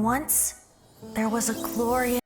Once, there was a glorious...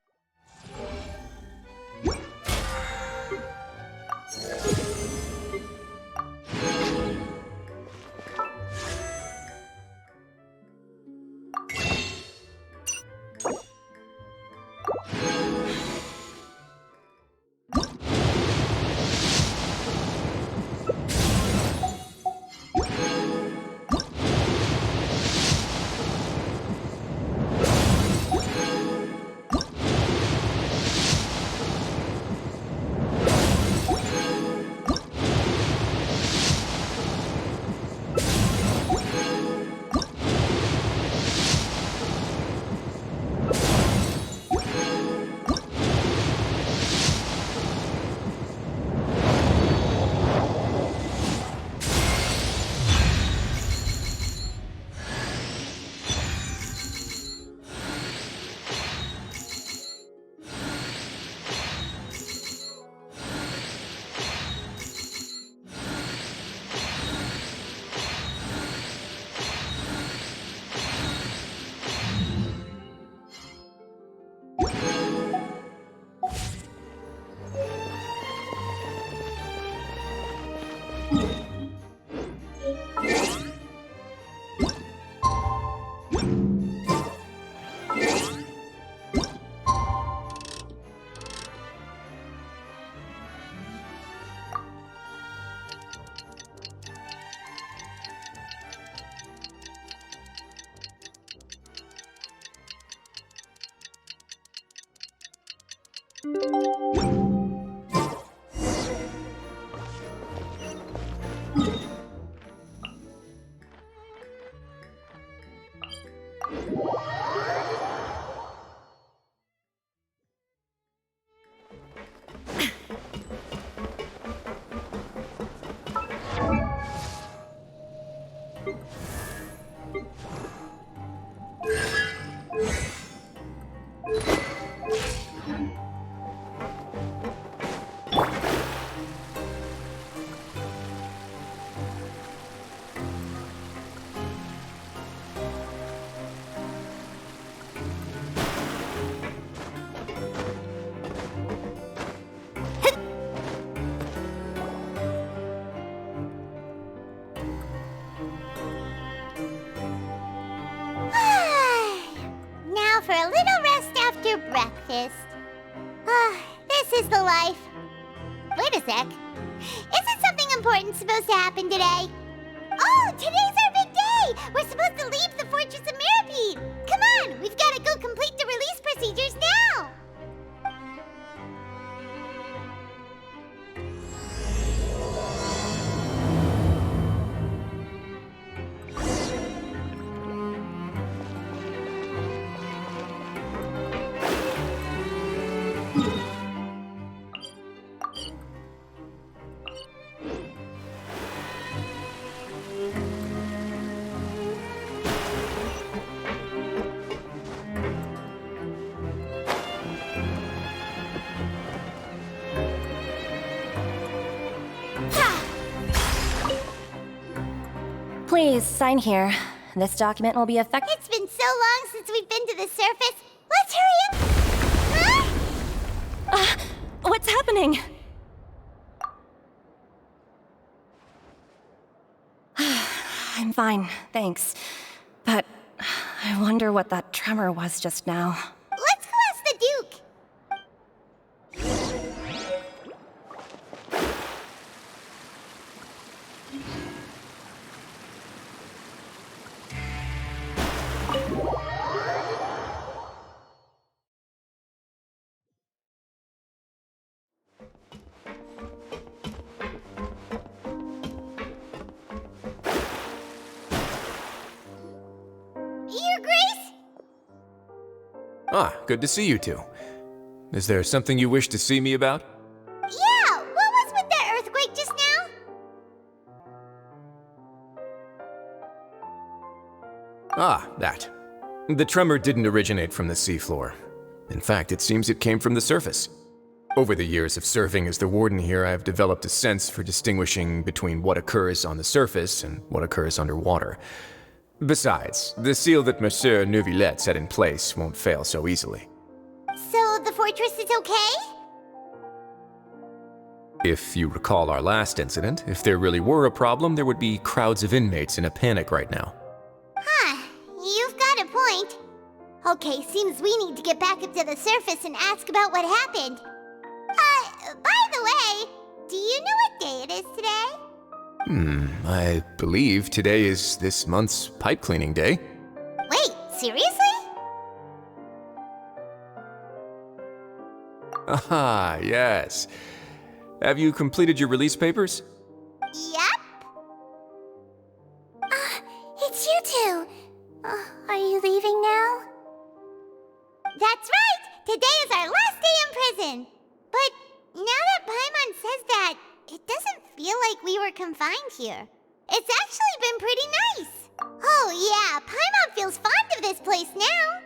Now for a little rest after breakfast. This is the life. Wait a sec. Isn't something important supposed to happen today? Oh, today's our big day! We're supposed to leave the Fortress of Mirapede! Come on, we've got to go complete the release procedures now! Please, sign here. This document will be effective. It's been so long since we've been to the surface. Let's hurry up! Huh? What's happening? I'm fine, thanks. But I wonder what that tremor was just now. Let's go ask the Duke. Your Grace? Ah, good to see you two. Is there something you wish to see me about? Yeah, what was with that earthquake just now? Ah, that. The tremor didn't originate from the seafloor. In fact, it seems it came from the surface. Over the years of serving as the warden here, I have developed a sense for distinguishing between what occurs on the surface and what occurs underwater. Besides, the seal that Monsieur Neuvillette set in place won't fail so easily. So the fortress is okay? If you recall our last incident, if there really were a problem, there would be crowds of inmates in a panic right now. Huh, you've got a point. Okay, seems we need to get back up to the surface and ask about what happened. By the way, do you know what day it is today? I believe today is this month's pipe cleaning day. Wait, seriously? Aha, yes. Have you completed your release papers? Yep. It's you two. Are you leaving now? That's right! Today is our last day in prison! But now that Paimon says that, it doesn't feel like we were confined here. It's actually been pretty nice. Oh yeah, Paimon feels fond of this place now.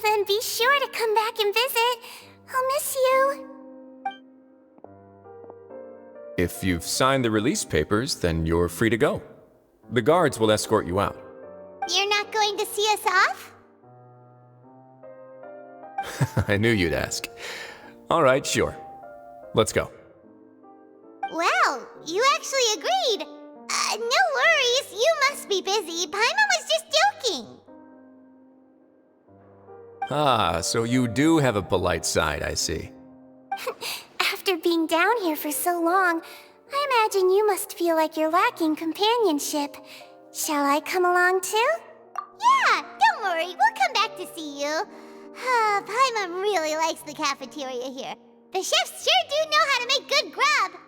Then be sure to come back and visit. I'll miss you. If you've signed the release papers, then you're free to go. The guards will escort you out. You're not going to see us off? I knew you'd ask. All right, sure. Let's go. Well, you actually agreed. No worries, you must be busy. Paimon was just joking. Ah, so you do have a polite side, I see. After being down here for so long, I imagine you must feel like you're lacking companionship. Shall I come along too? Yeah, don't worry, we'll come back to see you. Paimon really likes the cafeteria here. The chefs sure do know how to make good grub.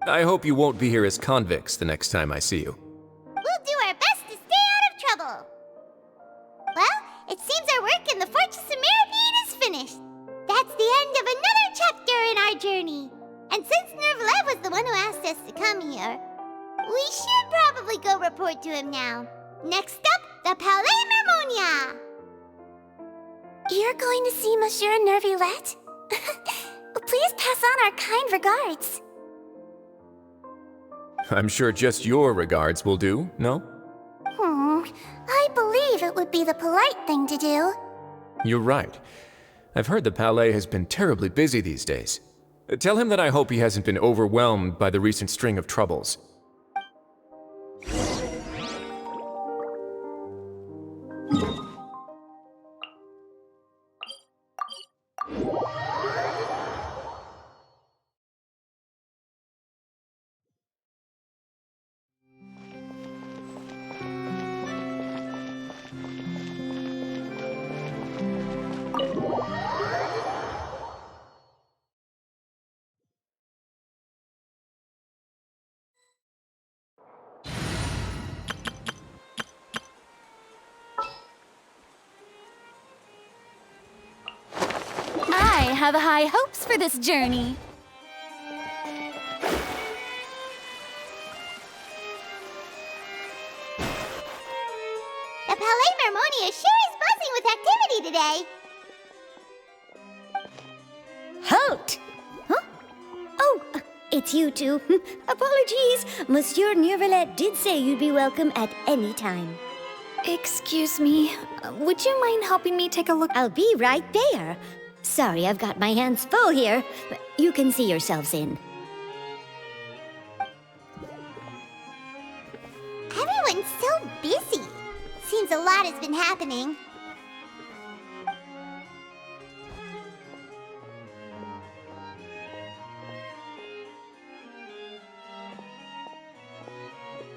I hope you won't be here as convicts the next time I see you. We'll do our best to stay out of trouble. Well, it seems our work in the Fortress of Mirabine is finished. That's the end of another chapter in our journey. And since Neuvillette was the one who asked us to come here, we should probably go report to him now. Next up, the Palais Mermonia. You're going to see Monsieur Neuvillette? Please pass on our kind regards. I'm sure just your regards will do, no? I believe it would be the polite thing to do. You're right. I've heard the Palais has been terribly busy these days. Tell him that I hope he hasn't been overwhelmed by the recent string of troubles. I have high hopes for this journey. The Palais Mermonia sure is buzzing with activity today. Halt! Huh? Oh, it's you two. Apologies. Monsieur Neuvillette did say you'd be welcome at any time. Excuse me, would you mind helping me take a look? I'll be right there. Sorry, I've got my hands full here. You can see yourselves in. Everyone's so busy. Seems a lot has been happening.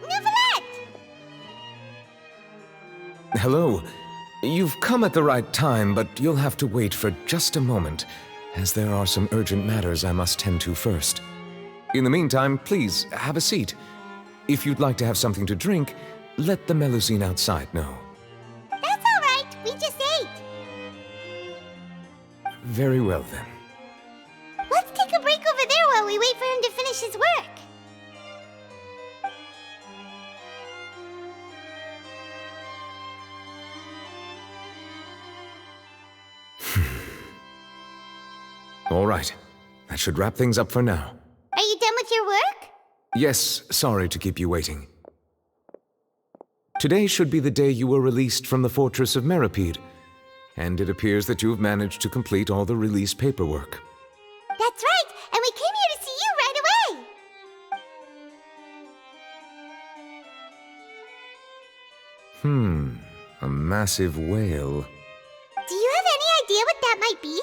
Neuvillette! Hello. You've come at the right time, but you'll have to wait for just a moment, as there are some urgent matters I must tend to first. In the meantime, please, have a seat. If you'd like to have something to drink, let the Melusine outside know. That's all right. We just ate. Very well, then. Let's take a break over there while we wait for him to finish his work. All right. That should wrap things up for now. Are you done with your work? Yes, sorry to keep you waiting. Today should be the day you were released from the fortress of Meripede, and it appears that you have managed to complete all the release paperwork. That's right, and we came here to see you right away. A massive whale. Do you have any idea what that might be?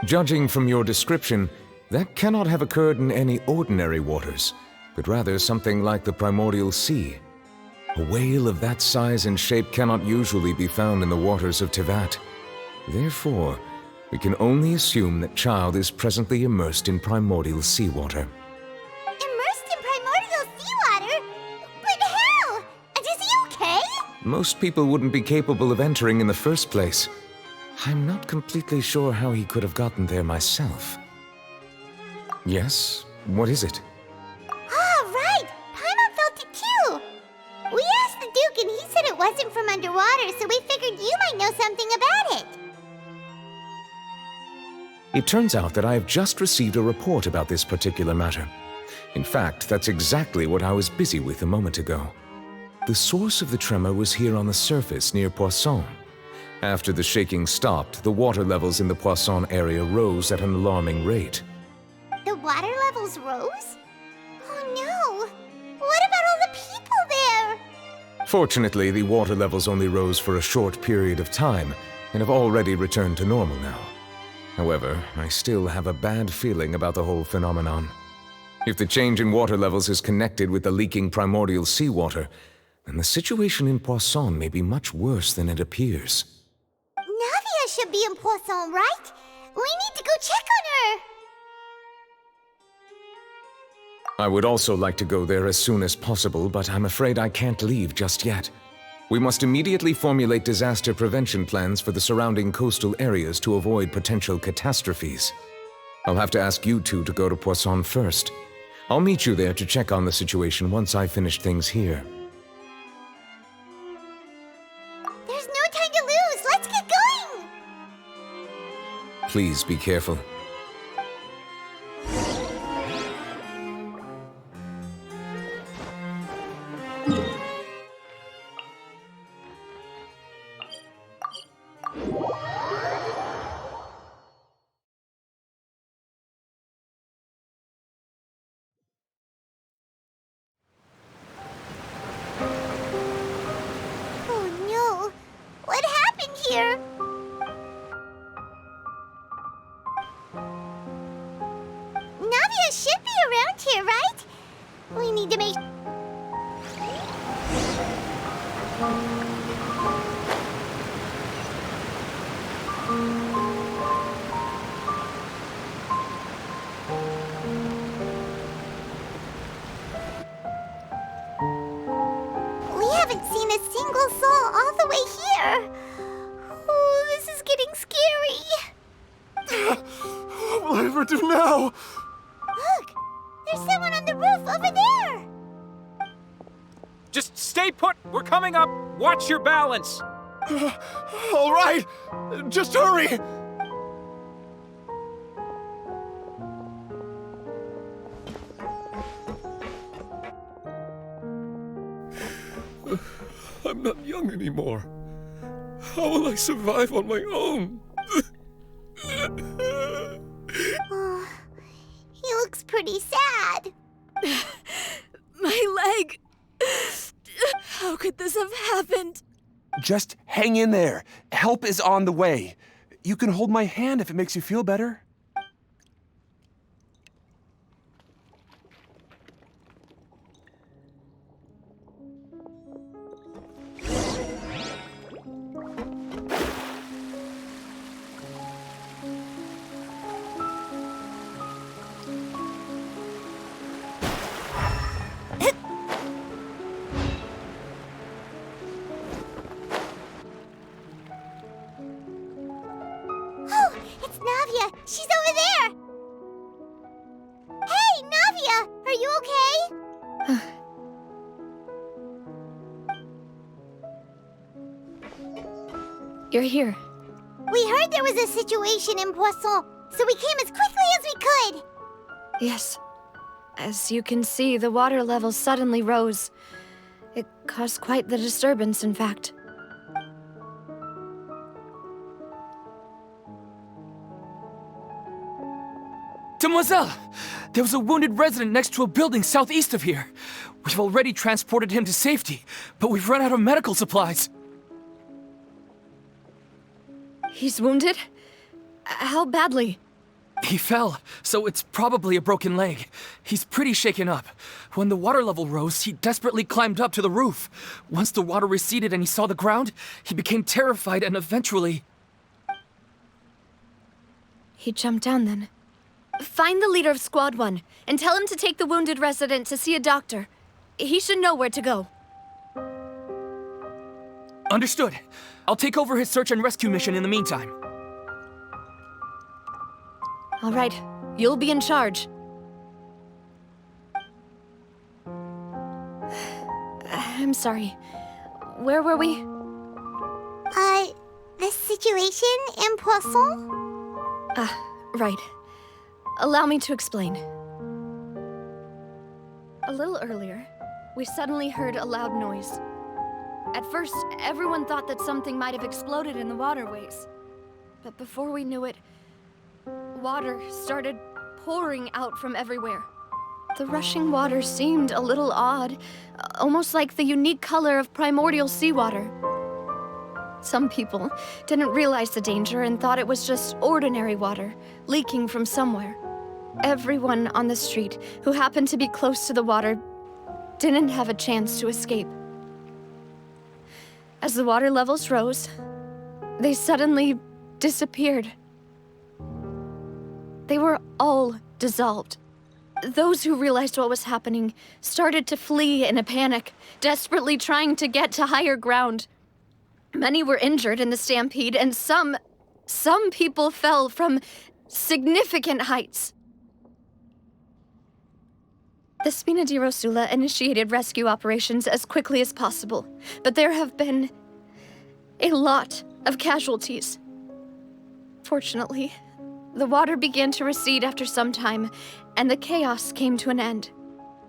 Judging from your description, that cannot have occurred in any ordinary waters, but rather something like the primordial sea. A whale of that size and shape cannot usually be found in the waters of Tevat. Therefore, we can only assume that Child is presently immersed in primordial seawater. Immersed in primordial seawater? But how? And is he okay? Most people wouldn't be capable of entering in the first place. I'm not completely sure how he could have gotten there myself. Yes? What is it? Ah, right! Paimon felt it too! We asked the Duke and he said it wasn't from underwater, so we figured you might know something about it. It turns out that I have just received a report about this particular matter. In fact, that's exactly what I was busy with a moment ago. The source of the tremor was here on the surface near Poisson. After the shaking stopped, the water levels in the Poisson area rose at an alarming rate. The water levels rose? Oh no! What about all the people there? Fortunately, the water levels only rose for a short period of time and have already returned to normal now. However, I still have a bad feeling about the whole phenomenon. If the change in water levels is connected with the leaking primordial seawater, then the situation in Poisson may be much worse than it appears. Navia should be in Poisson, right? We need to go check on her! I would also like to go there as soon as possible, but I'm afraid I can't leave just yet. We must immediately formulate disaster prevention plans for the surrounding coastal areas to avoid potential catastrophes. I'll have to ask you two to go to Poisson first. I'll meet you there to check on the situation once I finish things here. There's no time to lose! Let's get going! Please be careful. Oh no! What happened here? Navia should be around here, right? We need to make... We haven't seen a single soul all the way here. Oh, this is getting scary. What will I ever do now? Look, there's someone on the roof over there. Just stay put! We're coming up! Watch your balance! All right, just hurry. I'm not young anymore. How will I survive on my own? Oh, he looks pretty sad. My leg. How could this have happened? Just hang in there. Help is on the way. You can hold my hand if it makes you feel better. Oh, it's Navia. She's over there. Hey, Navia, are you okay? You're here. We heard there was a situation in Poisson, so we came as quickly as we could. Yes. As you can see, the water level suddenly rose. It caused quite the disturbance, in fact. Demoiselle! There was a wounded resident next to a building southeast of here. We've already transported him to safety, but we've run out of medical supplies. He's wounded? How badly? He fell, so it's probably a broken leg. He's pretty shaken up. When the water level rose, he desperately climbed up to the roof. Once the water receded and he saw the ground, he became terrified and eventually... He jumped down then. Find the leader of Squad 1 and tell him to take the wounded resident to see a doctor. He should know where to go. Understood. I'll take over his search and rescue mission in the meantime. All right, you'll be in charge. I'm sorry. Where were we? The situation in Poisson? Right. Allow me to explain. A little earlier, we suddenly heard a loud noise. At first, everyone thought that something might have exploded in the waterways. But before we knew it, water started pouring out from everywhere. The rushing water seemed a little odd, almost like the unique color of primordial seawater. Some people didn't realize the danger and thought it was just ordinary water, leaking from somewhere. Everyone on the street who happened to be close to the water didn't have a chance to escape. As the water levels rose, they suddenly disappeared. They were all dissolved. Those who realized what was happening started to flee in a panic, desperately trying to get to higher ground. Many were injured in the stampede, and some people fell from significant heights. The Spina di Rosula initiated rescue operations as quickly as possible, but there have been a lot of casualties. Fortunately, the water began to recede after some time, and the chaos came to an end.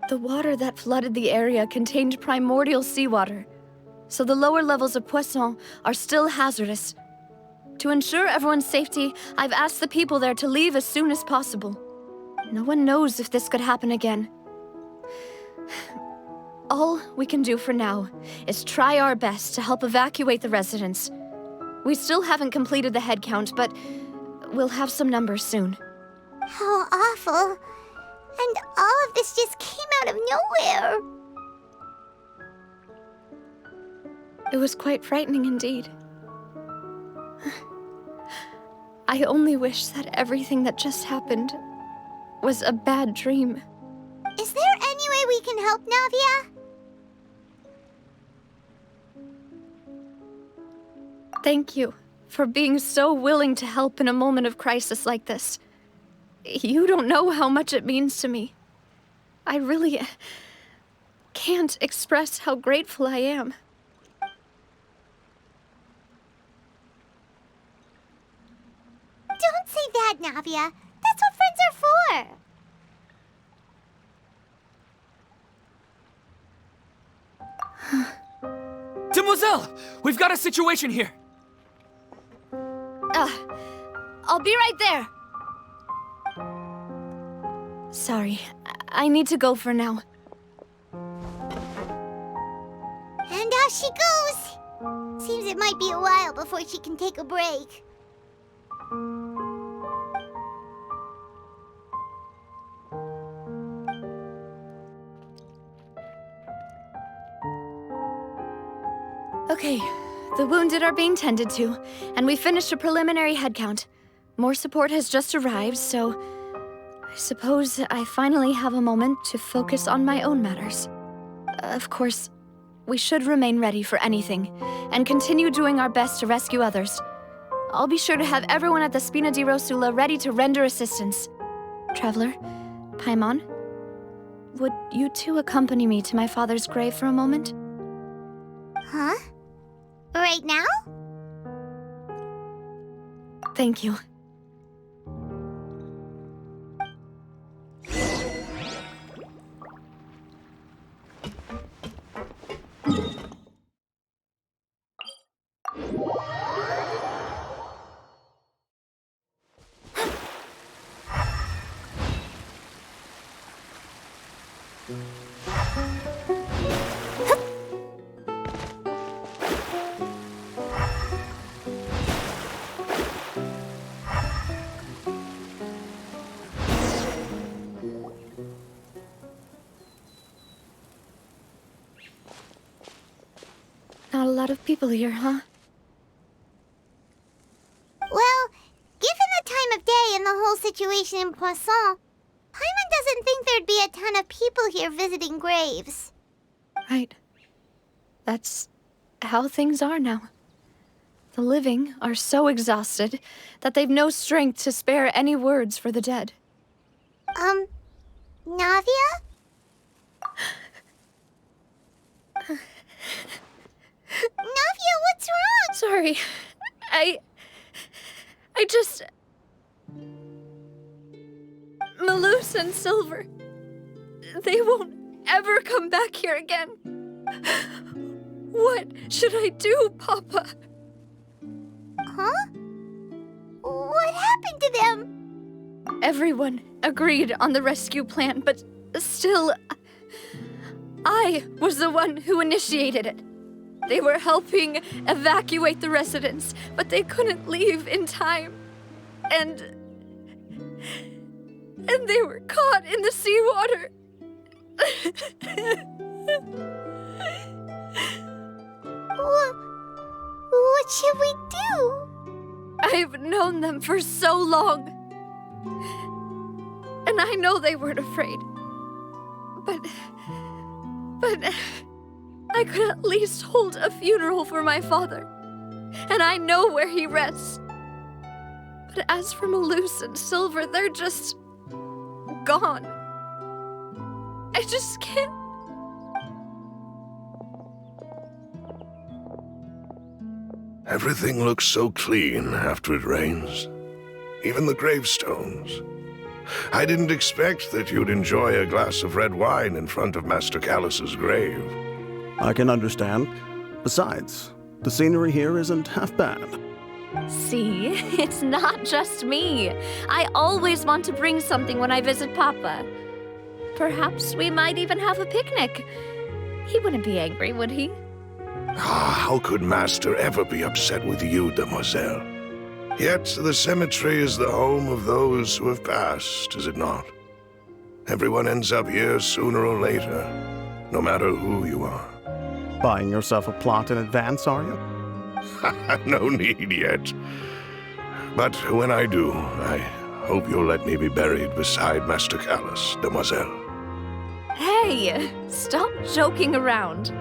The water that flooded the area contained primordial seawater, so the lower levels of Poisson are still hazardous. To ensure everyone's safety, I've asked the people there to leave as soon as possible. No one knows if this could happen again. All we can do for now is try our best to help evacuate the residents. We still haven't completed the head count, but we'll have some numbers soon. How awful. And all of this just came out of nowhere. It was quite frightening indeed. I only wish that everything that just happened was a bad dream. Is there any way we can help, Navia? Thank you for being so willing to help in a moment of crisis like this. You don't know how much it means to me. I really can't express how grateful I am. Don't say that, Navia. That's what friends are for. Demoiselle! We've got a situation here! I'll be right there. Sorry, I need to go for now. And off she goes. Seems it might be a while before she can take a break. Okay, the wounded are being tended to, and we finished a preliminary head count. More support has just arrived, so I suppose I finally have a moment to focus on my own matters. Of course, we should remain ready for anything, and continue doing our best to rescue others. I'll be sure to have everyone at the Spina di Rosula ready to render assistance. Traveler, Paimon, would you two accompany me to my father's grave for a moment? Huh? Right now? Thank you. Not a lot of people here, huh? Well, given the time of day and the whole situation in Poisson, Paimon doesn't think there'd be a ton of people here visiting graves. Right. That's how things are now. The living are so exhausted that they've no strength to spare any words for the dead. Navia? Navia, what's wrong? Sorry. I just... Malus and Silver. They won't ever come back here again. What should I do, Papa? Huh? What happened to them? Everyone agreed on the rescue plan, but still... I was the one who initiated it. They were helping evacuate the residents, but they couldn't leave in time. And they were caught in the seawater. What should we do? I've known them for so long. And I know they weren't afraid. But I could at least hold a funeral for my father. And I know where he rests. But as for Malus and Silver, they're just... gone. I just can't... Everything looks so clean after it rains. Even the gravestones. I didn't expect that you'd enjoy a glass of red wine in front of Master Callus's grave. I can understand. Besides, the scenery here isn't half bad. See, it's not just me. I always want to bring something when I visit Papa. Perhaps we might even have a picnic. He wouldn't be angry, would he? How could Master ever be upset with you, Demoiselle? Yet the cemetery is the home of those who have passed, is it not? Everyone ends up here sooner or later, no matter who you are. Buying yourself a plot in advance, are you? No need yet. But when I do, I hope you'll let me be buried beside Master Callus, Demoiselle. Hey, stop joking around.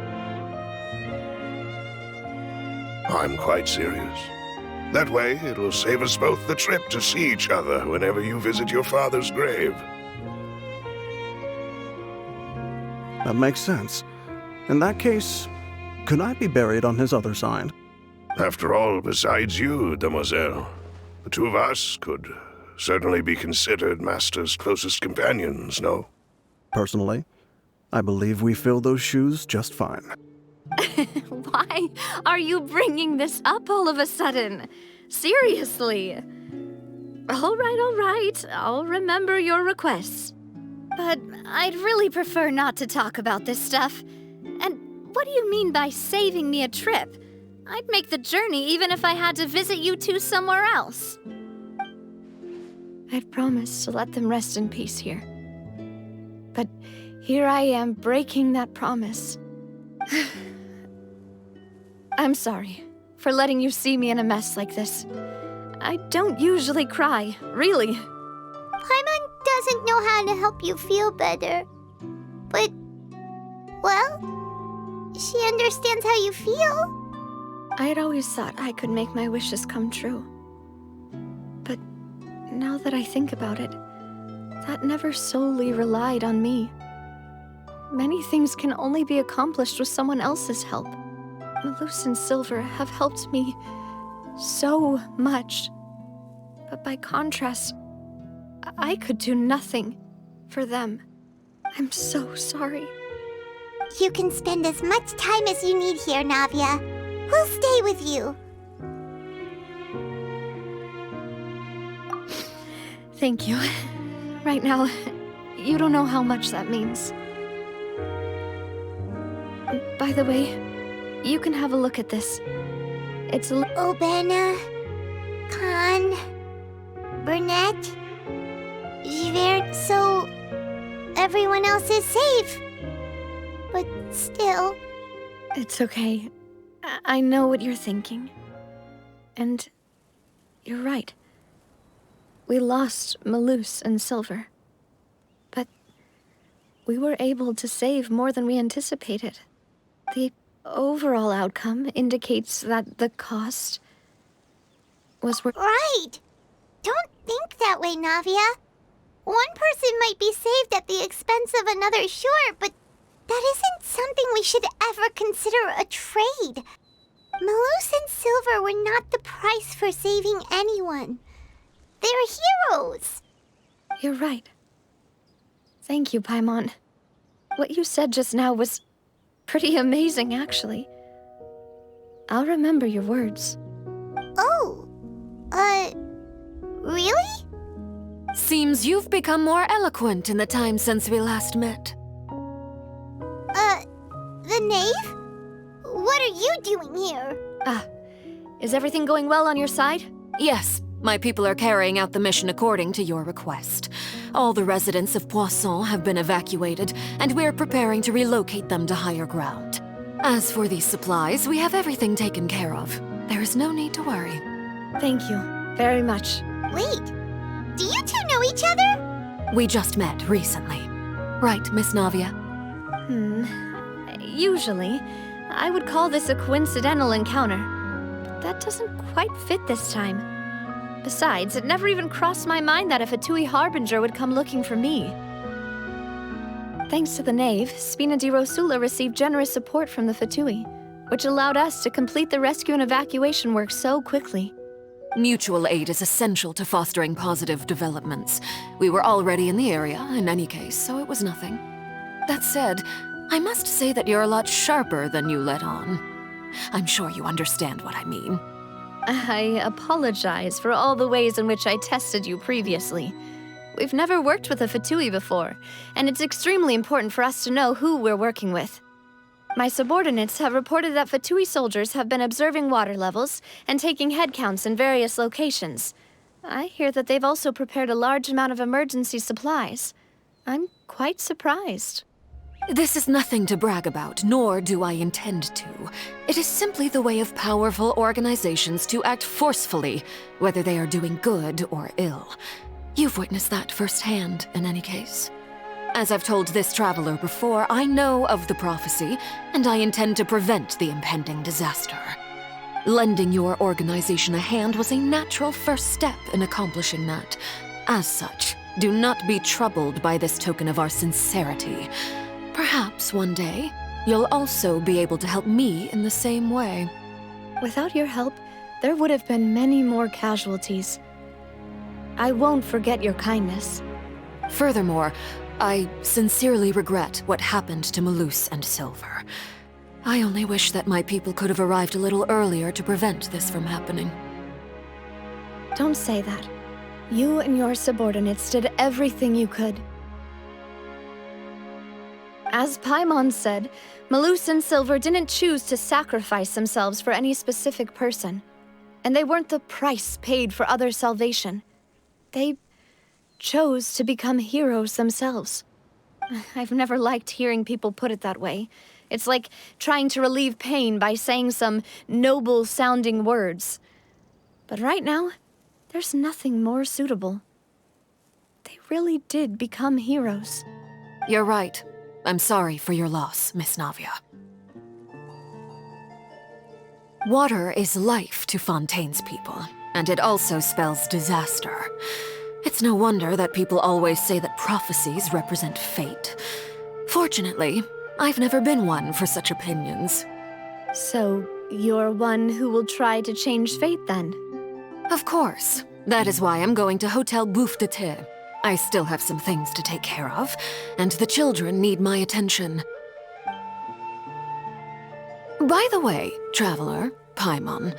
I'm quite serious. That way, it'll save us both the trip to see each other whenever you visit your father's grave. That makes sense. In that case, could I be buried on his other side? After all, besides you, Demoiselle, the two of us could certainly be considered Master's closest companions, no? Personally, I believe we fill those shoes just fine. Why are you bringing this up all of a sudden? Seriously. All right. I'll remember your requests. But I'd really prefer not to talk about this stuff. And what do you mean by saving me a trip? I'd make the journey even if I had to visit you two somewhere else. I'd promised to let them rest in peace here. But here I am breaking that promise. I'm sorry for letting you see me in a mess like this. I don't usually cry, really. Paimon doesn't know how to help you feel better. But, well, she understands how you feel. I had always thought I could make my wishes come true. But now that I think about it, that never solely relied on me. Many things can only be accomplished with someone else's help. Malus and Silver have helped me so much. But by contrast, I could do nothing for them. I'm so sorry. You can spend as much time as you need here, Navia. We'll stay with you. Thank you. Right now, you don't know how much that means. By the way, you can have a look at this. It's Obena, Khan, Burnett, Javert, so everyone else is safe. But still... It's okay. I know what you're thinking. And you're right. We lost Malus and Silver. But we were able to save more than we anticipated. The overall outcome indicates that the cost was worth... Right! Don't think that way, Navia. One person might be saved at the expense of another, sure, but that isn't something we should ever consider a trade. Malus and Silver were not the price for saving anyone. They're heroes. You're right. Thank you, Paimon. What you said just now was pretty amazing, actually. I'll remember your words. Oh, really? Seems you've become more eloquent in the time since we last met. The knave? What are you doing here? Is everything going well on your side? Yes, my people are carrying out the mission according to your request. All the residents of Poisson have been evacuated, and we're preparing to relocate them to higher ground. As for these supplies, we have everything taken care of. There is no need to worry. Thank you very much. Wait, do you two know each other? We just met recently. Right, Miss Navia? Usually, I would call this a coincidental encounter. But that doesn't quite fit this time. Besides, it never even crossed my mind that a Fatui Harbinger would come looking for me. Thanks to the knave, Spina di Rosula received generous support from the Fatui, which allowed us to complete the rescue and evacuation work so quickly. Mutual aid is essential to fostering positive developments. We were already in the area, in any case, so it was nothing. That said, I must say that you're a lot sharper than you let on. I'm sure you understand what I mean. I apologize for all the ways in which I tested you previously. We've never worked with a Fatui before, and it's extremely important for us to know who we're working with. My subordinates have reported that Fatui soldiers have been observing water levels and taking head counts in various locations. I hear that they've also prepared a large amount of emergency supplies. I'm quite surprised. This is nothing to brag about, nor do I intend to. It is simply the way of powerful organizations to act forcefully, whether they are doing good or ill. You've witnessed that firsthand, in any case. As I've told this traveler before, I know of the prophecy, and I intend to prevent the impending disaster. Lending your organization a hand was a natural first step in accomplishing that. As such, do not be troubled by this token of our sincerity. Perhaps one day, you'll also be able to help me in the same way. Without your help, there would have been many more casualties. I won't forget your kindness. Furthermore, I sincerely regret what happened to Malus and Silver. I only wish that my people could have arrived a little earlier to prevent this from happening. Don't say that. You and your subordinates did everything you could. As Paimon said, Malus and Silver didn't choose to sacrifice themselves for any specific person. And they weren't the price paid for others' salvation. They chose to become heroes themselves. I've never liked hearing people put it that way. It's like trying to relieve pain by saying some noble-sounding words. But right now, there's nothing more suitable. They really did become heroes. You're right. I'm sorry for your loss, Miss Navia. Water is life to Fontaine's people, and it also spells disaster. It's no wonder that people always say that prophecies represent fate. Fortunately, I've never been one for such opinions. So, you're one who will try to change fate, then? Of course. That is why I'm going to Hotel Bouffe de Thé. I still have some things to take care of, and the children need my attention. By the way, traveler, Paimon,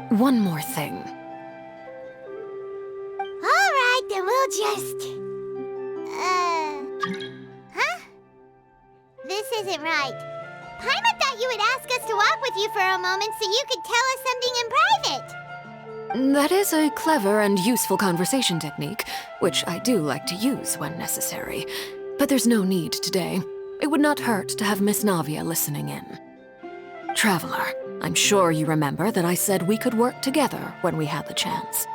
one more thing. All right, then we'll just... Huh? This isn't right. Paimon thought you would ask us to walk with you for a moment so you could tell us something in private. That is a clever and useful conversation technique, which I do like to use when necessary. But there's no need today. It would not hurt to have Miss Navia listening in. Traveler, I'm sure you remember that I said we could work together when we had the chance.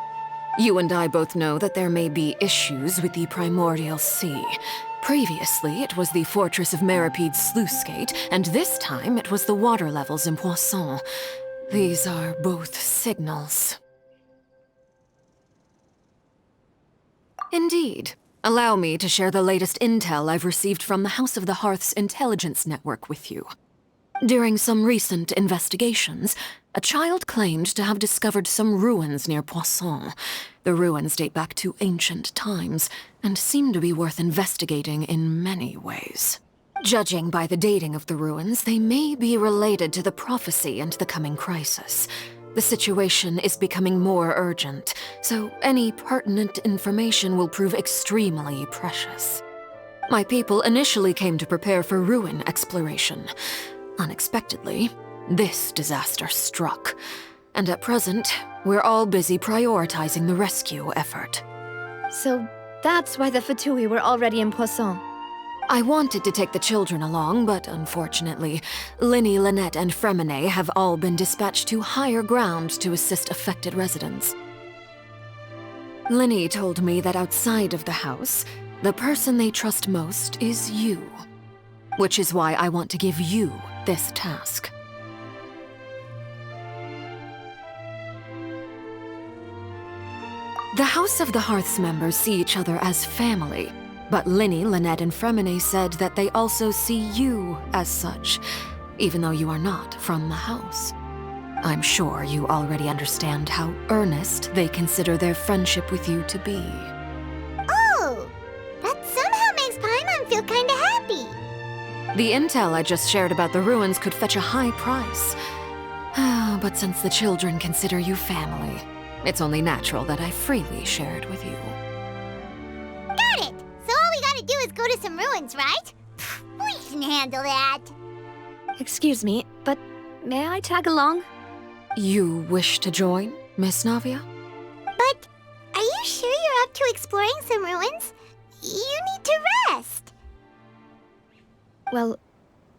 You and I both know that there may be issues with the Primordial Sea. Previously, it was the fortress of Maripede's sluice gate, and this time it was the water levels in Poisson. These are both signals. Indeed. Allow me to share the latest intel I've received from the House of the Hearth's intelligence network with you. During some recent investigations, a child claimed to have discovered some ruins near Poisson. The ruins date back to ancient times, and seem to be worth investigating in many ways. Judging by the dating of the ruins, they may be related to the prophecy and the coming crisis. The situation is becoming more urgent, so any pertinent information will prove extremely precious. My people initially came to prepare for ruin exploration. Unexpectedly, this disaster struck, and at present, we're all busy prioritizing the rescue effort. So that's why the Fatui were already in Poisson. I wanted to take the children along, but unfortunately, Linny, Lynette, and Fremine have all been dispatched to higher ground to assist affected residents. Linny told me that outside of the house, the person they trust most is you. Which is why I want to give you this task. The House of the Hearth's members see each other as family, but Linny, Lynette, and Fremine said that they also see you as such, even though you are not from the house. I'm sure you already understand how earnest they consider their friendship with you to be. Oh, that somehow makes Paimon feel kinda happy. The intel I just shared about the ruins could fetch a high price. But since the children consider you family, it's only natural that I freely share it with you. Got it! So all we gotta do is go to some ruins, right? We can handle that. Excuse me, but may I tag along? You wish to join, Miss Navia? But are you sure you're up to exploring some ruins? You need to rest. Well,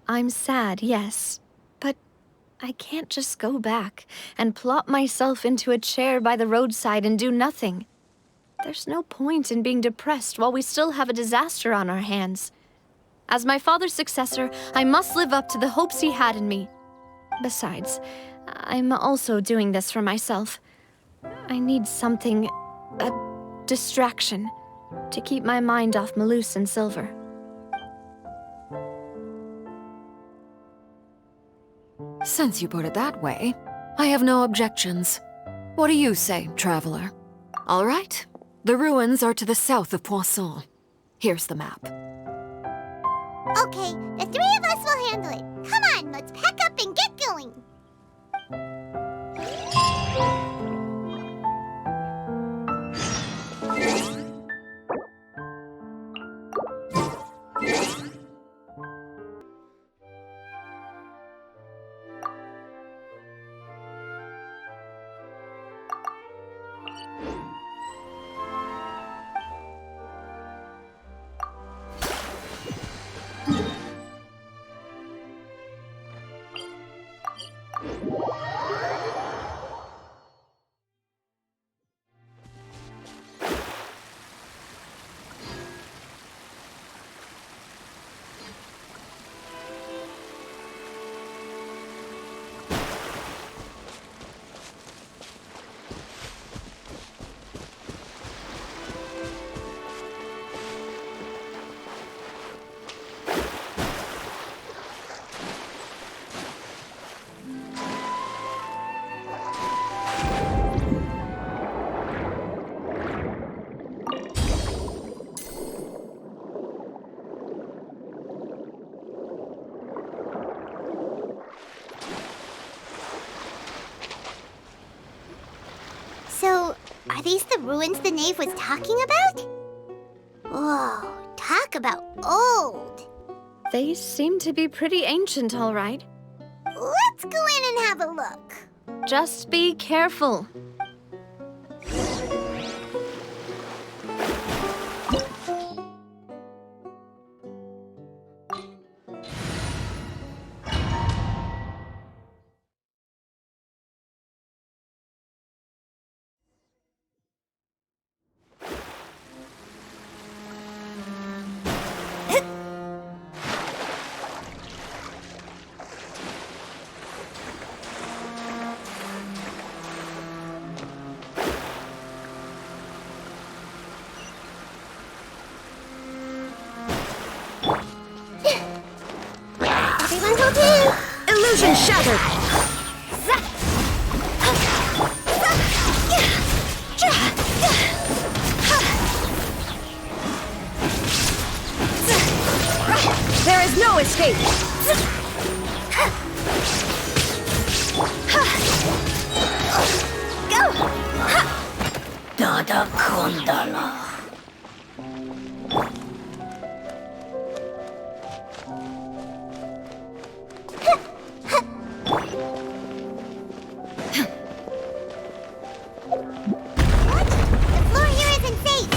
I'm sad, yes. But I can't just go back and plop myself into a chair by the roadside and do nothing. There's no point in being depressed while we still have a disaster on our hands. As my father's successor, I must live up to the hopes he had in me. Besides, I'm also doing this for myself. I need something, a distraction, to keep my mind off Malus and Silver. Since you put it that way, I have no objections. What do you say, traveler? All right, the ruins are to the south of Poisson. Here's the map. Okay, the three of us will handle it. Come on, let's pack up and get going. So, are these the ruins the knave was talking about? Whoa, talk about old. They seem to be pretty ancient, all right. Let's go in and have a look. Just be careful. Everyone hold in! Illusion shattered! There is no escape! Go! Dada Kundala. The floor here isn't safe!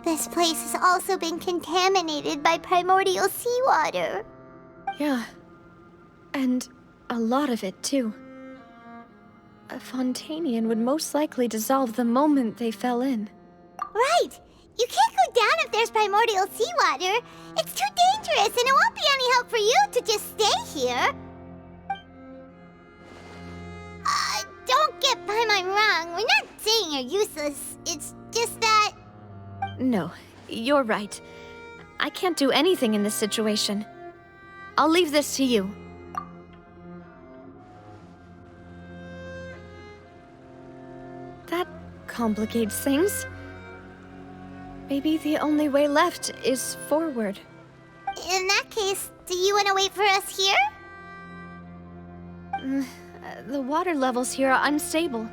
This place has also been contaminated by primordial seawater. Yeah. And a lot of it, too. A Fontanian would most likely dissolve the moment they fell in. Right! You can't go down if there's primordial seawater. It's too dangerous, and it won't be any help for you to just stay here. Don't get by my wrong. We're not saying you're useless. It's just that... No, you're right. I can't do anything in this situation. I'll leave this to you. That complicates things. Maybe the only way left is forward. In that case, do you want to wait for us here? The water levels here are unstable,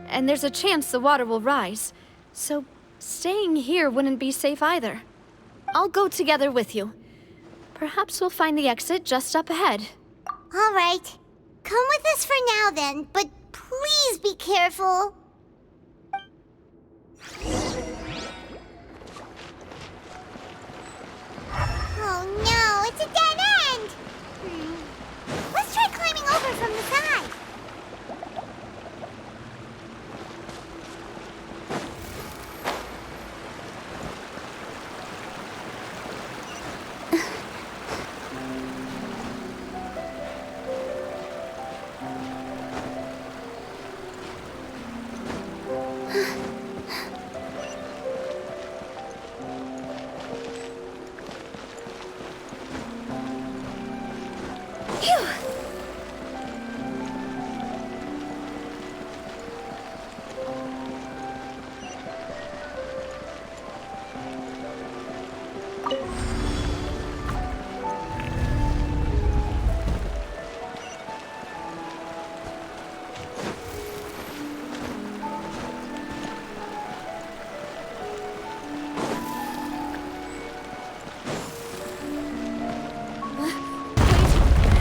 and there's a chance the water will rise. So staying here wouldn't be safe either. I'll go together with you. Perhaps we'll find the exit just up ahead. All right. Come with us for now then, but please be careful. Oh no, it's a dead end! Let's try climbing over from the side.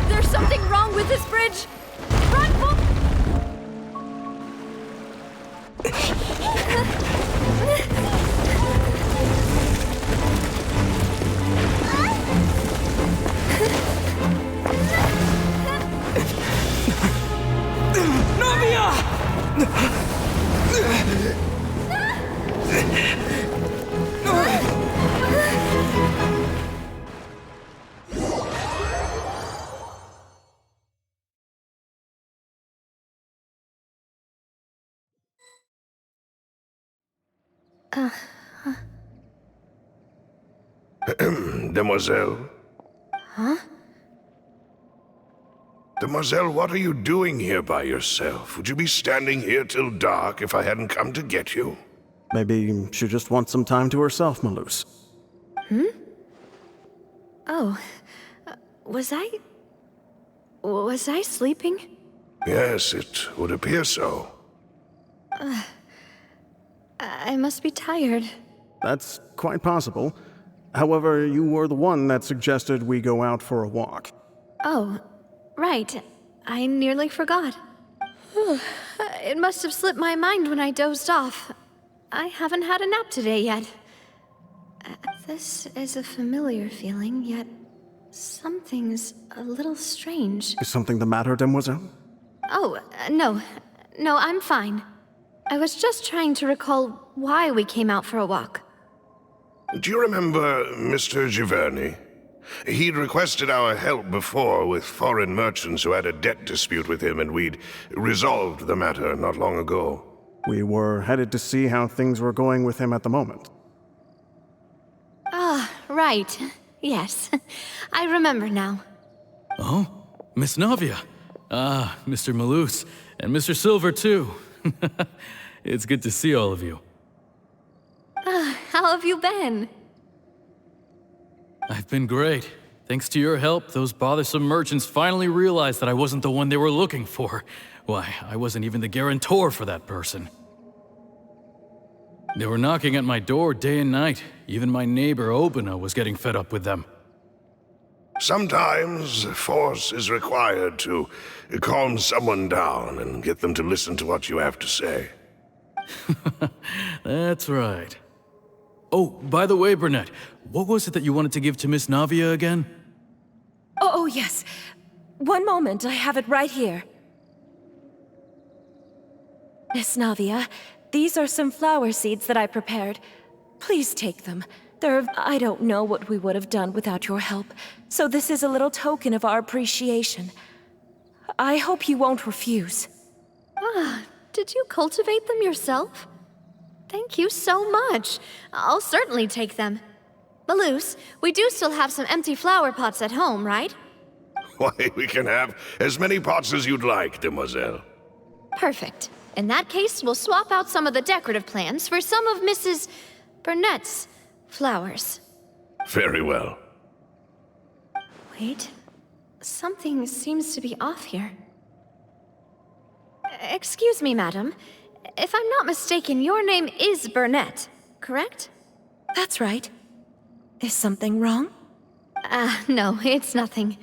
There's something wrong with this bridge! Run, Demoiselle? Huh? Demoiselle, what are you doing here by yourself? Would you be standing here till dark if I hadn't come to get you? Maybe she just wants some time to herself, Malus. Oh, was I sleeping? Yes, it would appear so. I must be tired. That's quite possible. However, you were the one that suggested we go out for a walk. Oh, right. I nearly forgot. It must have slipped my mind when I dozed off. I haven't had a nap today yet. This is a familiar feeling, yet something's a little strange. Is something the matter, Demoiselle? Oh, no. No, I'm fine. I was just trying to recall why we came out for a walk. Do you remember Mr. Giverny? He'd requested our help before with foreign merchants who had a debt dispute with him, and we'd resolved the matter not long ago. We were headed to see how things were going with him at the moment. Ah, right. Yes. I remember now. Oh, Miss Navia. Ah, Mr. Malus, and Mr. Silver, too. It's good to see all of you. How have you been? I've been great. Thanks to your help, those bothersome merchants finally realized that I wasn't the one they were looking for. Why, I wasn't even the guarantor for that person. They were knocking at my door day and night. Even my neighbor Obina was getting fed up with them. Sometimes force is required to calm someone down and get them to listen to what you have to say. That's right. Oh, by the way, Burnett, what was it that you wanted to give to Miss Navia again? Oh, yes. One moment, I have it right here. Miss Navia, these are some flower seeds that I prepared. Please take them. I don't know what we would have done without your help, so this is a little token of our appreciation. I hope you won't refuse. Did you cultivate them yourself? Thank you so much. I'll certainly take them. Malus, we do still have some empty flower pots at home, right? Why, we can have as many pots as you'd like, Demoiselle. Perfect. In that case, we'll swap out some of the decorative plants for some of Mrs. Burnett's flowers. Very well. Wait. Something seems to be off here. Excuse me, madam. If I'm not mistaken, your name is Burnett, correct? That's right. Is something wrong? No, it's nothing.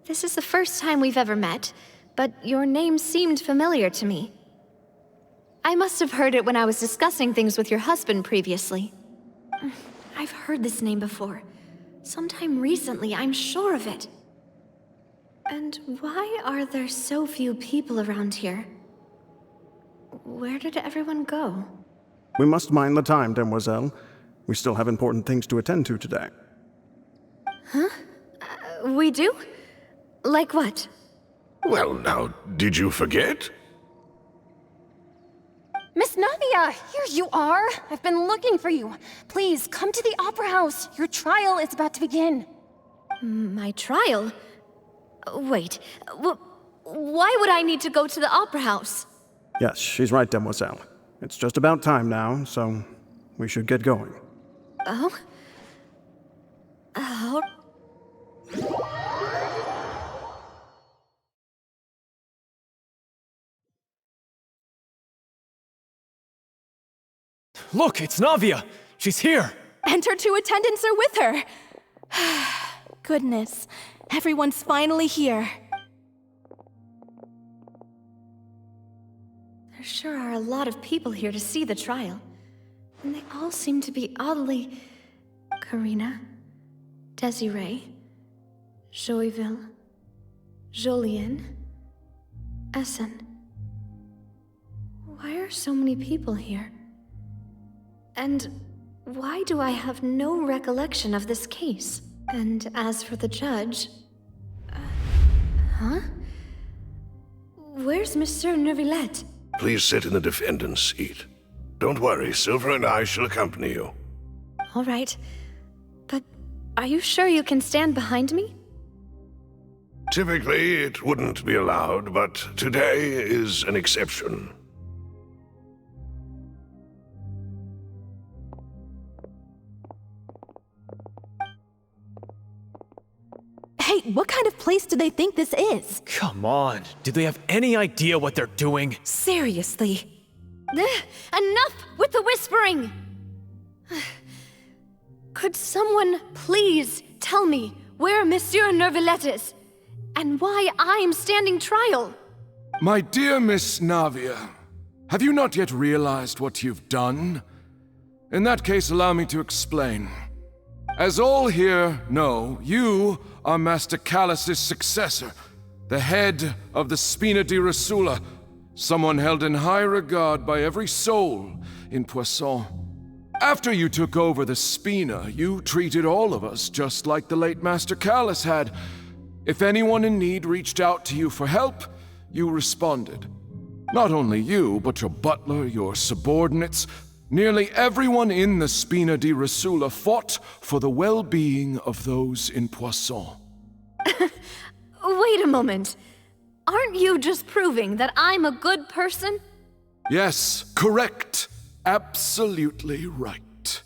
This is the first time we've ever met, but your name seemed familiar to me. I must have heard it when I was discussing things with your husband previously. I've heard this name before. Sometime recently, I'm sure of it. And why are there so few people around here? Where did everyone go? We must mind the time, Demoiselle. We still have important things to attend to today. Huh? We do? Like what? Well, now, did you forget? Miss Navia, here you are. I've been looking for you. Please, come to the Opera House. Your trial is about to begin. My trial? Wait, why would I need to go to the Opera House? Yes, she's right, Demoiselle. It's just about time now, so we should get going. Oh? Oh. Look, it's Navia! She's here! And her two attendants are with her! Goodness, everyone's finally here. There sure are a lot of people here to see the trial. And they all seem to be oddly... Karina, Desiree, Joyville, Jolien, Essen. Why are so many people here? And why do I have no recollection of this case? And as for the judge... huh? Where's Monsieur Neuvillette? Please sit in the defendant's seat. Don't worry, Silver and I shall accompany you. All right. But are you sure you can stand behind me? Typically, it wouldn't be allowed, but today is an exception. what kind of place do they think this is? Come on, do they have any idea what they're doing? Seriously. Enough with the whispering! Could someone please tell me where Monsieur Neuvillette is? And why I'm standing trial? My dear Miss Navia, have you not yet realized what you've done? In that case, allow me to explain. As all here know, you are Master Callus's successor, the head of the Spina di Rosula, someone held in high regard by every soul in Poisson. After you took over the Spina, you treated all of us just like the late Master Callus had. If anyone in need reached out to you for help, you responded. Not only you, but your butler, your subordinates, nearly everyone in the Spina di Rosula fought for the well-being of those in Poisson. Wait a moment. Aren't you just proving that I'm a good person? Yes, correct. Absolutely right.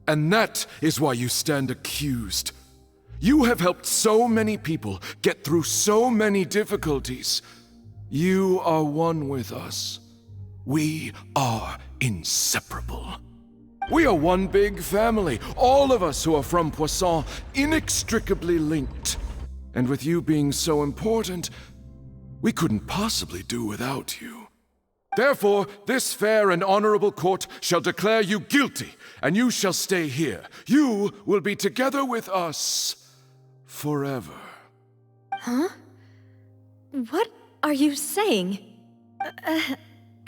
And that is why you stand accused. You have helped so many people get through so many difficulties. You are one with us. We are inseparable. We are one big family, all of us who are from Poisson, inextricably linked. And with you being so important, we couldn't possibly do without you. Therefore, this fair and honorable court shall declare you guilty, and you shall stay here. You will be together with us forever. Huh? What are you saying?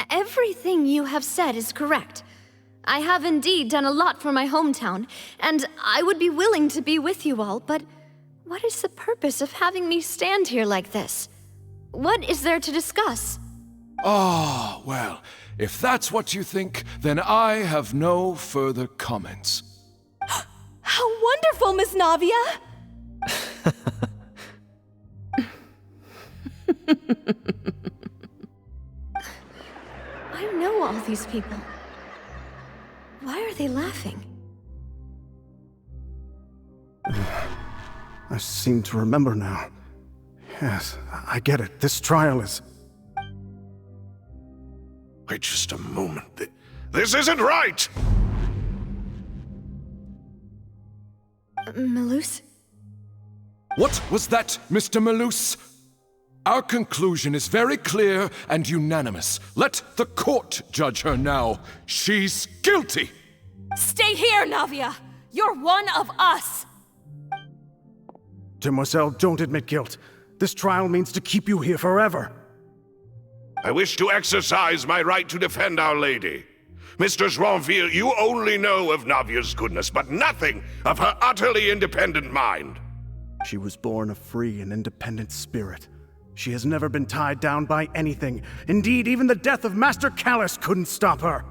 Everything you have said is correct. I have indeed done a lot for my hometown, and I would be willing to be with you all, but what is the purpose of having me stand here like this? What is there to discuss? Ah, well, if that's what you think, then I have no further comments. How wonderful, Miss Navia! I know all these people. Why are they laughing? I seem to remember now. Yes, I get it. This trial is... Wait just a moment. This isn't right! Malus? What was that, Mr. Malus? Our conclusion is very clear and unanimous. Let the court judge her now. She's guilty! Stay here, Navia! You're one of us! Demoiselle, don't admit guilt. This trial means to keep you here forever. I wish to exercise my right to defend Our Lady. Mr. Joinville, you only know of Navia's goodness, but nothing of her utterly independent mind. She was born a free and independent spirit. She has never been tied down by anything. Indeed, even the death of Master Callus couldn't stop her.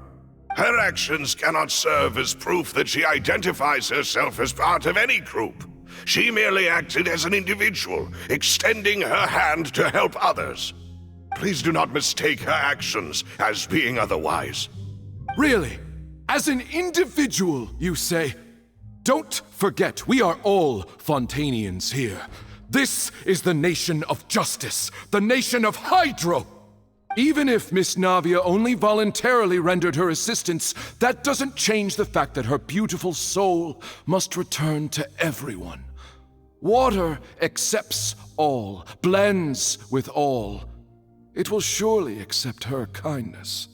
Her actions cannot serve as proof that she identifies herself as part of any group. She merely acted as an individual, extending her hand to help others. Please do not mistake her actions as being otherwise. Really? As an individual, you say? Don't forget, we are all Fontainians here. This is the nation of justice, the nation of Hydro. Even if Miss Navia only voluntarily rendered her assistance, that doesn't change the fact that her beautiful soul must return to everyone. Water accepts all, blends with all. It will surely accept her kindness.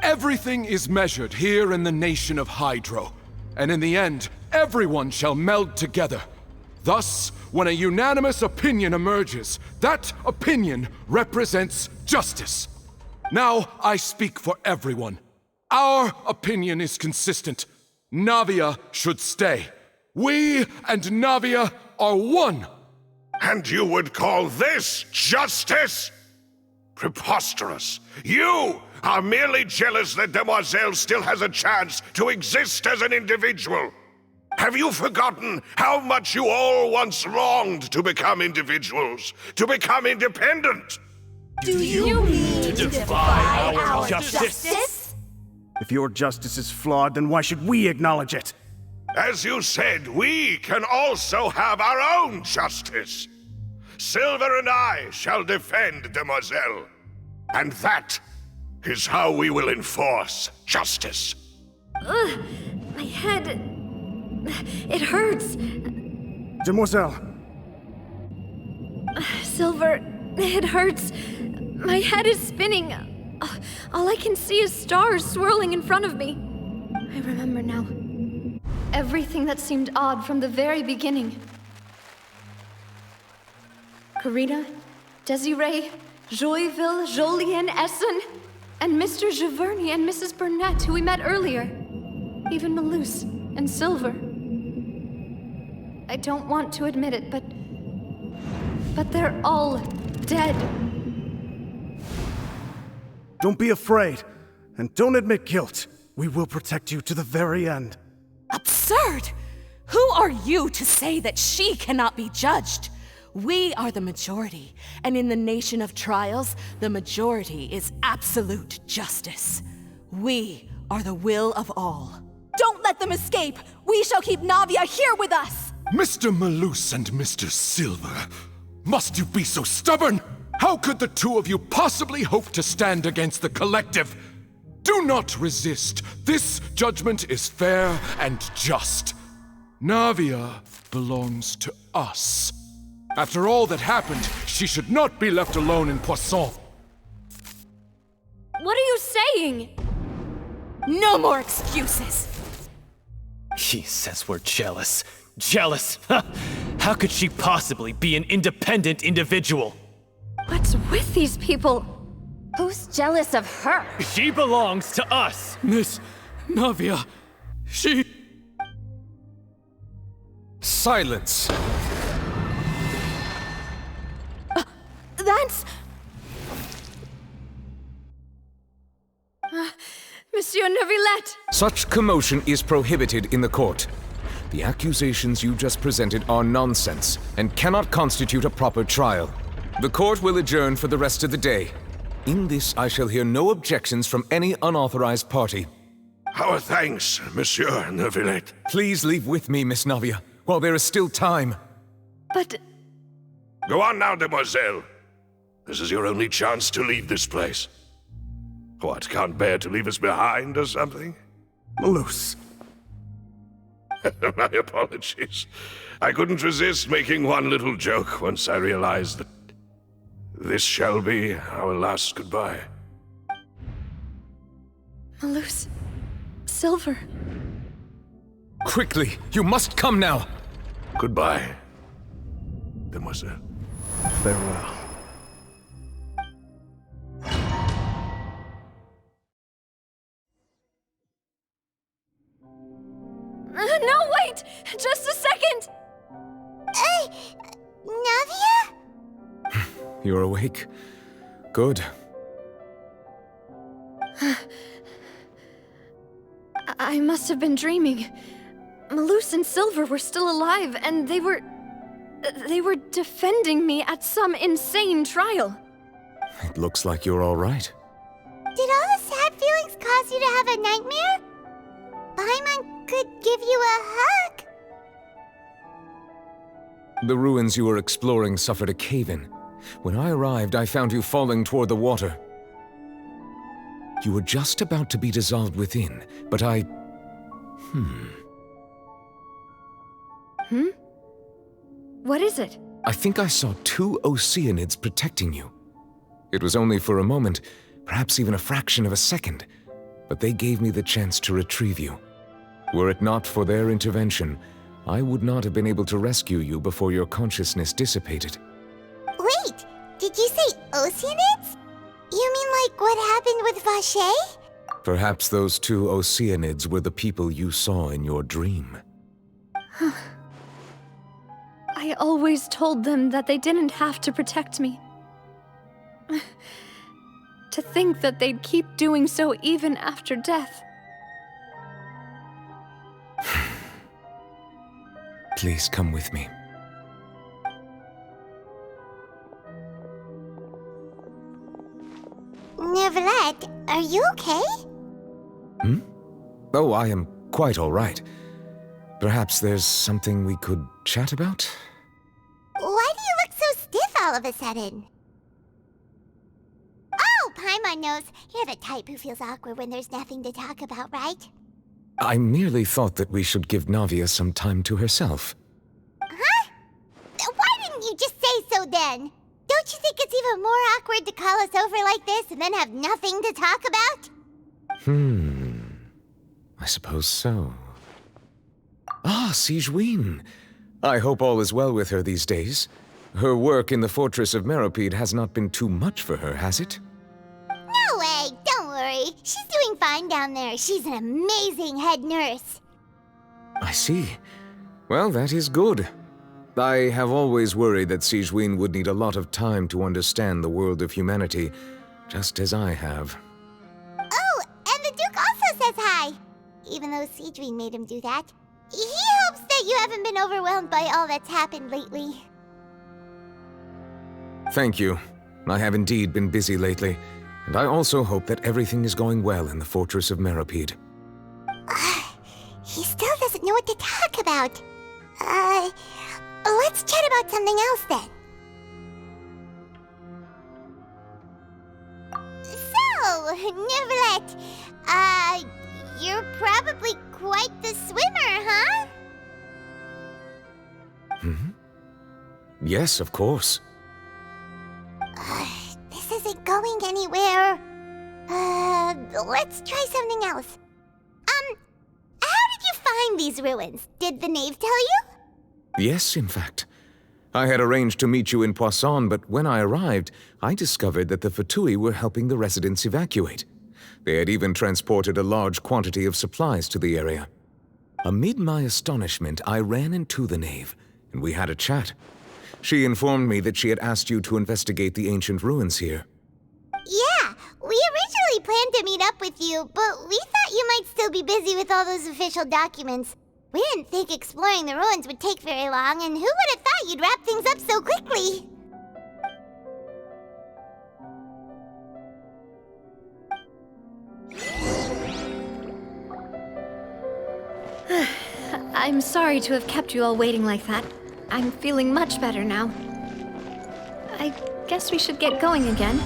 Everything is measured here in the nation of Hydro, and in the end, everyone shall meld together. Thus, when a unanimous opinion emerges, that opinion represents justice. Now I speak for everyone. Our opinion is consistent. Navia should stay. We and Navia are one. And you would call this justice? Preposterous. You are merely jealous that Demoiselle still has a chance to exist as an individual. Have you forgotten how much you all once longed to become individuals, to become independent? Do you mean to defy our justice? If your justice is flawed, then why should we acknowledge it? As you said, we can also have our own justice. Silver and I shall defend Demoiselle. And that is how we will enforce justice. Ugh, my head... It hurts. Demoiselle. Silver, it hurts. My head is spinning. All I can see is stars swirling in front of me. I remember now. Everything that seemed odd from the very beginning. Karina, Desiree, Joyville, Jolien, Essen, and Mr. Giverny and Mrs. Burnett, who we met earlier. Even Malus and Silver. I don't want to admit it, but they're all dead. Don't be afraid, and don't admit guilt. We will protect you to the very end. Absurd! Who are you to say that she cannot be judged? We are the majority, and in the nation of trials, the majority is absolute justice. We are the will of all. Don't let them escape! We shall keep Navia here with us! Mr. Malus and Mr. Silver, must you be so stubborn? How could the two of you possibly hope to stand against the collective? Do not resist. This judgment is fair and just. Navia belongs to us. After all that happened, she should not be left alone in Poisson. What are you saying? No more excuses! He says we're jealous. Jealous? How could she possibly be an independent individual? What's with these people? Who's jealous of her? She belongs to us! Miss Navia, she... Silence! That's... Monsieur Neuvillette! Such commotion is prohibited in the court. The accusations you just presented are nonsense and cannot constitute a proper trial. The court will adjourn for the rest of the day. In this, I shall hear no objections from any unauthorized party. Our thanks, Monsieur Neuvillette. Please leave with me, Miss Navia, while there is still time. But... Go on now, Demoiselle. This is your only chance to leave this place. What, can't bear to leave us behind or something? Malus. My apologies. I couldn't resist making one little joke once I realized that this shall be our last goodbye. Malus. Silver. Quickly, you must come now. Goodbye, Demoiselle. Farewell. No, wait! Just a second! Navia? You're awake. Good. I must have been dreaming. Malus and Silver were still alive, and they were defending me at some insane trial. It looks like you're all right. Did all the sad feelings cause you to have a nightmare? Paimon could give you a hug. The ruins you were exploring suffered a cave-in. When I arrived, I found you falling toward the water. You were just about to be dissolved within, but I... What is it? I think I saw 2 Oceanids protecting you. It was only for a moment, perhaps even a fraction of a second, but they gave me the chance to retrieve you. Were it not for their intervention, I would not have been able to rescue you before your consciousness dissipated. Wait, did you say Oceanids? You mean like what happened with Vache? Perhaps those 2 Oceanids were the people you saw in your dream. I always told them that they didn't have to protect me. To think that they'd keep doing so even after death. Please come with me. Neuvillette, are you okay? Oh, I am quite all right. Perhaps there's something we could chat about? Why do you look so stiff all of a sudden? Oh, Paimon knows. You're the type who feels awkward when there's nothing to talk about, right? I merely thought that we should give Navia some time to herself. Huh? Why didn't you just say so then? Don't you think it's even more awkward to call us over like this and then have nothing to talk about? I suppose so. Ah, Sigewinne. I hope all is well with her these days. Her work in the Fortress of Meropide has not been too much for her, has it? No way, don't worry. She's doing fine down there. She's an amazing head nurse. I see. Well, that is good. I have always worried that Sigewinne would need a lot of time to understand the world of humanity, just as I have. Oh, and the Duke also says hi. Even though Sigewinne made him do that. He hopes that you haven't been overwhelmed by all that's happened lately. Thank you. I have indeed been busy lately, and I also hope that everything is going well in the Fortress of Meropide. He still doesn't know what to talk about. Let's chat about something else then. So, Neuvillette, you're probably quite the swimmer, huh? Yes, of course. This isn't going anywhere. Let's try something else. How did you find these ruins? Did the knave tell you? Yes, in fact. I had arranged to meet you in Poisson, but when I arrived, I discovered that the Fatui were helping the residents evacuate. They had even transported a large quantity of supplies to the area. Amid my astonishment, I ran into the knave, and we had a chat. She informed me that she had asked you to investigate the ancient ruins here. Yeah, we originally planned to meet up with you, but we thought you might still be busy with all those official documents. We didn't think exploring the ruins would take very long, and who would have thought you'd wrap things up so quickly? I'm sorry to have kept you all waiting like that. I'm feeling much better now. I guess we should get going again.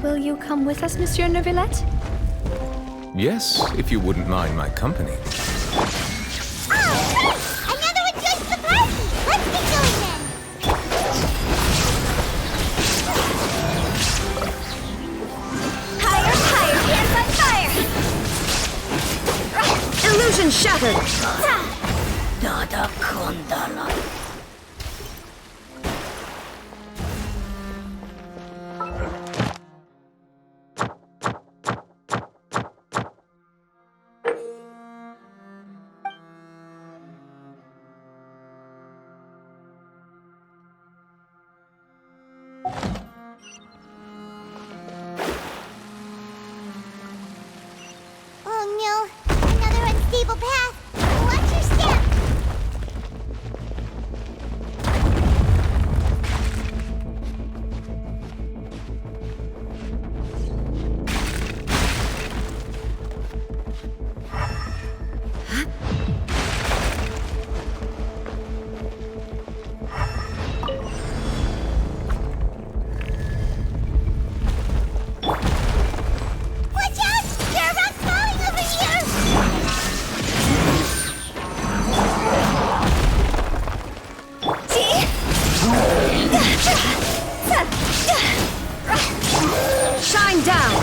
Will you come with us, Monsieur Neuvillette? Yes, if you wouldn't mind my company. Oh, great! Another one joins the party! Let's get going then! Higher, higher, hands on fire! Illusion shattered! Nada Kondala. Oh no, another unstable path. Watch your step. Watch out! There are rocks falling over here! Shine down!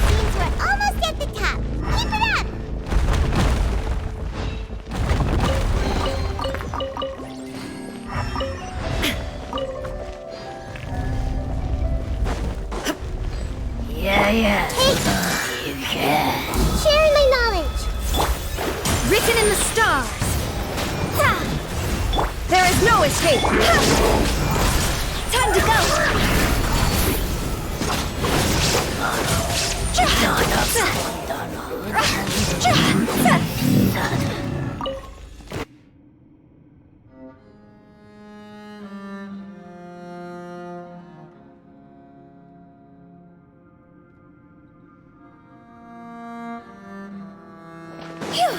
Seems we're almost at the top. Keep it up! Yeah. Hey, You can. sharing my knowledge. Written in the stars. There is no escape. Time to go. Phew!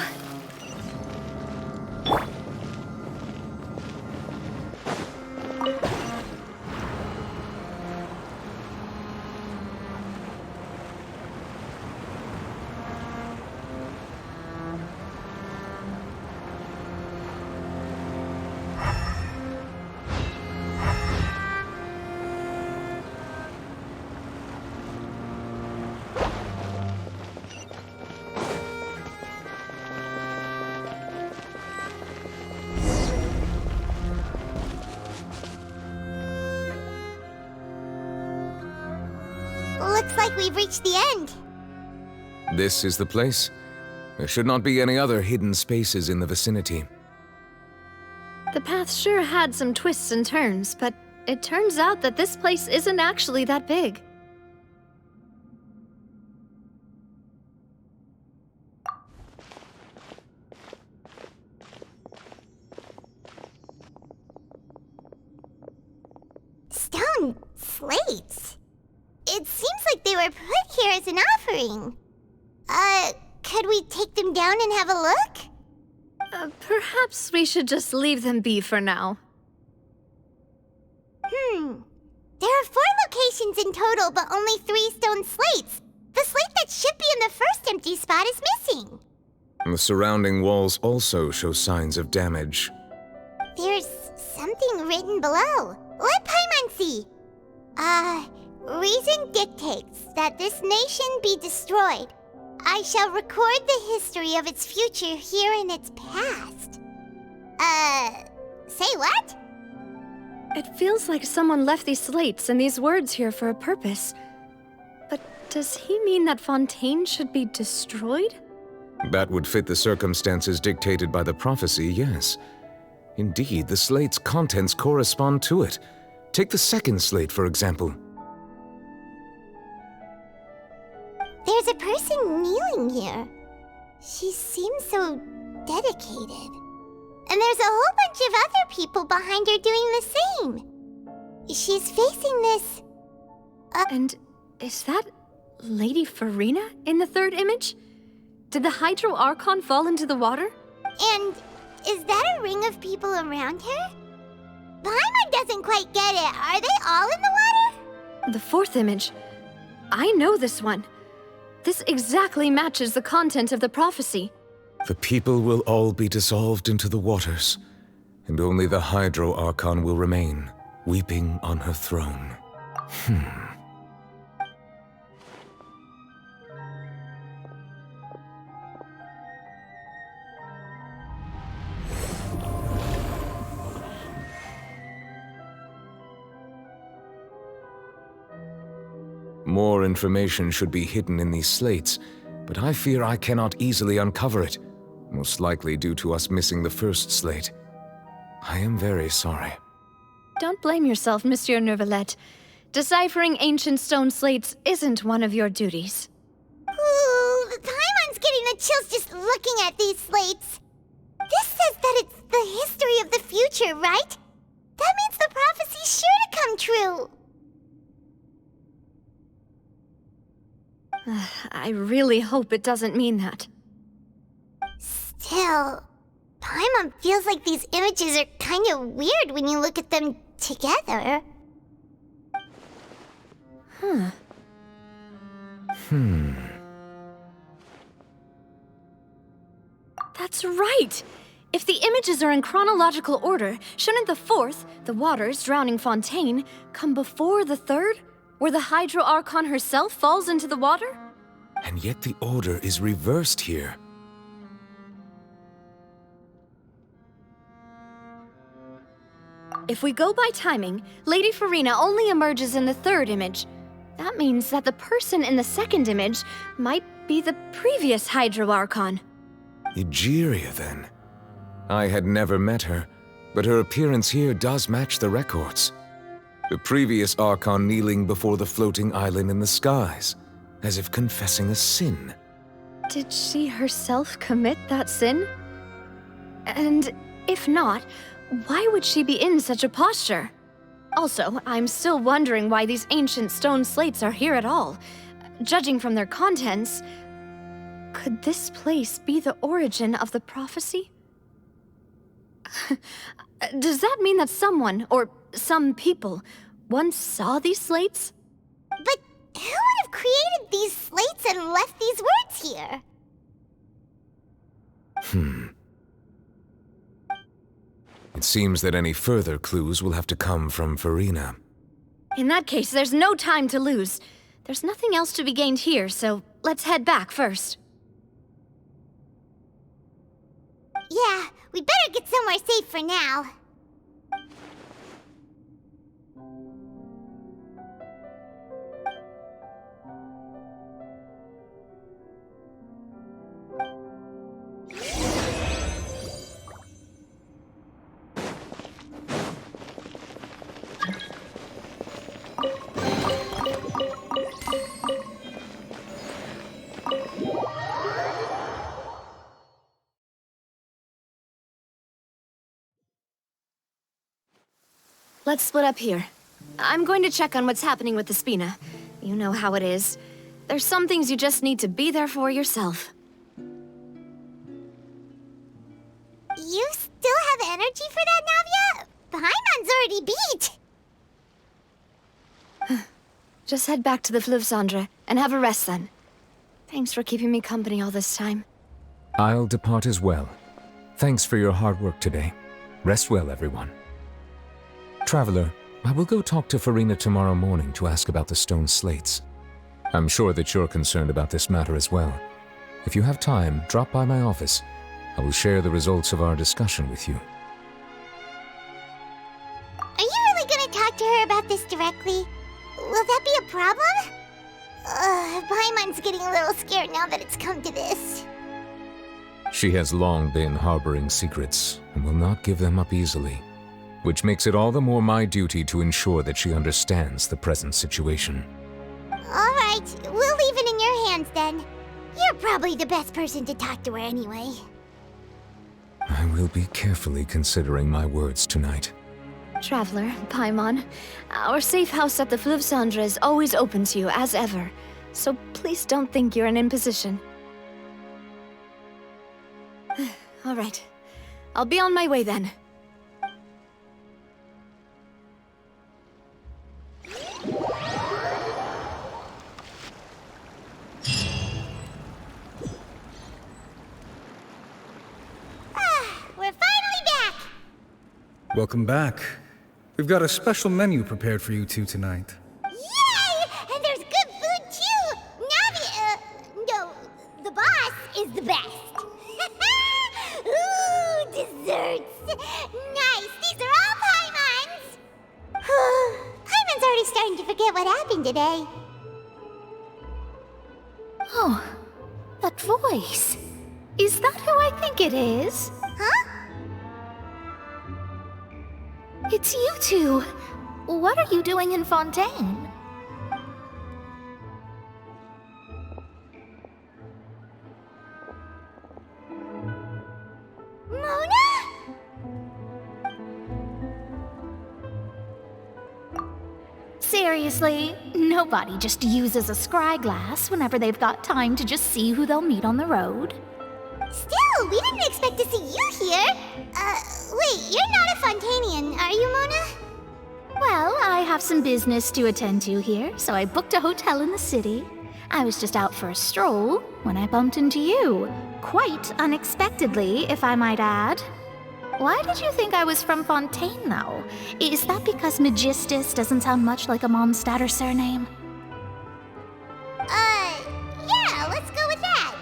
Looks like we've reached the end. This is the place. There should not be any other hidden spaces in the vicinity. The path sure had some twists and turns, but it turns out that this place isn't actually that big. Stone slates. It seems like they were put here as an offering. Could we take them down and have a look? Perhaps we should just leave them be for now. There are 4 locations in total, but only 3 stone slates. The slate that should be in the first empty spot is missing. The surrounding walls also show signs of damage. There's something written below. Let Paimon see. Reason dictates that this nation be destroyed. I shall record the history of its future here in its past. Say what? It feels like someone left these slates and these words here for a purpose. But does he mean that Fontaine should be destroyed? That would fit the circumstances dictated by the prophecy, yes. Indeed, the slate's contents correspond to it. Take the second slate, for example. There's a person kneeling here. She seems so dedicated. And there's a whole bunch of other people behind her doing the same. She's facing this... And is that Lady Farina in the third image? Did the Hydro Archon fall into the water? And is that a ring of people around her? Paimon doesn't quite get it. Are they all in the water? The fourth image. I know this one. This exactly matches the content of the prophecy. The people will all be dissolved into the waters, and only the Hydro Archon will remain, weeping on her throne. More information should be hidden in these slates, but I fear I cannot easily uncover it, most likely due to us missing the first slate. I am very sorry. Don't blame yourself, Monsieur Neuvillette. Deciphering ancient stone slates isn't one of your duties. Ooh, Paimon's getting the chills just looking at these slates. This says that it's the history of the future, right? That means the prophecy's sure to come true. I really hope it doesn't mean that. Still, Paimon feels like these images are kind of weird when you look at them together. That's right! If the images are in chronological order, shouldn't the fourth, the waters drowning Fontaine, come before the third, where the Hydro Archon herself falls into the water? And yet the order is reversed here. If we go by timing, Lady Farina only emerges in the third image. That means that the person in the second image might be the previous Hydro Archon. Egeria, then. I had never met her, but her appearance here does match the records. The previous Archon kneeling before the floating island in the skies. as if confessing a sin. Did she herself commit that sin? And if not, why would she be in such a posture? Also, I'm still wondering why these ancient stone slates are here at all. Judging from their contents, could this place be the origin of the prophecy? Does that mean that someone, or some people, once saw these slates? But who would have created these slates and left these words here? It seems that any further clues will have to come from Farina. In that case, there's no time to lose. There's nothing else to be gained here, so let's head back first. Yeah, we better get somewhere safe for now. Let's split up here. I'm going to check on what's happening with the Spina. You know how it is. There's some things you just need to be there for yourself. You still have energy for that, Navia? Paimon's already beat. Just head back to the Fleuve Cendre and have a rest then. Thanks for keeping me company all this time. I'll depart as well. Thanks for your hard work today. Rest well, everyone. Traveler, I will go talk to Farina tomorrow morning to ask about the stone slates. I'm sure that you're concerned about this matter as well. If you have time, drop by my office. I will share the results of our discussion with you. Are you really gonna talk to her about this directly? Will that be a problem? Paimon's getting a little scared now that it's come to this. She has long been harboring secrets and will not give them up easily, which makes it all the more my duty to ensure that she understands the present situation. Alright, we'll leave it in your hands then. You're probably the best person to talk to her anyway. I will be carefully considering my words tonight. Traveler, Paimon, our safe house at the Fleuve Cendre is always open to you as ever, so please don't think you're an imposition. Alright, I'll be on my way then. We're finally back! Welcome back. We've got a special menu prepared for you two tonight. Yay! And there's good food too! No, the boss is the best. Ooh, desserts! Nice! These are all Paimon's! Paimon's already starting to forget what happened today. Oh, that voice. Is that who I think it is? Huh? It's you two. What are you doing in Fontaine? Mona? Seriously, nobody just uses a scry glass whenever they've got time to just see who they'll meet on the road. Still, we didn't expect to see you here. Wait, you're not a Fontanian, are you, Mona? Well, I have some business to attend to here, so I booked a hotel in the city. I was just out for a stroll when I bumped into you. Quite unexpectedly, if I might add. Why did you think I was from Fontaine, though? Is that because Magistus doesn't sound much like a Mondstatter surname? Yeah, let's go with that.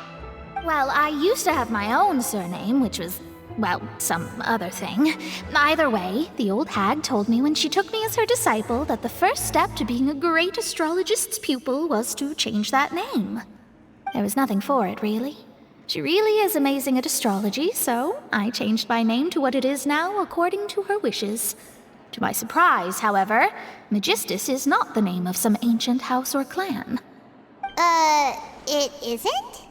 Well, I used to have my own surname, which was, well, some other thing. Either way, the old hag told me when she took me as her disciple that the first step to being a great astrologist's pupil was to change that name. There was nothing for it, really. She really is amazing at astrology, so I changed my name to what it is now according to her wishes. To my surprise, however, Magistus is not the name of some ancient house or clan. It isn't?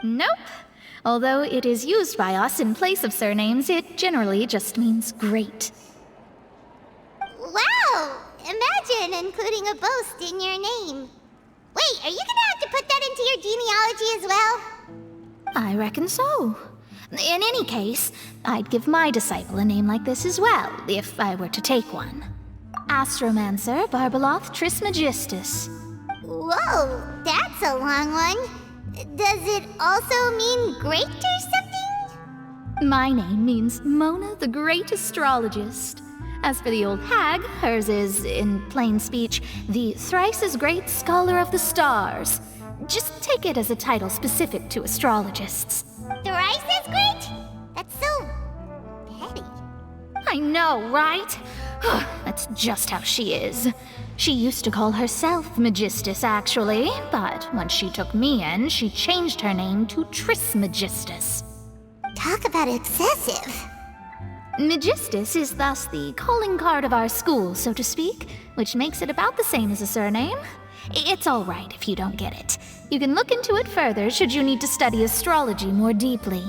Nope. Although it is used by us in place of surnames, it generally just means great. Wow! Imagine including a boast in your name. Wait, are you gonna have to put that into your genealogy as well? I reckon so. In any case, I'd give my disciple a name like this as well, if I were to take one. Astromancer Barbeloth Trismegistus. Whoa, that's a long one. Does it also mean great or something? My name means Mona the Great Astrologist. As for the old hag, hers is, in plain speech, the thrice as great Scholar of the Stars. Just take it as a title specific to astrologists. Thrice as great? That's so petty. I know, right? That's just how she is. She used to call herself Megistus, actually, but when she took me in, she changed her name to Trismegistus. Talk about excessive. Megistus is thus the calling card of our school, so to speak, which makes it about the same as a surname. It's all right if you don't get it. You can look into it further should you need to study astrology more deeply.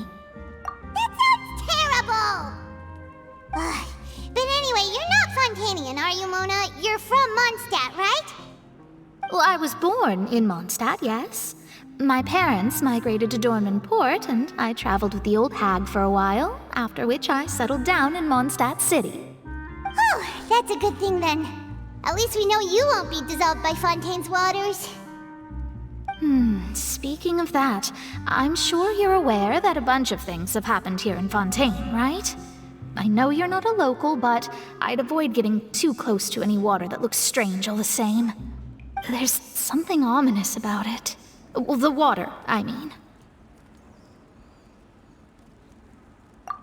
That sounds terrible! But anyway, you're not Fontanian, are you, Mona? You're from Mondstadt, right? Well, I was born in Mondstadt, yes. My parents migrated to Dorman Port, and I traveled with the old hag for a while, after which I settled down in Mondstadt City. Oh, that's a good thing then. At least we know you won't be dissolved by Fontaine's waters. Speaking of that, I'm sure you're aware that a bunch of things have happened here in Fontaine, right? I know you're not a local, but I'd avoid getting too close to any water that looks strange all the same. There's something ominous about it. Well, the water, I mean.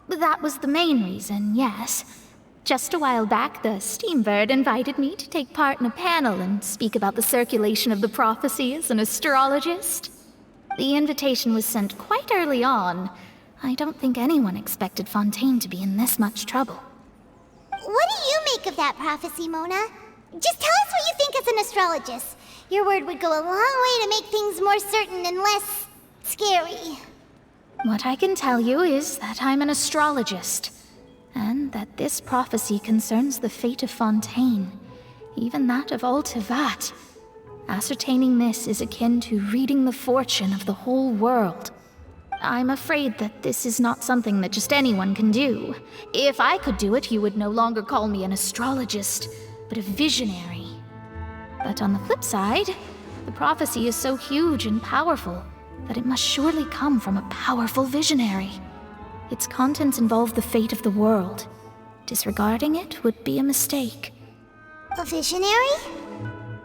That was the main reason, yes. Just a while back, the Steambird invited me to take part in a panel and speak about the circulation of the prophecy as an astrologist. The invitation was sent quite early on. I don't think anyone expected Fontaine to be in this much trouble. What do you make of that prophecy, Mona? Just tell us what you think as an astrologist. Your word would go a long way to make things more certain and less scary. What I can tell you is that I'm an astrologist, and that this prophecy concerns the fate of Fontaine, even that of all Tevat. Ascertaining this is akin to reading the fortune of the whole world. I'm afraid that this is not something that just anyone can do. If I could do it, you would no longer call me an astrologist, but a visionary. But on the flip side, the prophecy is so huge and powerful that it must surely come from a powerful visionary. Its contents involve the fate of the world. Disregarding it would be a mistake. A visionary?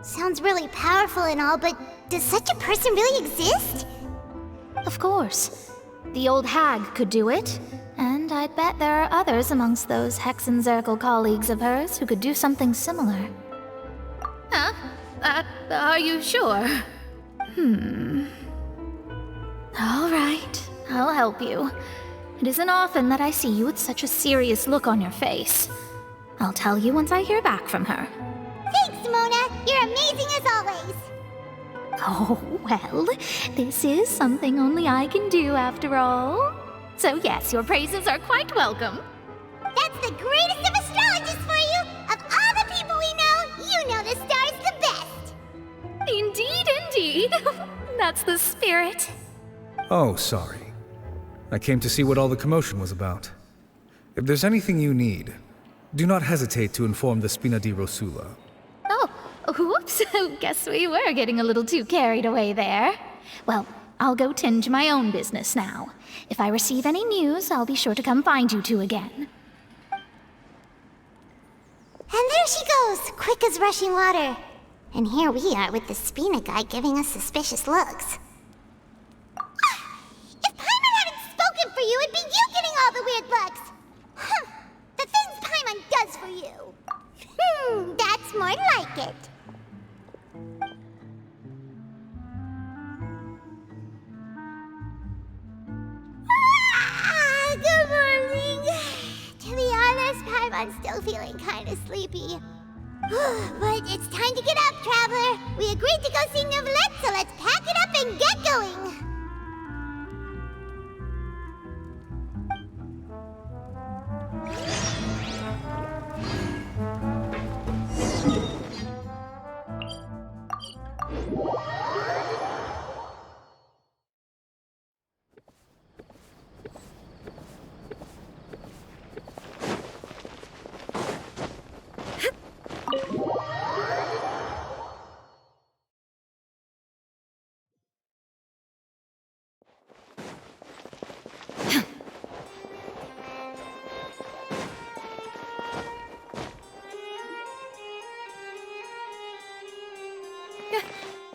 Sounds really powerful and all, but does such a person really exist? Of course. The old hag could do it, and I'd bet there are others amongst those Hexenzirkel colleagues of hers who could do something similar. Huh? Are you sure? All right, I'll help you. It isn't often that I see you with such a serious look on your face. I'll tell you once I hear back from her. Thanks, Mona! You're amazing as always! Oh, well, this is something only I can do after all. So yes, your praises are quite welcome. That's the greatest of astrologists for you! Of all the people we know, you know the star's the best! Indeed. That's the spirit. Oh, sorry. I came to see what all the commotion was about. If there's anything you need, do not hesitate to inform the Spina di Rosula. Oh, whoops. Guess we were getting a little too carried away there. Well, I'll go tend to my own business now. If I receive any news, I'll be sure to come find you two again. And there she goes, quick as rushing water. And here we are with the Spina guy giving us suspicious looks. If Paimon hadn't spoken for you, it'd be you getting all the weird looks. The things Paimon does for you. That's more like it. Good morning. To be honest, Paimon's still feeling kind of sleepy. But it's time to get up, Traveler. We agreed to go see Neuvillette, so let's pack it up and get going.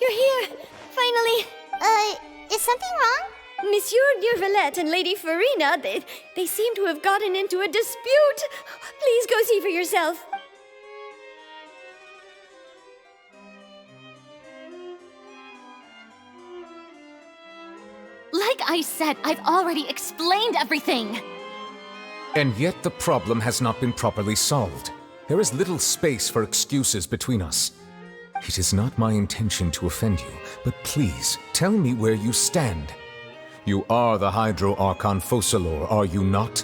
You're here! Finally! Is something wrong? Monsieur Neuvillette and Lady Farina, they seem to have gotten into a dispute. Please go see for yourself. Like I said, I've already explained everything. And yet the problem has not been properly solved. There is little space for excuses between us. It is not my intention to offend you, but please, tell me where you stand. You are the Hydro Archon Focalor, are you not?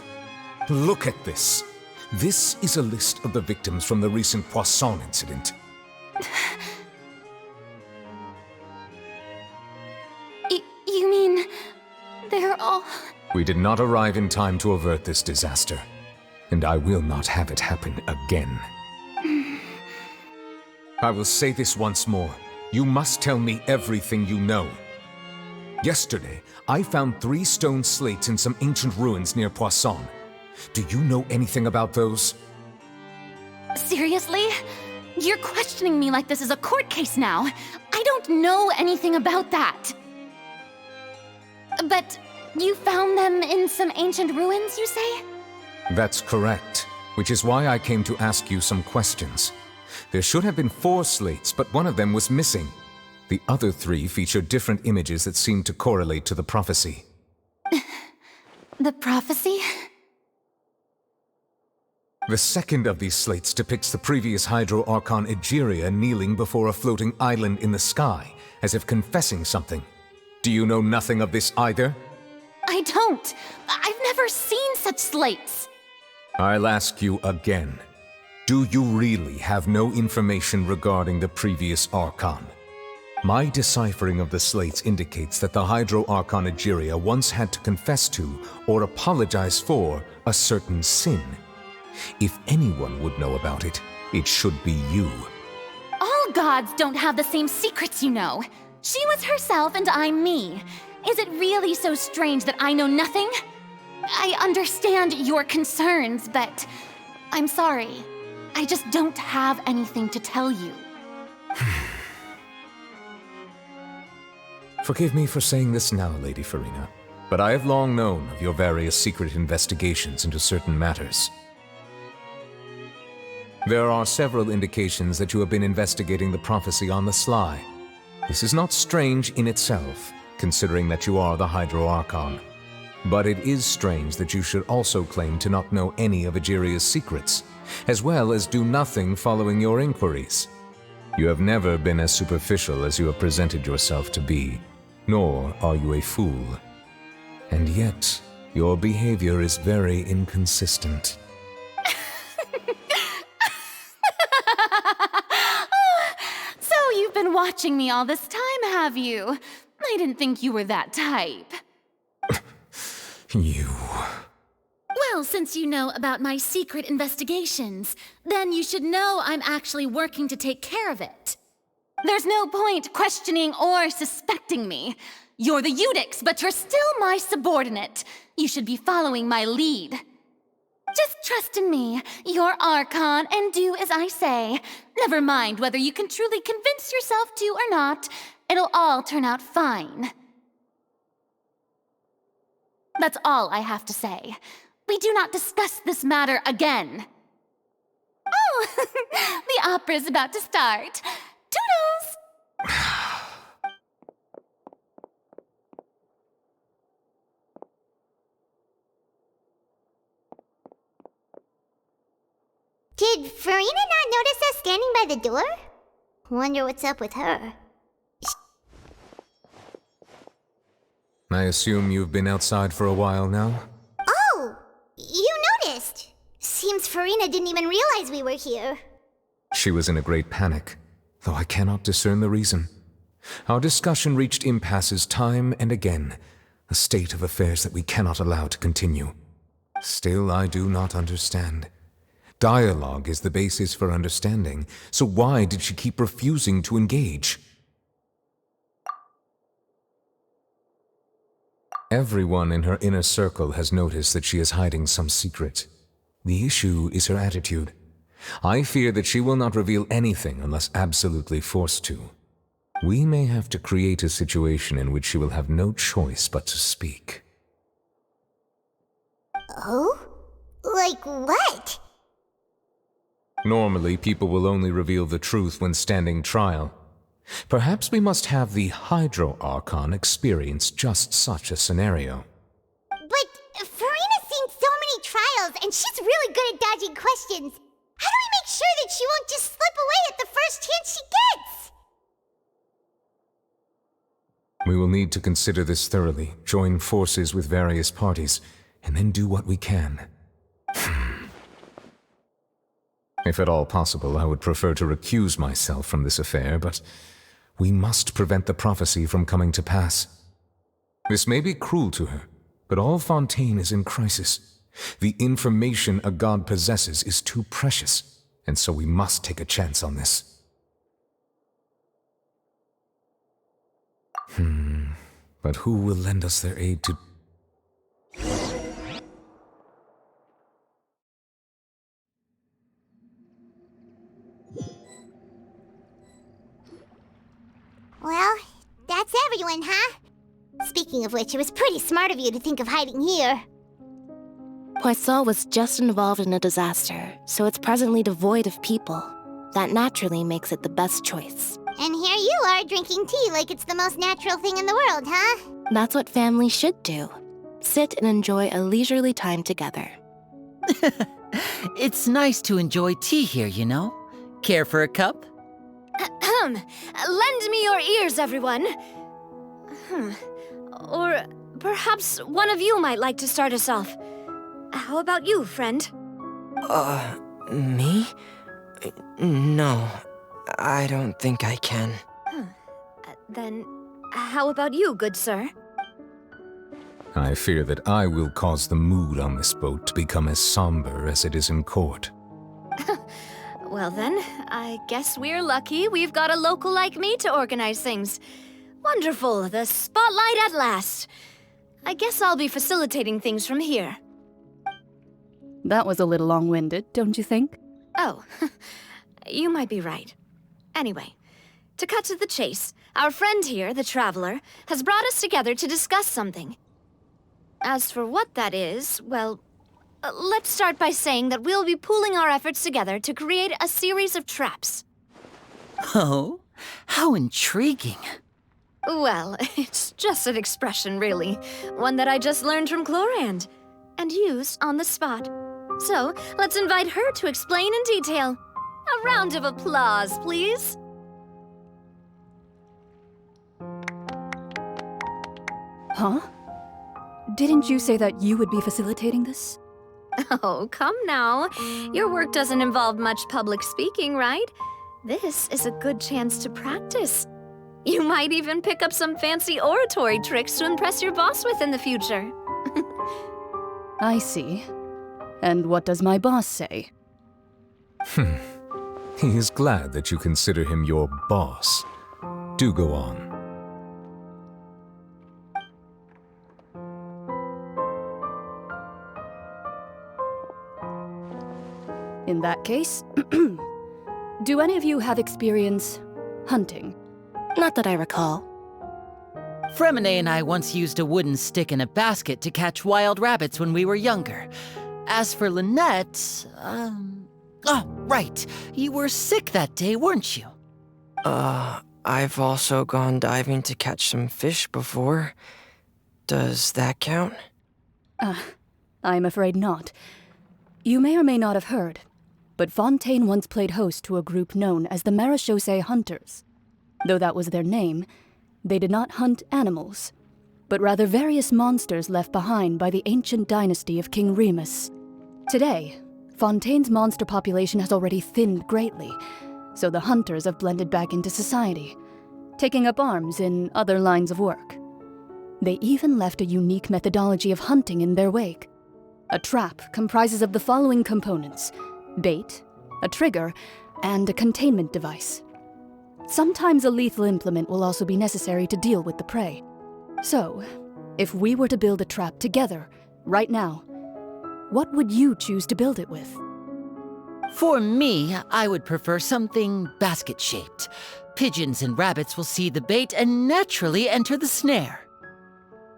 Look at this. This is a list of the victims from the recent Poisson incident. You mean... they're all... We did not arrive in time to avert this disaster, and I will not have it happen again. I will say this once more. You must tell me everything you know. Yesterday, I found 3 stone slates in some ancient ruins near Poisson. Do you know anything about those? Seriously? You're questioning me like this is a court case now. I don't know anything about that. But you found them in some ancient ruins, you say? That's correct, which is why I came to ask you some questions. There should have been 4 slates, but one of them was missing. The other 3 feature different images that seem to correlate to the prophecy. The prophecy? The second of these slates depicts the previous Hydro Archon Egeria kneeling before a floating island in the sky, as if confessing something. Do you know nothing of this either? I don't. I've never seen such slates. I'll ask you again. Do you really have no information regarding the previous Archon? My deciphering of the slates indicates that the Hydro Archon Egeria once had to confess to, or apologize for, a certain sin. If anyone would know about it, it should be you. All gods don't have the same secrets, you know. She was herself and I'm me. Is it really so strange that I know nothing? I understand your concerns, but I'm sorry. I just don't have anything to tell you. Forgive me for saying this now, Lady Farina, but I have long known of your various secret investigations into certain matters. There are several indications that you have been investigating the prophecy on the sly. This is not strange in itself, considering that you are the Hydro Archon. But it is strange that you should also claim to not know any of Egeria's secrets, as well as do nothing following your inquiries. You have never been as superficial as you have presented yourself to be, nor are you a fool. And yet, your behavior is very inconsistent. So you've been watching me all this time, have you? I didn't think you were that type. You... Well, since you know about my secret investigations, then you should know I'm actually working to take care of it. There's no point questioning or suspecting me. You're the Eudix, but you're still my subordinate. You should be following my lead. Just trust in me, you're Archon, and do as I say. Never mind whether you can truly convince yourself to or not. It'll all turn out fine. That's all I have to say. We do not discuss this matter again. Oh, the opera's about to start. Toodles! Did Farina not notice us standing by the door? Wonder what's up with her. I assume you've been outside for a while now? Oh! You noticed! Seems Farina didn't even realize we were here. She was in a great panic, though I cannot discern the reason. Our discussion reached impasses time and again, a state of affairs that we cannot allow to continue. Still, I do not understand. Dialogue is the basis for understanding, so why did she keep refusing to engage? Everyone in her inner circle has noticed that she is hiding some secret. The issue is her attitude. I fear that she will not reveal anything unless absolutely forced to. We may have to create a situation in which she will have no choice but to speak. Oh? Like what? Normally, people will only reveal the truth when standing trial. Perhaps we must have the Hydro Archon experience just such a scenario. But Farina's seen so many trials, and she's really good at dodging questions. How do we make sure that she won't just slip away at the first chance she gets? We will need to consider this thoroughly, join forces with various parties, and then do what we can. If at all possible, I would prefer to recuse myself from this affair, but we must prevent the prophecy from coming to pass. This may be cruel to her, but all Fontaine is in crisis. The information a god possesses is too precious, and so we must take a chance on this. But who will lend us their aid to... Well, that's everyone, huh? Speaking of which, it was pretty smart of you to think of hiding here. Poisson was just involved in a disaster, so it's presently devoid of people. That naturally makes it the best choice. And here you are drinking tea like it's the most natural thing in the world, huh? That's what family should do. Sit and enjoy a leisurely time together. It's nice to enjoy tea here, you know? Care for a cup? Lend me your ears, everyone. Or perhaps one of you might like to start us off. How about you, friend? Me? No, I don't think I can. Then, how about you, good sir? I fear that I will cause the mood on this boat to become as somber as it is in court. Well then, I guess we're lucky we've got a local like me to organize things. Wonderful, the spotlight at last. I guess I'll be facilitating things from here. That was a little long-winded, don't you think? Oh, you might be right. Anyway, to cut to the chase, our friend here, the Traveler, has brought us together to discuss something. As for what that is, well, let's start by saying that we'll be pooling our efforts together to create a series of traps. Oh, how intriguing. Well, it's just an expression, really. One that I just learned from Chlorand, and used on the spot. So, let's invite her to explain in detail. A round of applause, please. Huh? Didn't you say that you would be facilitating this? Oh, come now. Your work doesn't involve much public speaking, right? This is a good chance to practice. You might even pick up some fancy oratory tricks to impress your boss with in the future. I see. And what does my boss say? He is glad that you consider him your boss. Do go on. In that case, do any of you have experience hunting? Not that I recall. Fremine and I once used a wooden stick in a basket to catch wild rabbits when we were younger. As for Lynette, oh, right. You were sick that day, weren't you? I've also gone diving to catch some fish before. Does that count? I'm afraid not. You may or may not have heard, but Fontaine once played host to a group known as the Marechaussee Hunters. Though that was their name, they did not hunt animals, but rather various monsters left behind by the ancient dynasty of King Remus. Today, Fontaine's monster population has already thinned greatly, so the hunters have blended back into society, taking up arms in other lines of work. They even left a unique methodology of hunting in their wake. A trap comprises of the following components: bait, a trigger, and a containment device. Sometimes a lethal implement will also be necessary to deal with the prey. So, if we were to build a trap together, right now, what would you choose to build it with? For me, I would prefer something basket-shaped. Pigeons and rabbits will see the bait and naturally enter the snare.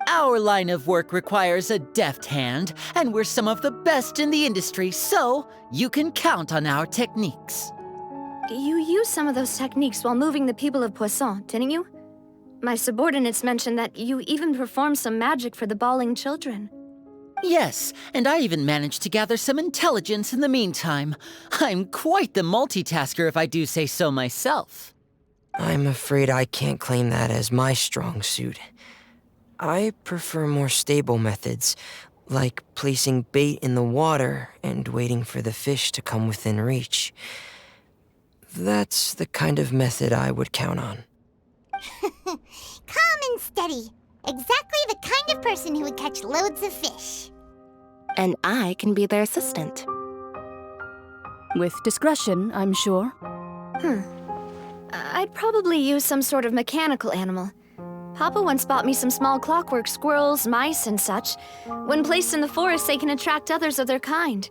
Our line of work requires a deft hand, and we're some of the best in the industry, so you can count on our techniques. You used some of those techniques while moving the people of Poisson, didn't you? My subordinates mentioned that you even performed some magic for the bawling children. Yes, and I even managed to gather some intelligence in the meantime. I'm quite the multitasker if I do say so myself. I'm afraid I can't claim that as my strong suit. I prefer more stable methods, like placing bait in the water and waiting for the fish to come within reach. That's the kind of method I would count on. Calm and steady. Exactly the kind of person who would catch loads of fish. And I can be their assistant. With discretion, I'm sure. I'd probably use some sort of mechanical animal. Papa once bought me some small clockwork squirrels, mice, and such. When placed in the forest, they can attract others of their kind.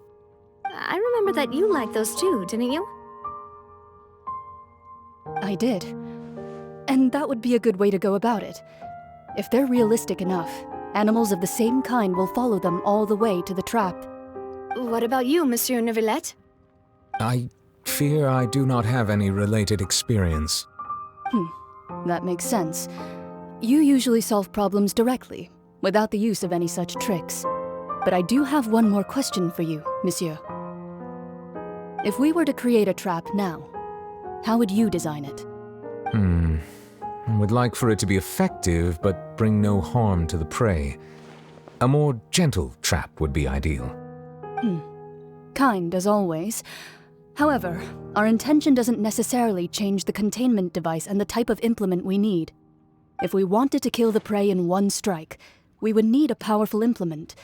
I remember that you liked those too, didn't you? I did. And that would be a good way to go about it. If they're realistic enough, animals of the same kind will follow them all the way to the trap. What about you, Monsieur Neuvillette? I fear I do not have any related experience. That makes sense. You usually solve problems directly, without the use of any such tricks. But I do have one more question for you, Monsieur. If we were to create a trap now, how would you design it? I would like for it to be effective, but bring no harm to the prey. A more gentle trap would be ideal. Kind, as always. However, our intention doesn't necessarily change the containment device and the type of implement we need. If we wanted to kill the prey in one strike, we would need a powerful implement.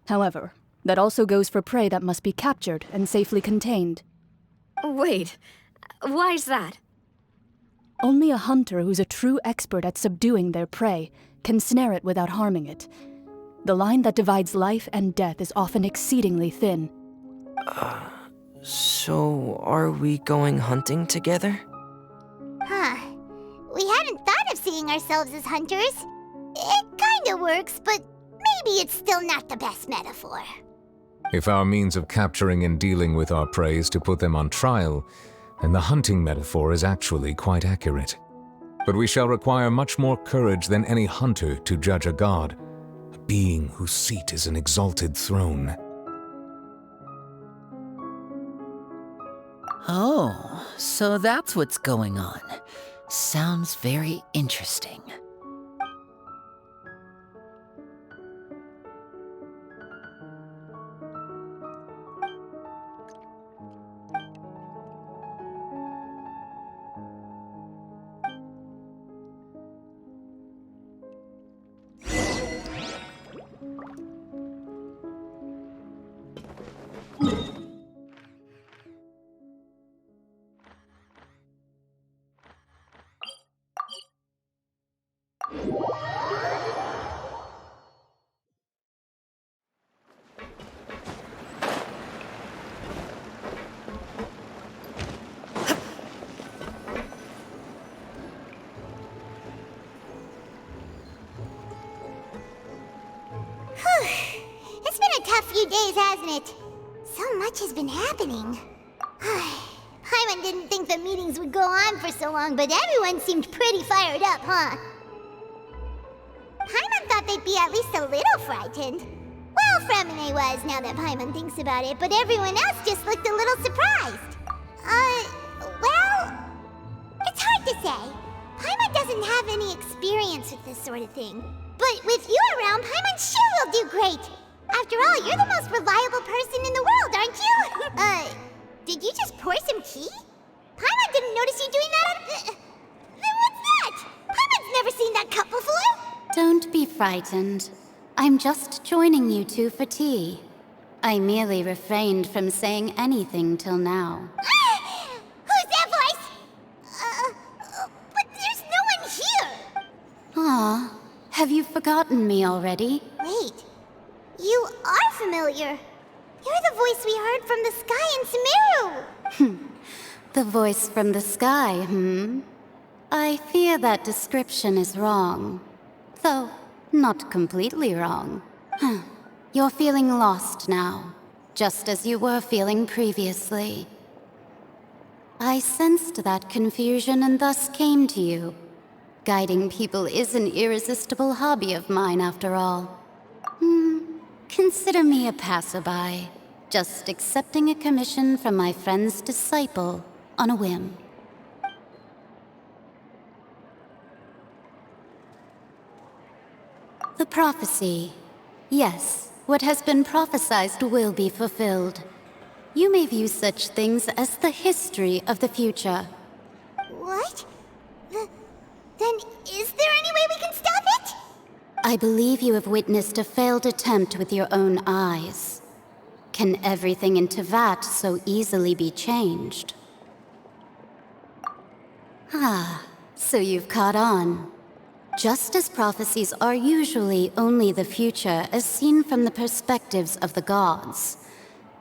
However, that also goes for prey that must be captured and safely contained. Wait, why's that? Only a hunter who's a true expert at subduing their prey can snare it without harming it. The line that divides life and death is often exceedingly thin. So are we going hunting together? We hadn't thought of seeing ourselves as hunters. It kinda works, but maybe it's still not the best metaphor. If our means of capturing and dealing with our prey is to put them on trial, then the hunting metaphor is actually quite accurate. But we shall require much more courage than any hunter to judge a god, a being whose seat is an exalted throne. Oh, so that's what's going on. Sounds very interesting. It's been a tough few days, hasn't it? So much has been happening. Paimon didn't think the meetings would go on for so long, but everyone seemed pretty fired up, huh? Paimon thought they'd be at least a little frightened. Well, Fremine was, now that Paimon thinks about it, but everyone else just looked a little surprised. Well, it's hard to say. Paimon doesn't have any experience with this sort of thing. But with you around, Paimon sure will do great. After all, you're the most reliable person in the world, aren't you? Did you just pour some tea? Paimon didn't notice you doing that. Then what's that? Paimon's never seen that cup before. Don't be frightened. I'm just joining you two for tea. I merely refrained from saying anything till now. Who's that voice? But there's no one here. Aw, have you forgotten me already? Wait, you are familiar. You're the voice we heard from the sky in Sumeru. The voice from the sky, I fear that description is wrong. Though, not completely wrong. You're feeling lost now, just as you were feeling previously. I sensed that confusion and thus came to you. Guiding people is an irresistible hobby of mine, after all. Consider me a passerby, just accepting a commission from my friend's disciple on a whim. The prophecy. Yes, what has been prophesied will be fulfilled. You may view such things as the history of the future. What? Then is there any way we can stop it? I believe you have witnessed a failed attempt with your own eyes. Can everything in Tevat so easily be changed? So you've caught on. Just as prophecies are usually only the future as seen from the perspectives of the gods,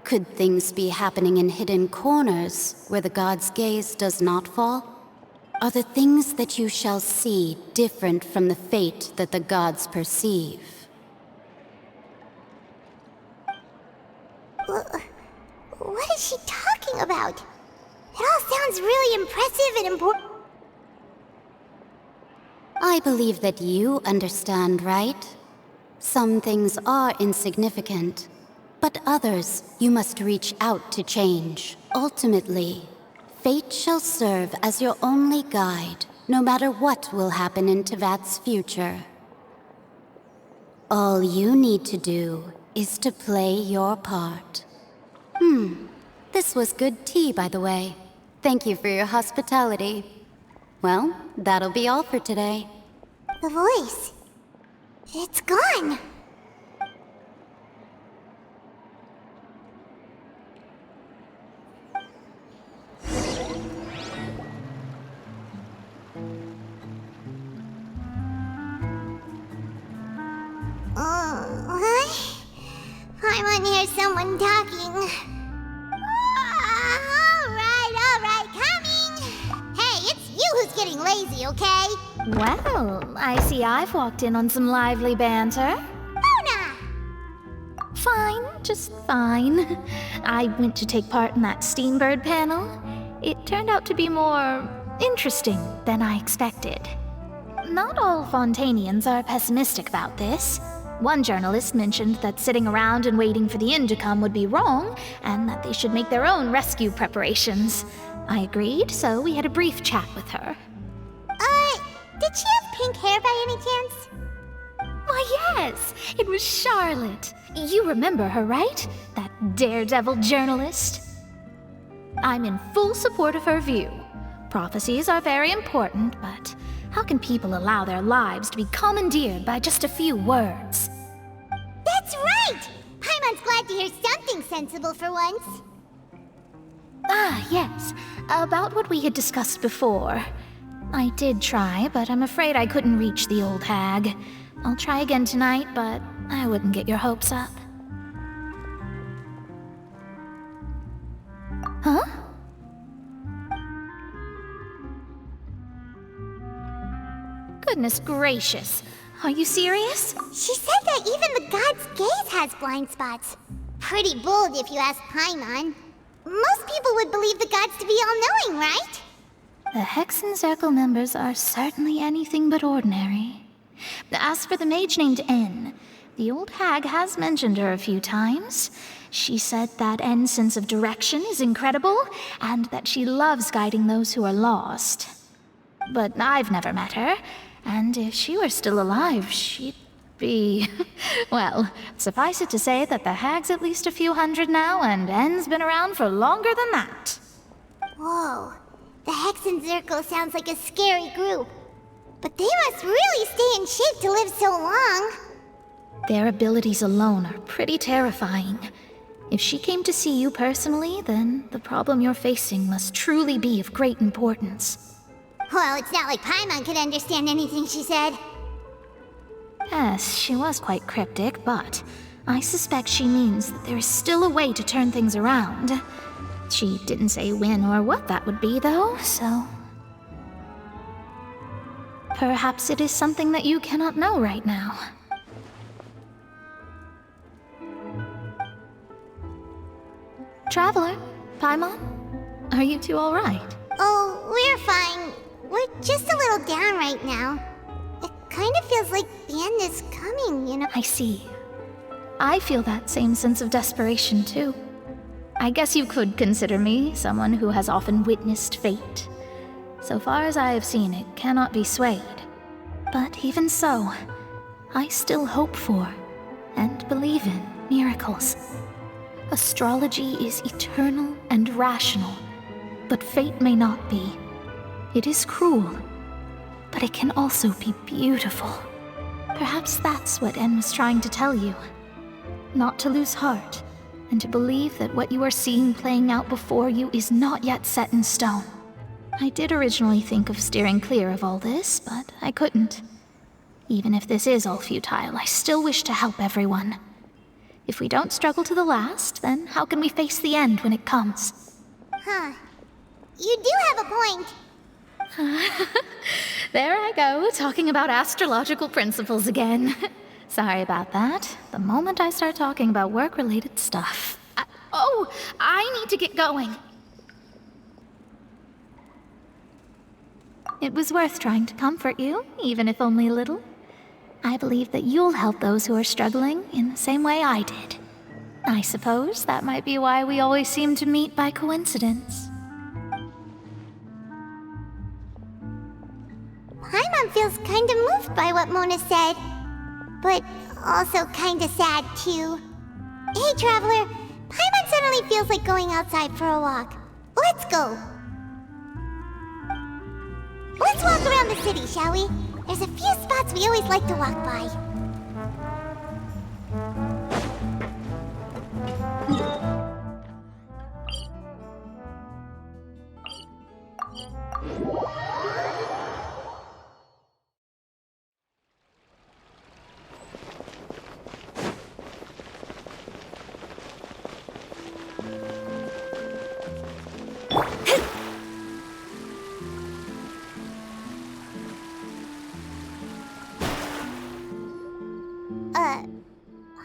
could things be happening in hidden corners where the gods' gaze does not fall? Are the things that you shall see different from the fate that the gods perceive? What is she talking about? It all sounds really impressive and important. I believe that you understand, right? Some things are insignificant, but others you must reach out to change. Ultimately, fate shall serve as your only guide, no matter what will happen in Tevat's future. All you need to do is to play your part. This was good tea, by the way. Thank you for your hospitality. Well, that'll be all for today. The voice. It's gone. I want to hear someone talking. All right, coming. Hey, it's you who's getting lazy, okay? Well, I see I've walked in on some lively banter. Mona! Fine, just fine. I went to take part in that Steambird panel. It turned out to be more interesting than I expected. Not all Fontainians are pessimistic about this. One journalist mentioned that sitting around and waiting for the end to come would be wrong, and that they should make their own rescue preparations. I agreed, so we had a brief chat with her. Did she have pink hair by any chance? Why, yes! It was Charlotte. You remember her, right? That daredevil journalist? I'm in full support of her view. Prophecies are very important, but how can people allow their lives to be commandeered by just a few words? That's right! Paimon's glad to hear something sensible for once. Yes. About what we had discussed before. I did try, but I'm afraid I couldn't reach the old hag. I'll try again tonight, but I wouldn't get your hopes up. Huh? Goodness gracious. Are you serious? She said that even the god's gaze has blind spots. Pretty bold if you ask Paimon. Most people would believe the gods to be all-knowing, right? The Hexen Circle members are certainly anything but ordinary. As for the mage named N, The old hag has mentioned her a few times. She said that N's sense of direction is incredible, and that she loves guiding those who are lost. But I've never met her, and if she were still alive, she'd be... well, suffice it to say that the hag's at least a few hundred now, and N's been around for longer than that. Whoa, the Hexen Circle sounds like a scary group. But they must really stay in shape to live so long. Their abilities alone are pretty terrifying. If she came to see you personally, then the problem you're facing must truly be of great importance. Well, it's not like Paimon could understand anything she said. Yes, she was quite cryptic, but I suspect she means that there is still a way to turn things around. She didn't say when or what that would be, though, so... perhaps it is something that you cannot know right now. Traveler, Paimon, are you two all right? Oh, we're fine. We're just a little down right now. It kind of feels like the end is coming, you know? I see. I feel that same sense of desperation, too. I guess you could consider me someone who has often witnessed fate. So far as I have seen, it cannot be swayed. But even so, I still hope for, and believe in, miracles. Astrology is eternal and rational, but fate may not be. It is cruel, but it can also be beautiful. Perhaps that's what N was trying to tell you. Not to lose heart, and to believe that what you are seeing playing out before you is not yet set in stone. I did originally think of steering clear of all this, but I couldn't. Even if this is all futile, I still wish to help everyone. If we don't struggle to the last, then how can we face the end when it comes? Huh. You do have a point. There I go, talking about astrological principles again. Sorry about that. The moment I start talking about work-related stuff... I need to get going. It was worth trying to comfort you, even if only a little. I believe that you'll help those who are struggling in the same way I did. I suppose that might be why we always seem to meet by coincidence. Paimon feels kind of moved by what Mona said, but also kind of sad too. Hey, Traveler, Paimon suddenly feels like going outside for a walk. Let's go. Let's walk around the city, shall we? There's a few spots we always like to walk by.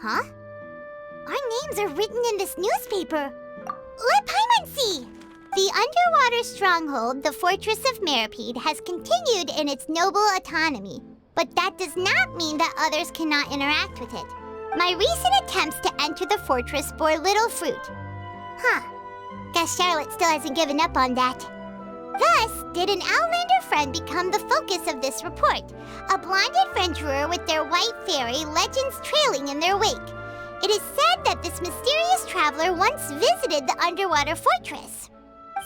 Huh? Our names are written in this newspaper. Let Paimon see! The underwater stronghold, the Fortress of Meripede, has continued in its noble autonomy. But that does not mean that others cannot interact with it. My recent attempts to enter the fortress bore little fruit. Huh. Guess Charlotte still hasn't given up on that. Thus, did an Outlander friend become the focus of this report, a blind adventurer with their white fairy legends trailing in their wake. It is said that this mysterious traveler once visited the underwater fortress.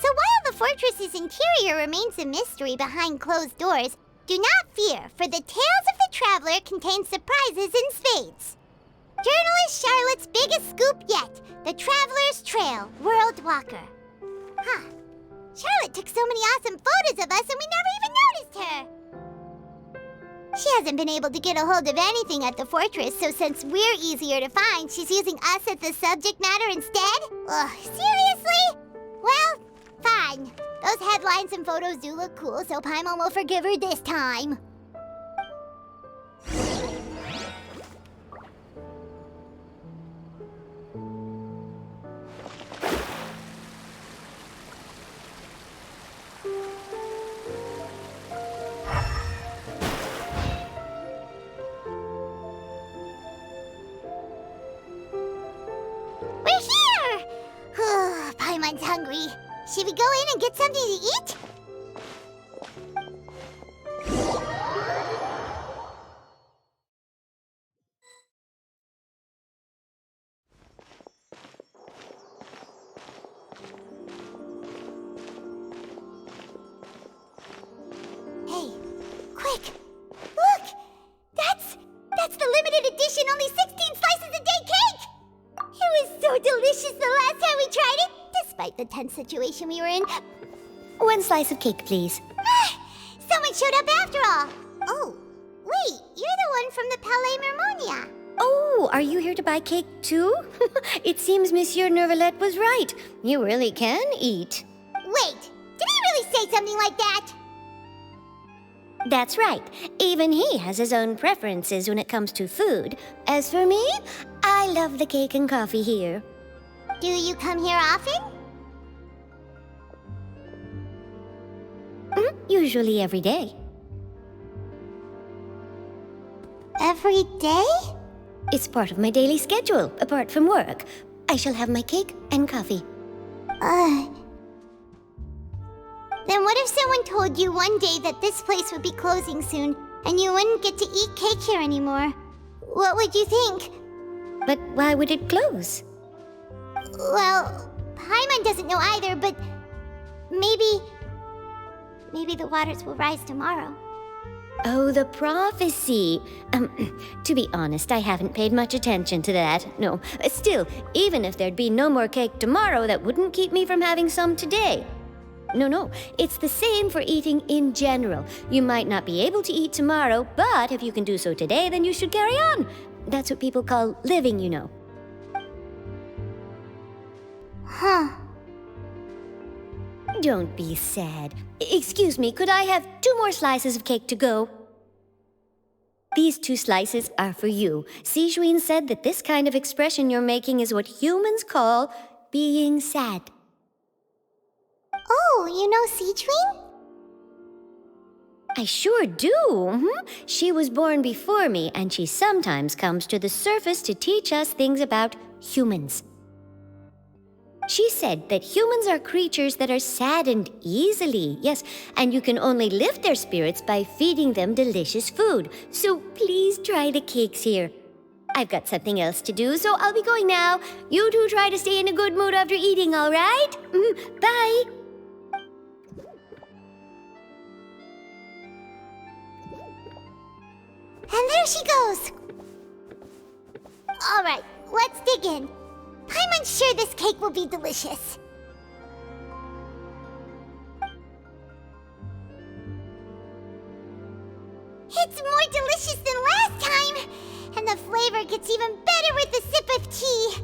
So while the fortress's interior remains a mystery behind closed doors, do not fear, for the tales of the traveler contain surprises in spades. Journalist Charlotte's biggest scoop yet, the Traveler's Trail, World Walker. Huh. Charlotte took so many awesome photos of us and we never even noticed her! She hasn't been able to get a hold of anything at the fortress, so since we're easier to find, she's using us as the subject matter instead? Ugh, seriously? Well, fine. Those headlines and photos do look cool, so Paimon will forgive her this time. Should we go in and get something to eat? Hey, quick! Look! That's the limited edition, only 16 slices a day cake! It was so delicious the last time we tried it, despite the tense situation we were in. 1 slice of cake, please. Someone showed up after all. Oh, wait, you're the one from the Palais Mermonia. Oh, are you here to buy cake too? It seems Monsieur Nervalet was right. You really can eat. Wait, did he really say something like that? That's right. Even he has his own preferences when it comes to food. As for me, I love the cake and coffee here. Do you come here often? Usually every day. Every day? It's part of my daily schedule, apart from work. I shall have my cake and coffee. Then what if someone told you one day that this place would be closing soon, and you wouldn't get to eat cake here anymore? What would you think? But why would it close? Well, Paimon doesn't know either, but maybe the waters will rise tomorrow. Oh, the prophecy. To be honest, I haven't paid much attention to that. No, still, even if there'd be no more cake tomorrow, that wouldn't keep me from having some today. No, it's the same for eating in general. You might not be able to eat tomorrow, but if you can do so today, then you should carry on. That's what people call living, you know. Huh. Don't be sad. Excuse me, could I have 2 more slices of cake to go? These 2 slices are for you. Sijuin said that this kind of expression you're making is what humans call being sad. Oh, you know Sijuin? I sure do. She was born before me, and she sometimes comes to the surface to teach us things about humans. She said that humans are creatures that are saddened easily, yes, and you can only lift their spirits by feeding them delicious food. So please try the cakes here. I've got something else to do, so I'll be going now. You two try to stay in a good mood after eating, all right? Bye. And there she goes. All right, let's dig in. Paimon's sure this cake will be delicious. It's more delicious than last time, and the flavor gets even better with a sip of tea.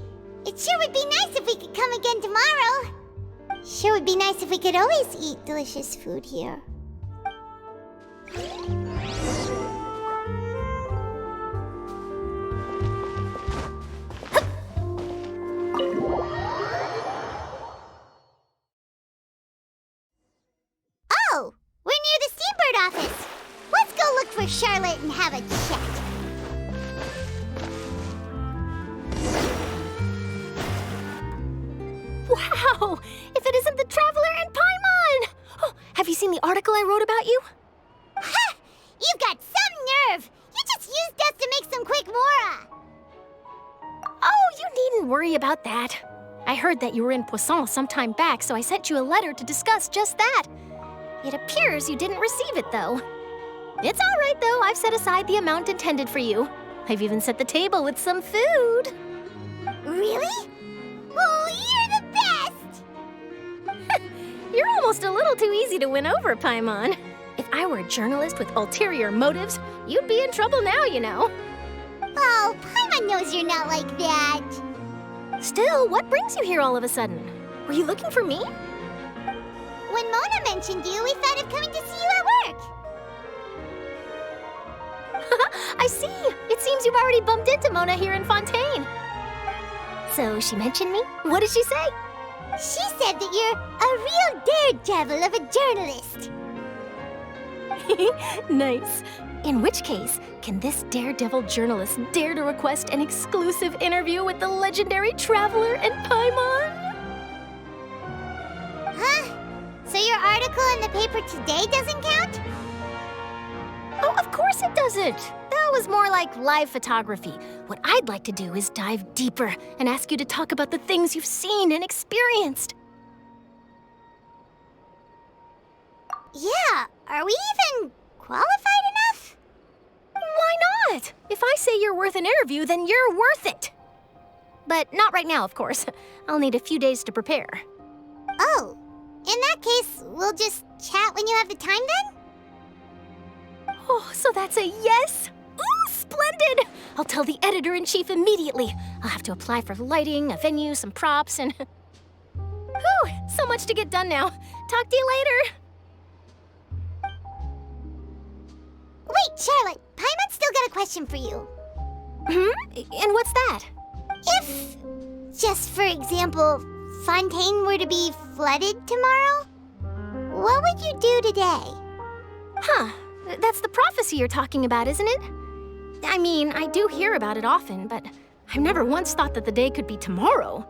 It sure would be nice if we could come again tomorrow. Sure would be nice if we could always eat delicious food here. Oh, we're near the Steambird office. Let's go look for Charlotte and have a chat. Wow! If it isn't the Traveler and Paimon! Oh, have you seen the article I wrote about you? Ha! You've got some nerve! You just used us to make some quick mora! Oh, you needn't worry about that. I heard that you were in Poisson some time back, so I sent you a letter to discuss just that. It appears you didn't receive it, though. It's all right, though. I've set aside the amount intended for you. I've even set the table with some food. Really? Oh, you're the best! You're almost a little too easy to win over, Paimon. If I were a journalist with ulterior motives, you'd be in trouble now, you know. Oh, Paimon knows you're not like that. Still, what brings you here all of a sudden? Were you looking for me? When Mona mentioned you, we thought of coming to see you at work. I see. It seems you've already bumped into Mona here in Fontaine. So she mentioned me? What did she say? She said that you're a real daredevil of a journalist. Nice. In which case, can this daredevil journalist dare to request an exclusive interview with the legendary Traveler and Paimon? Huh? paper today doesn't count? Oh, of course it doesn't. That was more like live photography. What I'd like to do is dive deeper and ask you to talk about the things you've seen and experienced. Yeah, are we even qualified enough? Why not? If I say you're worth an interview, then you're worth it. But not right now, of course. I'll need a few days to prepare. Oh, in that case, we'll just chat when you have the time then? Oh, so that's a yes? Ooh, splendid! I'll tell the editor-in-chief immediately. I'll have to apply for lighting, a venue, some props, and... Whew, so much to get done now. Talk to you later. Wait, Charlotte, Paimon's still got a question for you. And what's that? If, just for example, Fontaine were to be flooded tomorrow, what would you do today? Huh, that's the prophecy you're talking about, isn't it? I mean, I do hear about it often, but I've never once thought that the day could be tomorrow.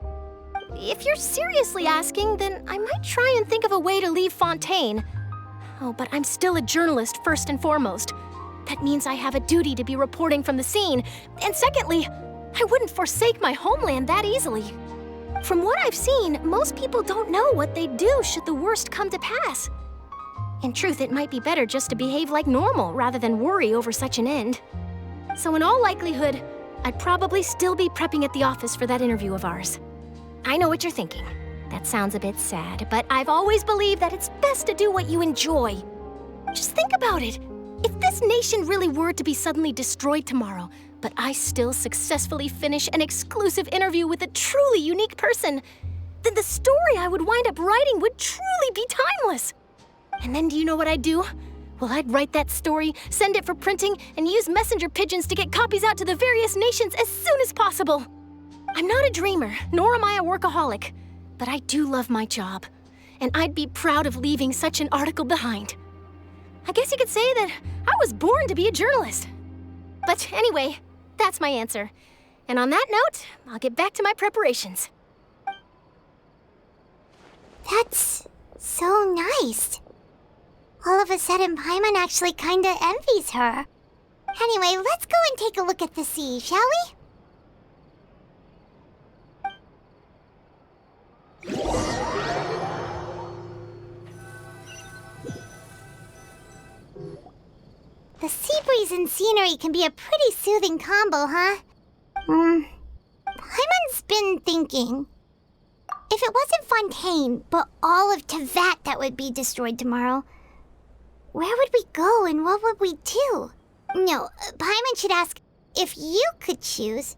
If you're seriously asking, then I might try and think of a way to leave Fontaine. Oh, but I'm still a journalist first and foremost. That means I have a duty to be reporting from the scene. And secondly, I wouldn't forsake my homeland that easily. From what I've seen, most people don't know what they'd do should the worst come to pass. In truth, it might be better just to behave like normal rather than worry over such an end. So in all likelihood, I'd probably still be prepping at the office for that interview of ours. I know what you're thinking. That sounds a bit sad, but I've always believed that it's best to do what you enjoy. Just think about it. If this nation really were to be suddenly destroyed tomorrow, but I still successfully finish an exclusive interview with a truly unique person, then the story I would wind up writing would truly be timeless. And then do you know what I'd do? Well, I'd write that story, send it for printing, and use messenger pigeons to get copies out to the various nations as soon as possible. I'm not a dreamer, nor am I a workaholic, but I do love my job, and I'd be proud of leaving such an article behind. I guess you could say that I was born to be a journalist. But anyway, that's my answer. And on that note, I'll get back to my preparations. That's so nice. All of a sudden, Paimon actually kinda envies her. Anyway, let's go and take a look at the sea, shall we? The sea breeze and scenery can be a pretty soothing combo, huh? Paimon's been thinking. If it wasn't Fontaine, but all of Tevat that would be destroyed tomorrow, where would we go and what would we do? No, Paimon should ask, if you could choose,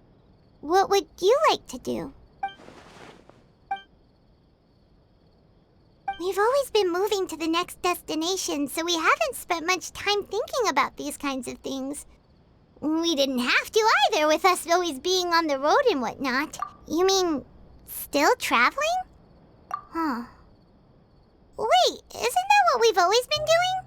what would you like to do? We've always been moving to the next destination, so we haven't spent much time thinking about these kinds of things. We didn't have to either, with us always being on the road and whatnot. You mean, still traveling? Huh. Wait, isn't that what we've always been doing?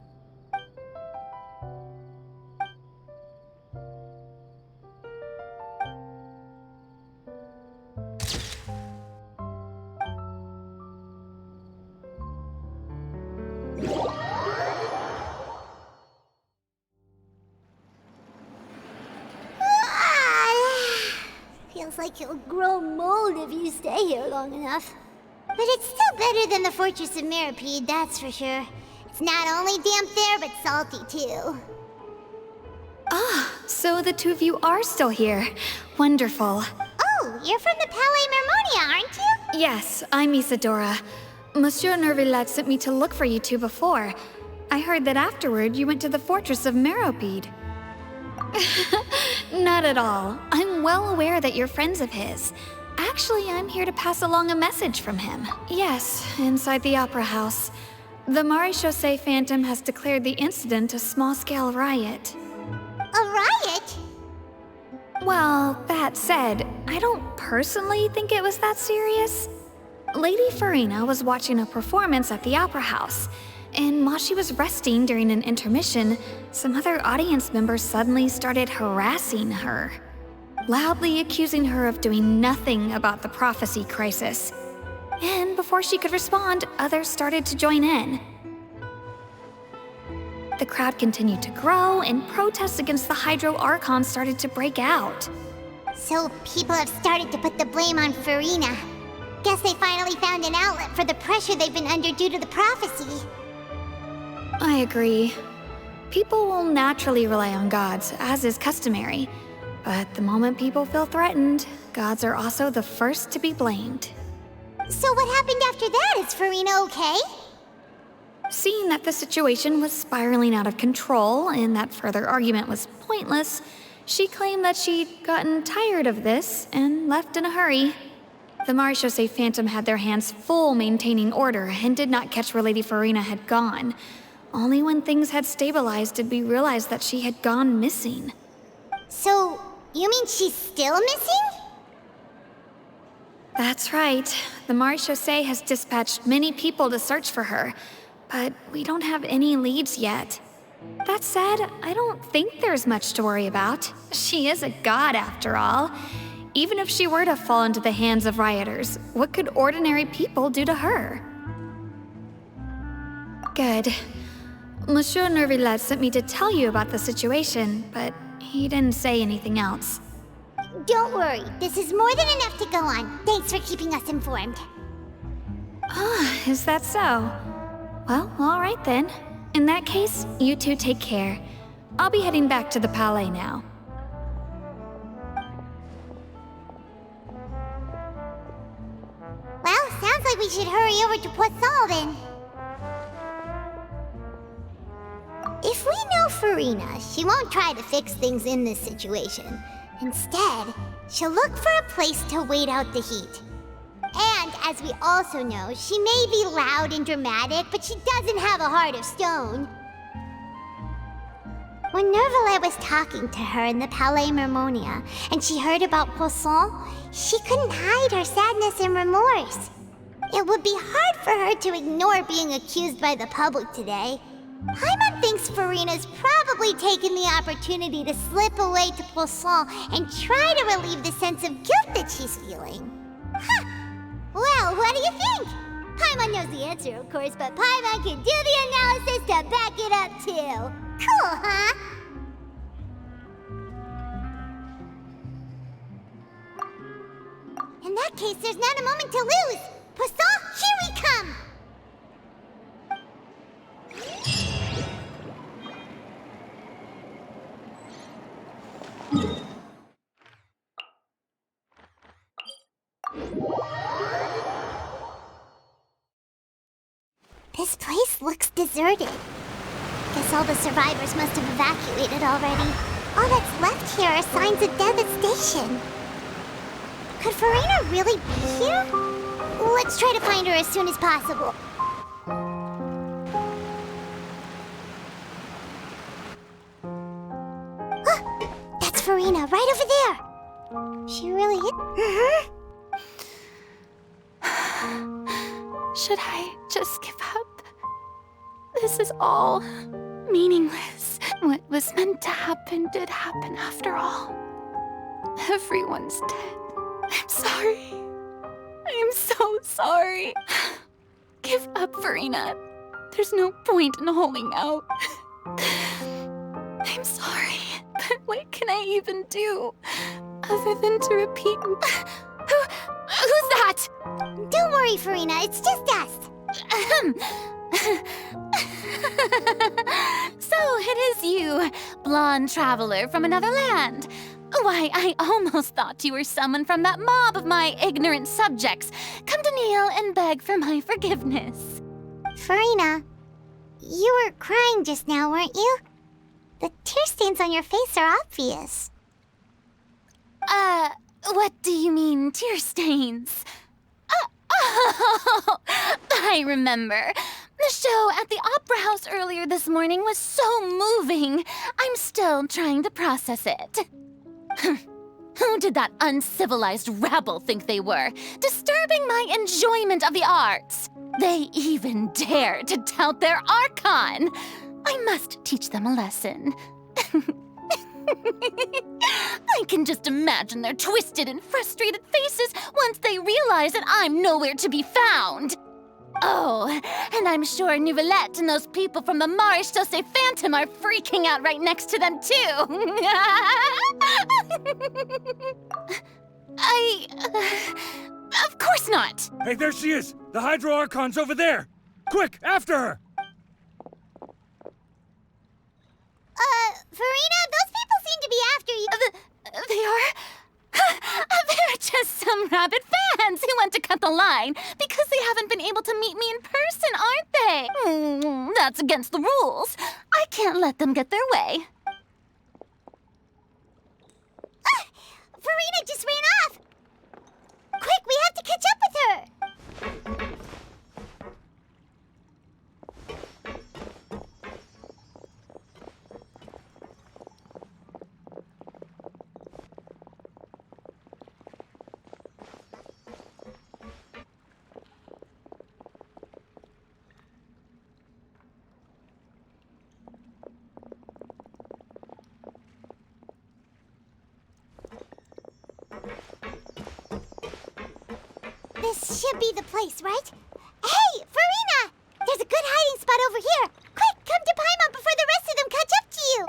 Feels like you'll grow mold if you stay here long enough. But it's still better than the Fortress of Meropide, that's for sure. It's not only damp there, but salty too. Ah, so the two of you are still here. Wonderful. Oh, you're from the Palais Mermonia, aren't you? Yes, I'm Isadora. Monsieur Nervillet sent me to look for you two before. I heard that afterward you went to the Fortress of Meropide. Not at all. I'm well aware that you're friends of his. Actually, I'm here to pass along a message from him. Yes, inside the Opera House. The Maréchaussée Phantom has declared the incident a small-scale riot. A riot? Well, that said, I don't personally think it was that serious. Lady Farina was watching a performance at the Opera House, and while she was resting during an intermission, some other audience members suddenly started harassing her, loudly accusing her of doing nothing about the prophecy crisis. And before she could respond, others started to join in. The crowd continued to grow, and protests against the Hydro Archon started to break out. So people have started to put the blame on Farina. Guess they finally found an outlet for the pressure they've been under due to the prophecy. I agree. People will naturally rely on gods, as is customary. But the moment people feel threatened, gods are also the first to be blamed. So what happened after that? Is Farina okay? Seeing that the situation was spiraling out of control and that further argument was pointless, she claimed that she'd gotten tired of this and left in a hurry. The Marechaussee Phantom had their hands full maintaining order and did not catch where Lady Farina had gone. Only when things had stabilized did we realize that she had gone missing. So, you mean she's still missing? That's right. The Marechaussee has dispatched many people to search for her, but we don't have any leads yet. That said, I don't think there's much to worry about. She is a god after all. Even if she were to fall into the hands of rioters, what could ordinary people do to her? Good. Monsieur Nervillet sent me to tell you about the situation, but he didn't say anything else. Don't worry, this is more than enough to go on. Thanks for keeping us informed. Ah, is that so? Well, all right then. In that case, you two take care. I'll be heading back to the Palais now. Well, sounds like we should hurry over to Poisson then. If we know Farina, she won't try to fix things in this situation. Instead, she'll look for a place to wait out the heat. And, as we also know, she may be loud and dramatic, but she doesn't have a heart of stone. When Nervillet was talking to her in the Palais Mermonia, and she heard about Poisson, she couldn't hide her sadness and remorse. It would be hard for her to ignore being accused by the public today. Paimon thinks Farina's probably taken the opportunity to slip away to Poisson and try to relieve the sense of guilt that she's feeling. Huh! Well, what do you think? Paimon knows the answer, of course, but Paimon can do the analysis to back it up, too. Cool, huh? In that case, there's not a moment to lose. Poisson, here we come! This place looks deserted. Guess all the survivors must have evacuated already. All that's left here are signs of devastation. Could Farina really be here? Let's try to find her as soon as possible. That's Farina, right over there. She really is. Should I just give up? This is all meaningless. What was meant to happen did happen after all. Everyone's dead. I'm sorry. I'm so sorry. Give up, Farina. There's no point in holding out. I'm sorry, but what can I even do other than to repeat? Who's that? Don't worry, Farina. It's just us. So it is you, blonde traveler from another land. Why, I almost thought you were someone from that mob of my ignorant subjects. Come to kneel and beg for my forgiveness. Farina, you were crying just now, weren't you? The tear stains on your face are obvious. What do you mean, tear stains? Oh, I remember. The show at the Opera House earlier this morning was so moving. I'm still trying to process it. Who did that uncivilized rabble think they were, disturbing my enjoyment of the arts? They even dare to tout their Archon. I must teach them a lesson. I can just imagine their twisted and frustrated faces once they realize that I'm nowhere to be found. Oh, and I'm sure Nouvellette and those people from the Marsh Chaussee Phantom are freaking out right next to them, too. Of course not. Hey, there she is! The Hydro Archon's over there! Quick, after her! Farina, those people seem to be after you. They are? They're just some rabid fans who want to cut the line because they haven't been able to meet me in person, aren't they? That's against the rules. I can't let them get their way. Farina just ran off! Quick, we have to catch up with her! This should be the place, right? Hey, Farina! There's a good hiding spot over here. Quick, come to Paimon before the rest of them catch up to you.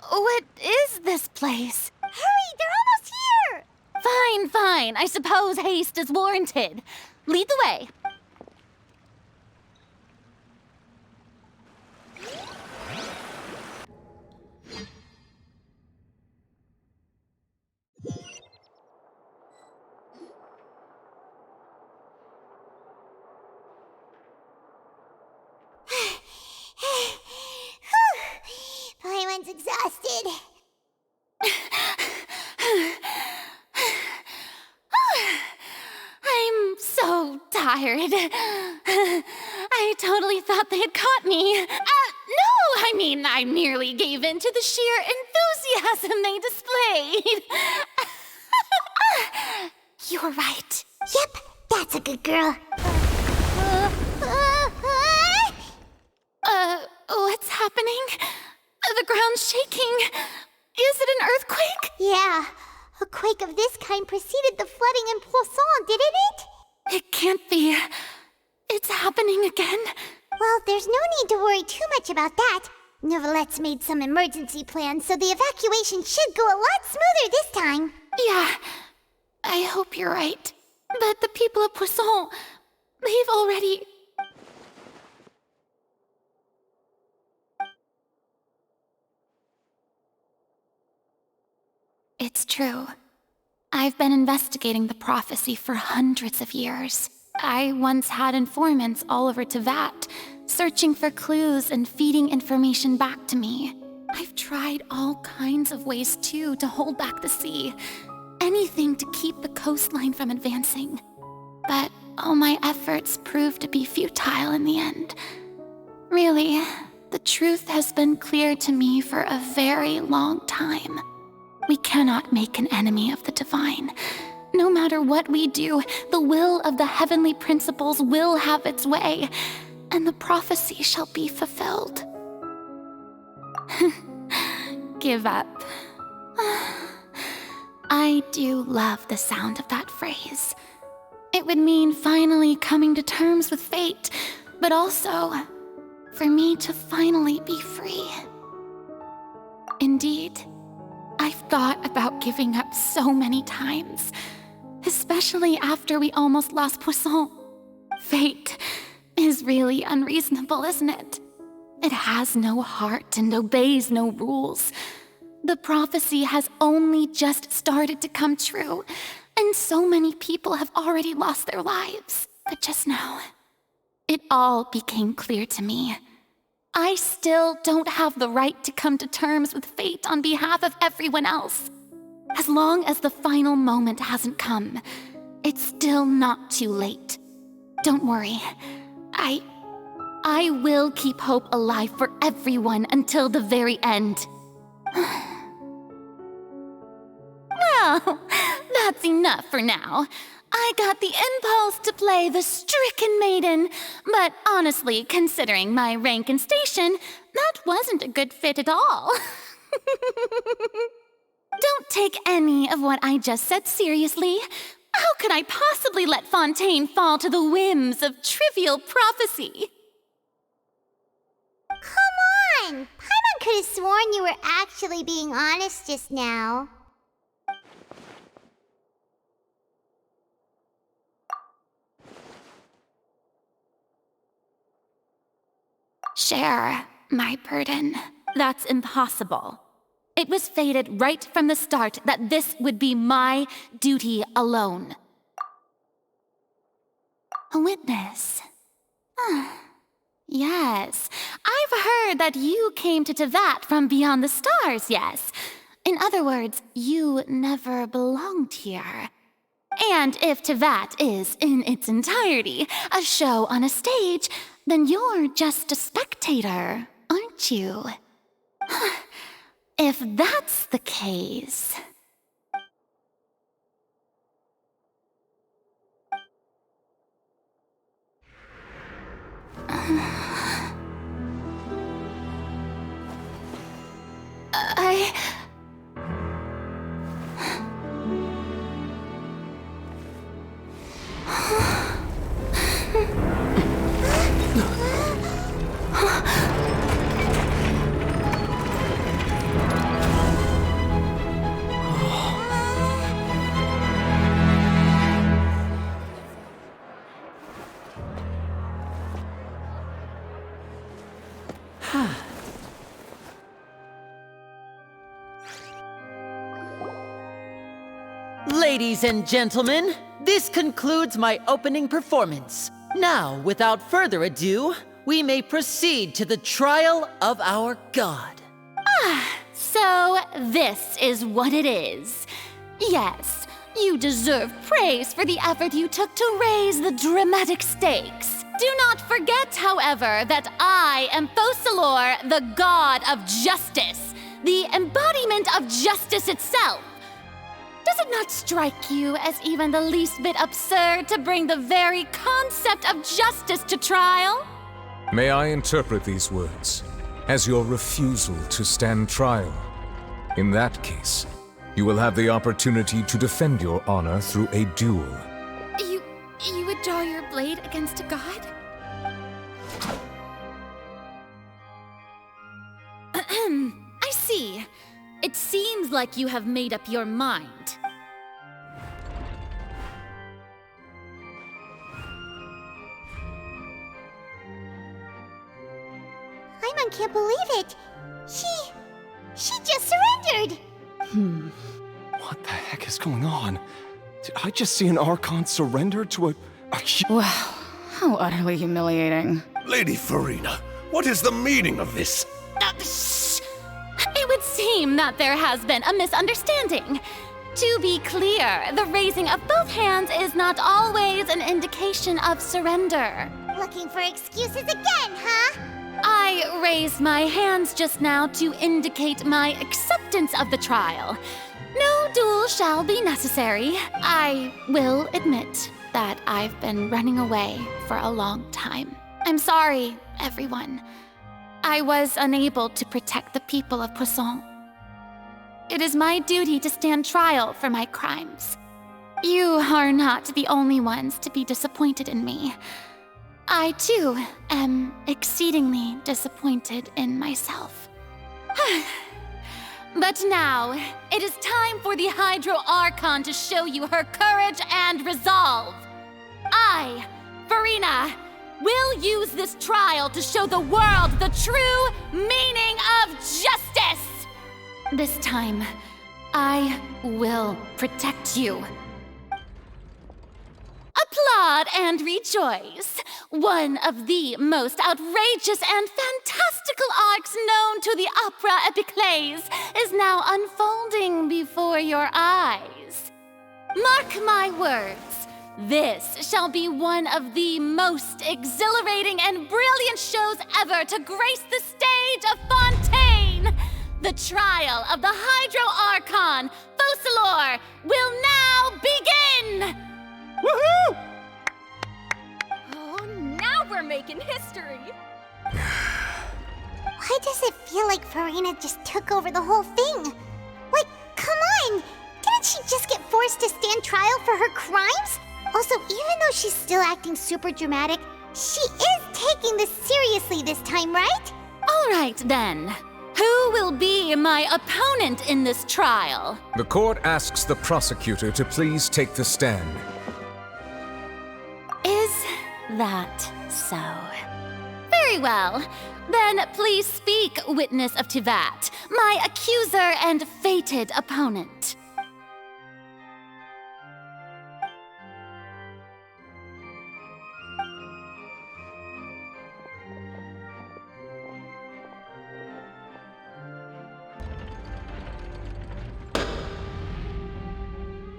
What is this place? Hurry, they're almost here! Fine. I suppose haste is warranted. Lead the way. Paimon's exhausted. I'm so tired. I totally thought they had caught me. No, I merely gave in to the sheer enthusiasm they displayed. You're right. Yep, that's a good girl. What's happening? The ground's shaking. Is it an earthquake? Yeah. A quake of this kind preceded the flooding in Poisson, didn't it? It can't be. It's happening again. Well, there's no need to worry too much about that. Nouvellette's made some emergency plans, so the evacuation should go a lot smoother this time. Yeah, I hope you're right. But the people of Poisson, they've already... It's true. I've been investigating the prophecy for hundreds of years. I once had informants all over Tevat, searching for clues and feeding information back to me. I've tried all kinds of ways, too, to hold back the sea. Anything to keep the coastline from advancing. But all my efforts proved to be futile in the end. Really, the truth has been clear to me for a very long time. We cannot make an enemy of the divine. No matter what we do, the will of the heavenly principles will have its way, and the prophecy shall be fulfilled. Give up. I do love the sound of that phrase. It would mean finally coming to terms with fate, but also for me to finally be free. Indeed, I've thought about giving up so many times, especially after we almost lost Poisson. Fate is really unreasonable, isn't it? It has no heart and obeys no rules. The prophecy has only just started to come true, and so many people have already lost their lives. But just now, it all became clear to me. I still don't have the right to come to terms with fate on behalf of everyone else. As long as the final moment hasn't come, it's still not too late. Don't worry. I will keep hope alive for everyone until the very end. Well, that's enough for now. I got the impulse to play the stricken maiden, but honestly, considering my rank and station, that wasn't a good fit at all. Don't take any of what I just said seriously. How could I possibly let Fontaine fall to the whims of trivial prophecy? Come on! Paimon could have sworn you were actually being honest just now. Share my burden. That's impossible. It was fated right from the start that this would be my duty alone. A witness. Yes, I've heard that you came to Tevat from beyond the stars, yes. In other words, you never belonged here. And if Tevat is, in its entirety, a show on a stage, then you're just a spectator, aren't you? If that's the case... Ladies and gentlemen, this concludes my opening performance. Now, without further ado, we may proceed to the trial of our god. So this is what it is. Yes, you deserve praise for the effort you took to raise the dramatic stakes. Do not forget, however, that I am Focalor, the god of justice, the embodiment of justice itself. Does it not strike you as even the least bit absurd to bring the very concept of justice to trial? May I interpret these words as your refusal to stand trial? In that case, you will have the opportunity to defend your honor through a duel. You would draw your blade against a god? I see. It seems like you have made up your mind. Paimon can't believe it. She just surrendered. What the heck is going on? Did I just see an Archon surrender to a Wow, how utterly humiliating. Lady Farina, what is the meaning of this? It would seem that there has been a misunderstanding. To be clear, the raising of both hands is not always an indication of surrender. Looking for excuses again, huh? I raised my hands just now to indicate my acceptance of the trial. No duel shall be necessary. I will admit that I've been running away for a long time. I'm sorry, everyone. I was unable to protect the people of Poisson. It is my duty to stand trial for my crimes. You are not the only ones to be disappointed in me. I, too, am exceedingly disappointed in myself. But now, it is time for the Hydro Archon to show you her courage and resolve. I, Farina, will use this trial to show the world the true meaning of justice! This time, I will protect you. Applaud and rejoice! One of the most outrageous and fantastical arcs known to the opera epiclese is now unfolding before your eyes. Mark my words, this shall be one of the most exhilarating and brilliant shows ever to grace the stage of Fontaine! The trial of the Hydro Archon, Focalor, will now begin! Woohoo! Oh, now we're making history! Why does it feel like Farina just took over the whole thing? Like, come on! Didn't she just get 4 forced to stand trial for her crimes? Also, even though she's still acting super dramatic, she is taking this seriously this time, right? All right, then. Who will be my opponent in this trial? The court asks the prosecutor to please take the stand. Is that so? Very well. Then please speak, witness of Tivat, my accuser and fated opponent.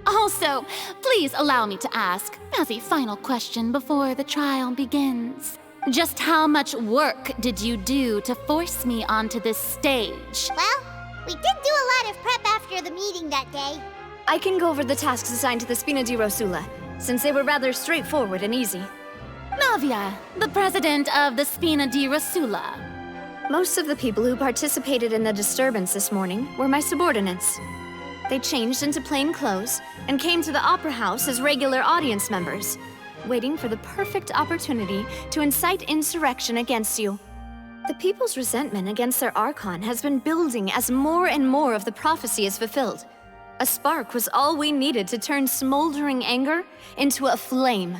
Also, please allow me to ask, as a final question before the trial begins, just how much work did you do to force me onto this stage? Well, we did do a lot of prep after the meeting that day. I can go over the tasks assigned to the Spina di Rosula, since they were rather straightforward and easy. Navia, the president of the Spina di Rosula. Most of the people who participated in the disturbance this morning were my subordinates. They changed into plain clothes and came to the Opera House as regular audience members, waiting for the perfect opportunity to incite insurrection against you. The people's resentment against their Archon has been building as more and more of the prophecy is fulfilled. A spark was all we needed to turn smoldering anger into a flame.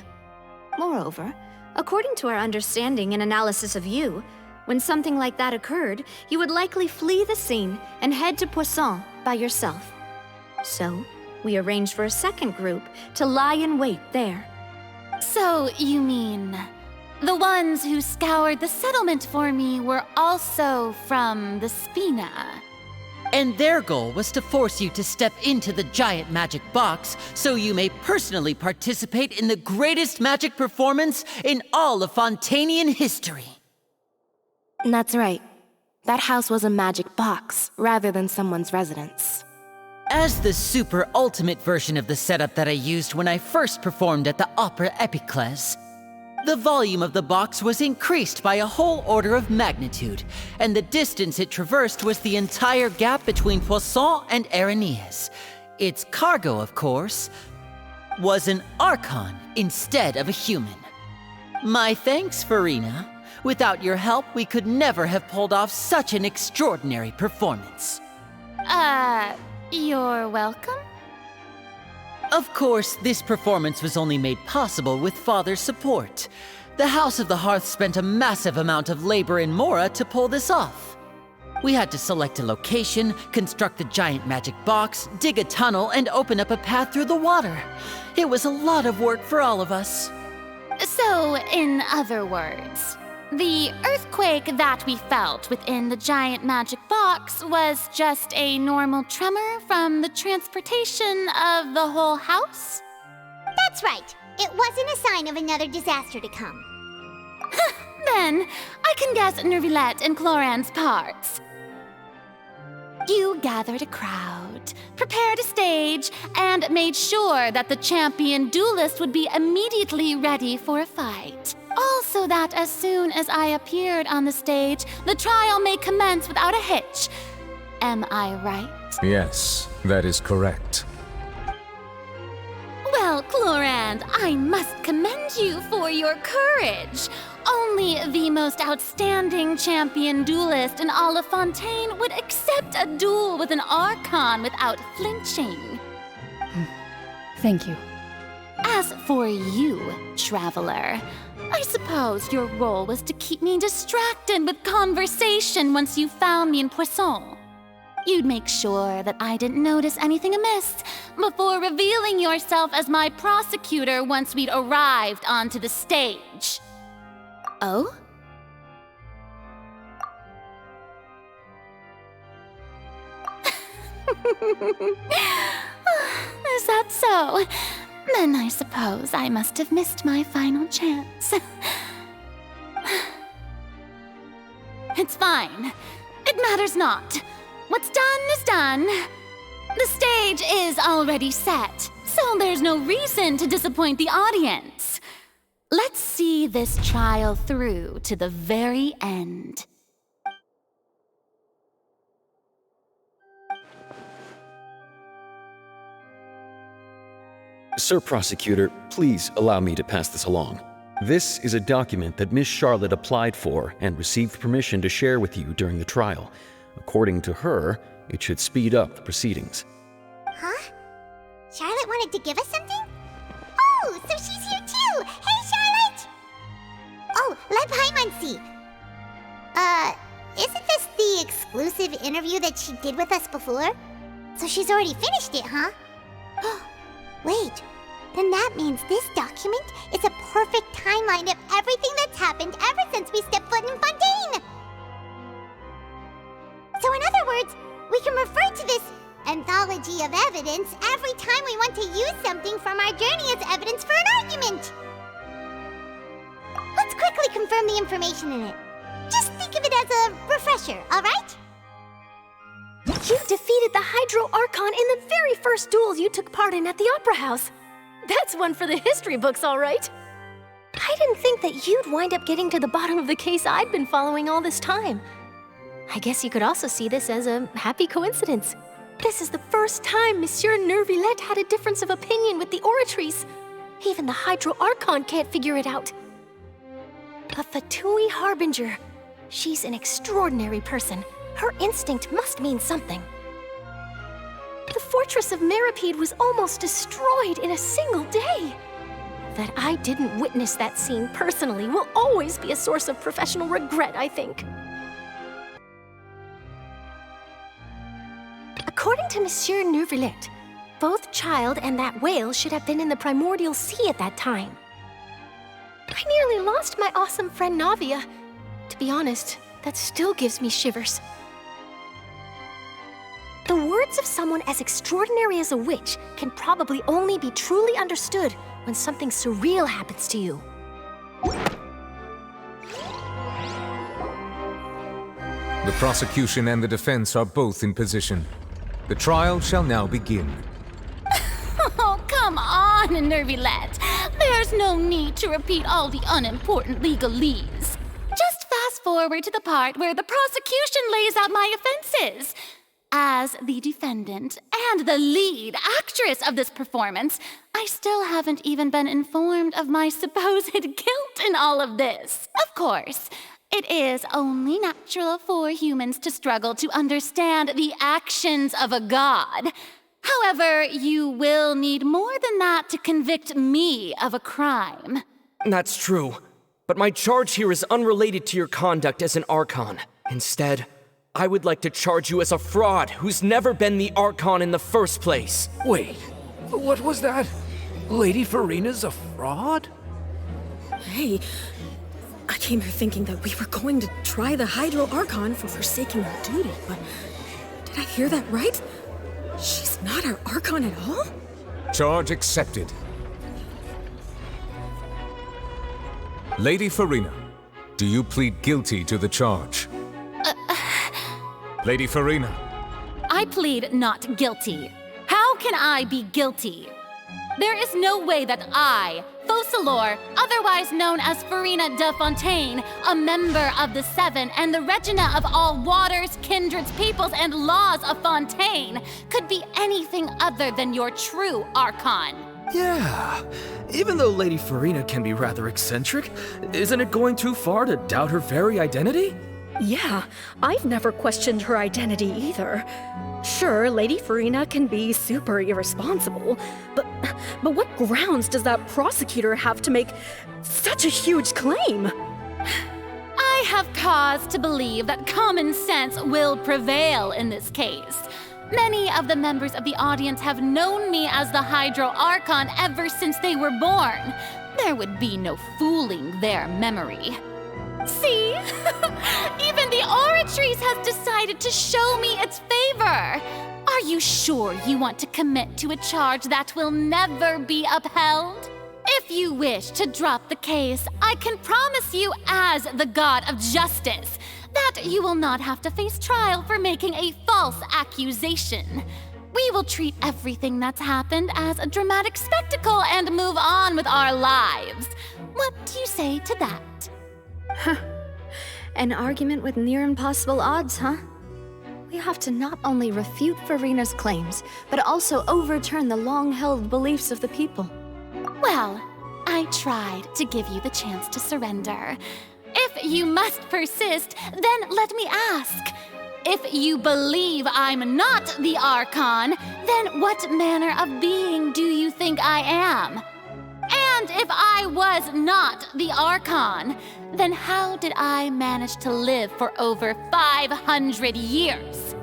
Moreover, according to our understanding and analysis of you, when something like that occurred, you would likely flee the scene and head to Poisson by yourself. So, we arranged for a second group to lie in wait there. So, you mean, the ones who scoured the settlement for me were also from the Spina? And their goal was to force you to step into the giant magic box so you may personally participate in the greatest magic performance in all of Fontainian history. That's right. That house was a magic box, rather than someone's residence. As the super ultimate version of the setup that I used when I first performed at the Opera Epiclese, the volume of the box was increased by a whole order of magnitude, and the distance it traversed was the entire gap between Poisson and Areneas. Its cargo, of course, was an Archon instead of a human. My thanks, Farina. Without your help, we could never have pulled off such an extraordinary performance. You're welcome? Of course, this performance was only made possible with Father's support. The House of the Hearth spent a massive amount of labor in Mora to pull this off. We had to select a location, construct a giant magic box, dig a tunnel, and open up a path through the water. It was a lot of work for all of us. So, in other words, the earthquake that we felt within the giant magic box was just a normal tremor from the transportation of the whole house? That's right. It wasn't a sign of another disaster to come. Then, I can guess Nervilette and Cloran's parts. You gathered a crowd, prepared a stage, and made sure that the champion duelist would be immediately ready for a fight. All so that as soon as I appeared on the stage, the trial may commence without a hitch. Am I right? Yes, that is correct. Well, Clorand, I must commend you for your courage. Only the most outstanding champion duelist in all of Fontaine would accept a duel with an Archon without flinching. Thank you. As for you, Traveler, I suppose your role was to keep me distracted with conversation once you found me in Poisson. You'd make sure that I didn't notice anything amiss before revealing yourself as my prosecutor once we'd arrived onto the stage. Oh? Is that so? Then I suppose I must have missed my final chance. It's fine. It matters not. What's done is done. The stage is already set, so there's no reason to disappoint the audience. Let's see this trial through to the very end. Sir Prosecutor, please allow me to pass this along. This is a document that Miss Charlotte applied for and received permission to share with you during the trial. According to her, it should speed up the proceedings. Huh? Charlotte wanted to give us something? Oh, so she's here too! Hey, Charlotte! Oh, let Paimon see. Isn't this the exclusive interview that she did with us before? So she's already finished it, huh? Wait, then that means this document is a perfect timeline of everything that's happened ever since we stepped foot in Fontaine! So in other words, we can refer to this anthology of evidence every time we want to use something from our journey as evidence for an argument! Let's quickly confirm the information in it. Just think of it as a refresher, alright? You defeated the Hydro Archon in the very first duels you took part in at the Opera House. That's one for the history books, all right. I didn't think that you'd wind up getting to the bottom of the case I'd been following all this time. I guess you could also see this as a happy coincidence. This is the first time Monsieur Neuvillette had a difference of opinion with the Oratrice. Even the Hydro Archon can't figure it out. A Fatui Harbinger. She's an extraordinary person. Her instinct must mean something. The fortress of Meripede was almost destroyed in a single day. That I didn't witness that scene personally will always be a source of professional regret, I think. According to Monsieur Neuvillette, both Child and that whale should have been in the primordial sea at that time. I nearly lost my awesome friend Navia. To be honest, that still gives me shivers. The words of someone as extraordinary as a witch can probably only be truly understood when something surreal happens to you. The prosecution and the defense are both in position. The trial shall now begin. Oh, come on, Neuvillette. There's no need to repeat all the unimportant legalese. Just fast forward to the part where the prosecution lays out my offenses. As the defendant and the lead actress of this performance, I still haven't even been informed of my supposed guilt in all of this. Of course, it is only natural for humans to struggle to understand the actions of a god. However, you will need more than that to convict me of a crime. That's true, but my charge here is unrelated to your conduct as an Archon. Instead, I would like to charge you as a fraud who's never been the Archon in the first place. Wait, what was that? Lady Farina's a fraud? Hey, I came here thinking that we were going to try the Hydro Archon for forsaking our duty, but did I hear that right? She's not our Archon at all? Charge accepted. Lady Farina, do you plead guilty to the charge? Lady Farina. I plead not guilty. How can I be guilty? There is no way that I, Fauchelor, otherwise known as Farina de Fontaine, a member of the Seven and the Regina of all waters, kindreds, peoples, and laws of Fontaine, could be anything other than your true Archon. Yeah, even though Lady Farina can be rather eccentric, isn't it going too far to doubt her very identity? Yeah, I've never questioned her identity either. Sure, Lady Farina can be super irresponsible, but what grounds does that prosecutor have to make such a huge claim? I have cause to believe that common sense will prevail in this case. Many of the members of the audience have known me as the Hydro Archon ever since they were born. There would be no fooling their memory. See? Even the Oratrice has decided to show me its favor. Are you sure you want to commit to a charge that will never be upheld? If you wish to drop the case, I can promise you as the God of Justice that you will not have to face trial for making a false accusation. We will treat everything that's happened as a dramatic spectacle and move on with our lives. What do you say to that? An argument with near impossible odds, huh? We have to not only refute Farina's claims, but also overturn the long-held beliefs of the people. Well, I tried to give you the chance to surrender. If you must persist, then let me ask. If you believe I'm not the Archon, then what manner of being do you think I am? And if I was not the Archon, then how did I manage to live for over 500 years?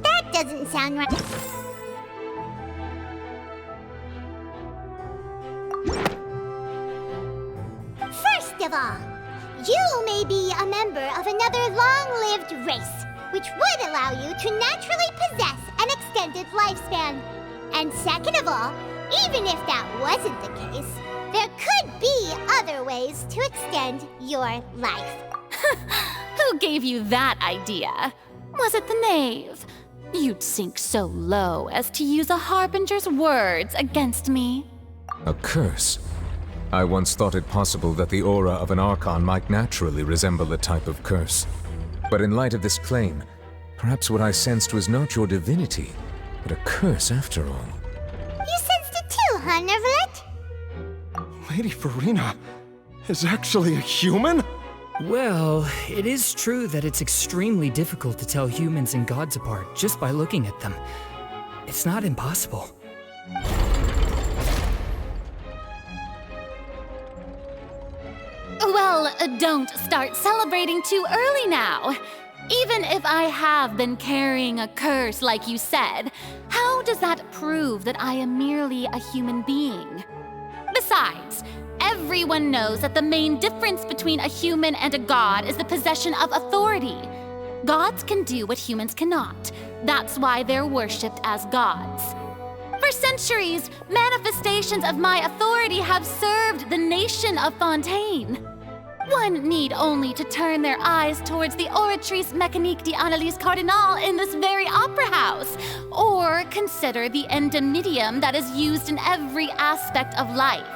That doesn't sound right. First of all, you may be a member of another long-lived race, which would allow you to naturally possess an extended lifespan. And second of all, even if that wasn't the case, there could be other ways to extend your life. Who gave you that idea? Was it the knave? You'd sink so low as to use a harbinger's words against me. A curse? I once thought it possible that the aura of an Archon might naturally resemble a type of curse. But in light of this claim, perhaps what I sensed was not your divinity, but a curse after all. You sensed it too, huh, Nervlet? Lady Farina is actually a human? Well, it is true that it's extremely difficult to tell humans and gods apart just by looking at them. It's not impossible. Well, don't start celebrating too early now. Even if I have been carrying a curse like you said, how does that prove that I am merely a human being? Besides, everyone knows that the main difference between a human and a god is the possession of authority. Gods can do what humans cannot. That's why they're worshipped as gods. For centuries, manifestations of my authority have served the nation of Fontaine. One need only to turn their eyes towards the Oratrice Mécanique d'Analyse Cardinal in this very opera house, or consider the endemidium that is used in every aspect of life.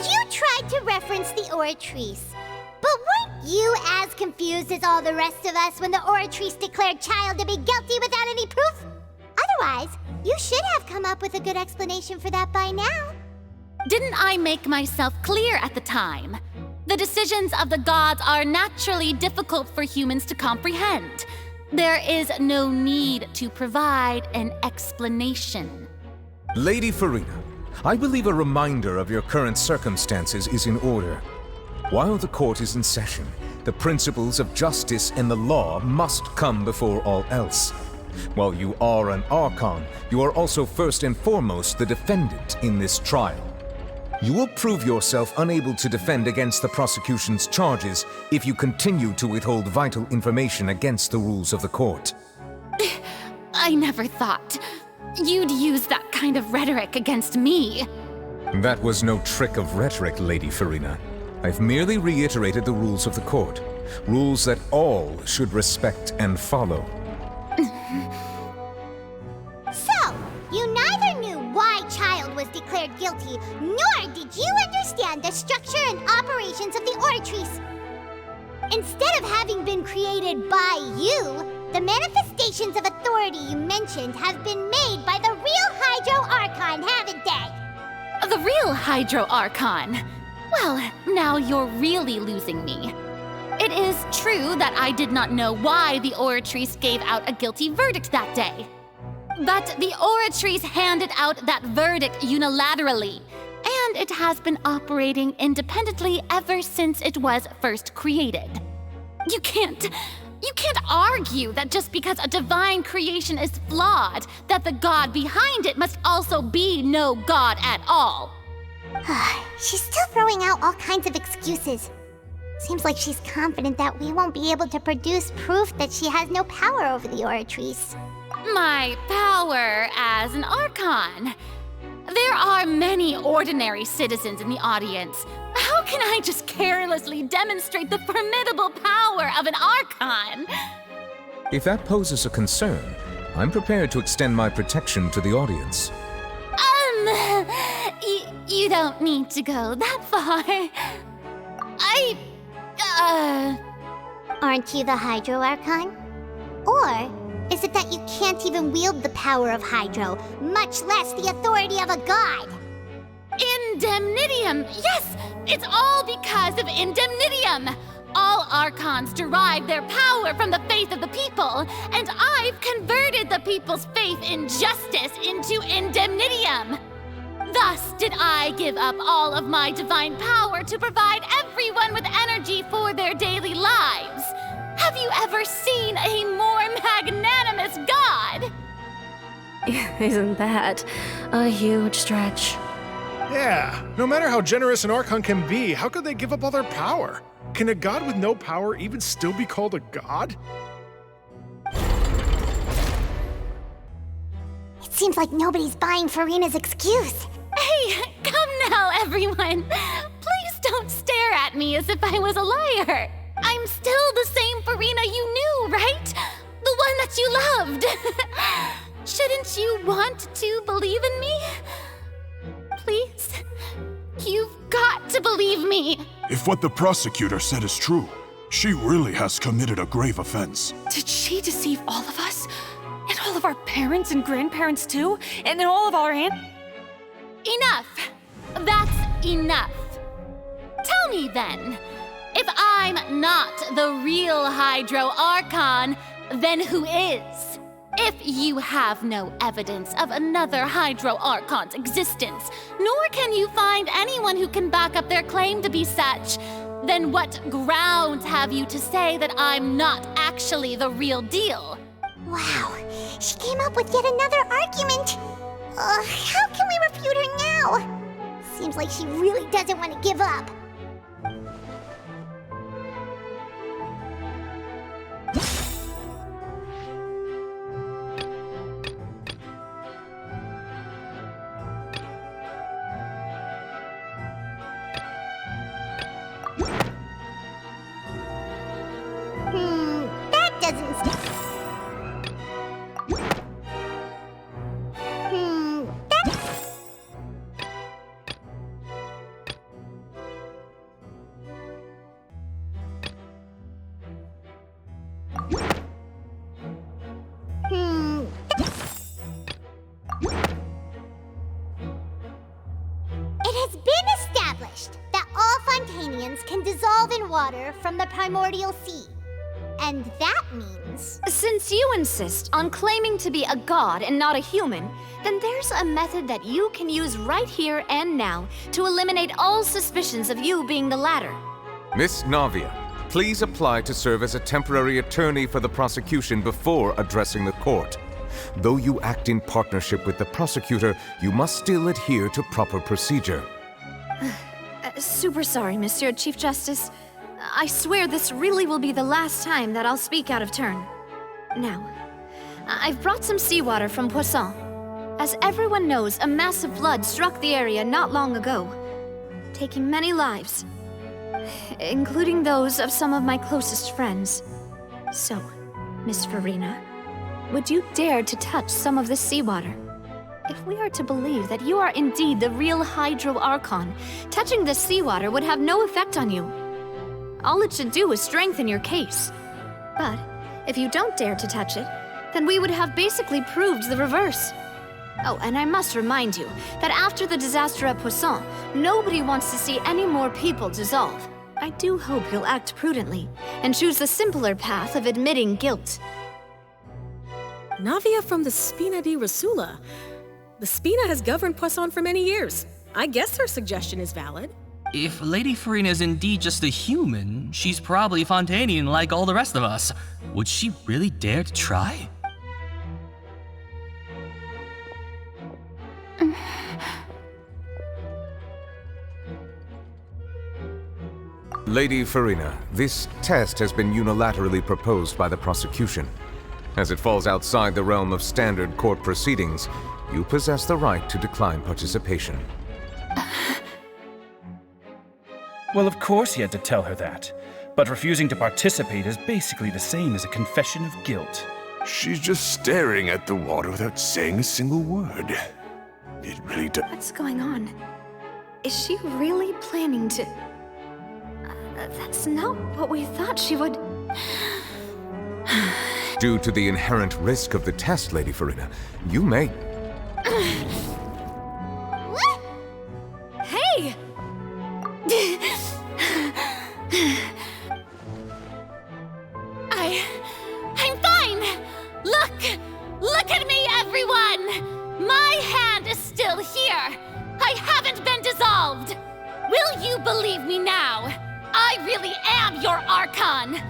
You tried to reference the Oratrice, but weren't you as confused as all the rest of us when the Oratrice declared Child to be guilty without any proof? Otherwise, you should have come up with a good explanation for that by now. Didn't I make myself clear at the time? The decisions of the gods are naturally difficult for humans to comprehend. There is no need to provide an explanation. Lady Farina, I believe a reminder of your current circumstances is in order. While the court is in session, the principles of justice and the law must come before all else. While you are an Archon, you are also first and foremost the defendant in this trial. You will prove yourself unable to defend against the prosecution's charges if you continue to withhold vital information against the rules of the court. I never thought you'd use that kind of rhetoric against me. That was no trick of rhetoric, Lady Farina. I've merely reiterated the rules of the court. Rules that all should respect and follow. So, you neither knew why Child was declared guilty, nor did you understand the structure and operations of the Oratrice. Instead of having been created by you, the manifestations of authority you mentioned have been made by the real Hydro Archon, haven't they? The real Hydro Archon? Well, now you're really losing me. It is true that I did not know why the Oratrice gave out a guilty verdict that day. But the Oratrice handed out that verdict unilaterally, and it has been operating independently ever since it was first created. You can't argue that just because a divine creation is flawed, that the god behind it must also be no god at all. She's still throwing out all kinds of excuses. Seems like she's confident that we won't be able to produce proof that she has no power over the Oratrice. My power as an Archon. There are many ordinary citizens in the audience. How can I just carelessly demonstrate the formidable power of an Archon? If that poses a concern, I'm prepared to extend my protection to the audience. You don't need to go that far. Aren't you the Hydro Archon? Or is it that you can't even wield the power of Hydro, much less the authority of a god? Indemnitium! Yes! It's all because of Indemnitium! All Archons derive their power from the faith of the people, and I've converted the people's faith in justice into Indemnitium! Thus did I give up all of my divine power to provide everyone with energy for their daily lives. Have you ever seen a more magnanimous god? Isn't that a huge stretch? Yeah, no matter how generous an Archon can be, how could they give up all their power? Can a god with no power even still be called a god? It seems like nobody's buying Farina's excuse. Hey, come now, everyone. Please don't stare at me as if I was a liar. I'm still the same Farina you knew, right? The one that you loved. Shouldn't you want to believe in me? Please? You've got to believe me. If what the prosecutor said is true, she really has committed a grave offense. Did she deceive all of us? And all of our parents and grandparents too? And then all of our Enough! That's enough. Tell me then, if I'm not the real Hydro Archon, then who is? If you have no evidence of another Hydro Archon's existence, nor can you find anyone who can back up their claim to be such, then what grounds have you to say that I'm not actually the real deal? Wow, she came up with yet another argument. How can we refute her now? Seems like she really doesn't want to give up. That doesn't... It has been established that all Fontanians can dissolve in water from the primordial sea. And that means... Since you insist on claiming to be a god and not a human, then there's a method that you can use right here and now to eliminate all suspicions of you being the latter. Miss Navia, please apply to serve as a temporary attorney for the prosecution before addressing the court. Though you act in partnership with the prosecutor, you must still adhere to proper procedure. Super sorry, Monsieur Chief Justice. I swear this really will be the last time that I'll speak out of turn. Now, I've brought some seawater from Poisson. As everyone knows, a massive flood struck the area not long ago, taking many lives, including those of some of my closest friends. So, Miss Farina, would you dare to touch some of this seawater? If we are to believe that you are indeed the real Hydro Archon, touching this seawater would have no effect on you. All it should do is strengthen your case. But if you don't dare to touch it, then we would have basically proved the reverse. Oh, and I must remind you that after the disaster at Poisson, nobody wants to see any more people dissolve. I do hope you'll act prudently and choose the simpler path of admitting guilt. Navia from the Spina di Rasula. The Spina has governed Poisson for many years. I guess her suggestion is valid. If Lady Farina is indeed just a human, she's probably Fontanian like all the rest of us. Would she really dare to try? Lady Farina, this test has been unilaterally proposed by the prosecution. As it falls outside the realm of standard court proceedings, you possess the right to decline participation. Well, of course he had to tell her that. But refusing to participate is basically the same as a confession of guilt. She's just staring at the water without saying a single word. It really does. What's going on? Is she really planning to... that's not what we thought she would... Due to the inherent risk of the test, Lady Farina, you may... What? Hey! I'm fine! Look at me, everyone! My hand is still here! I haven't been dissolved! Will you believe me now? I really am your Archon!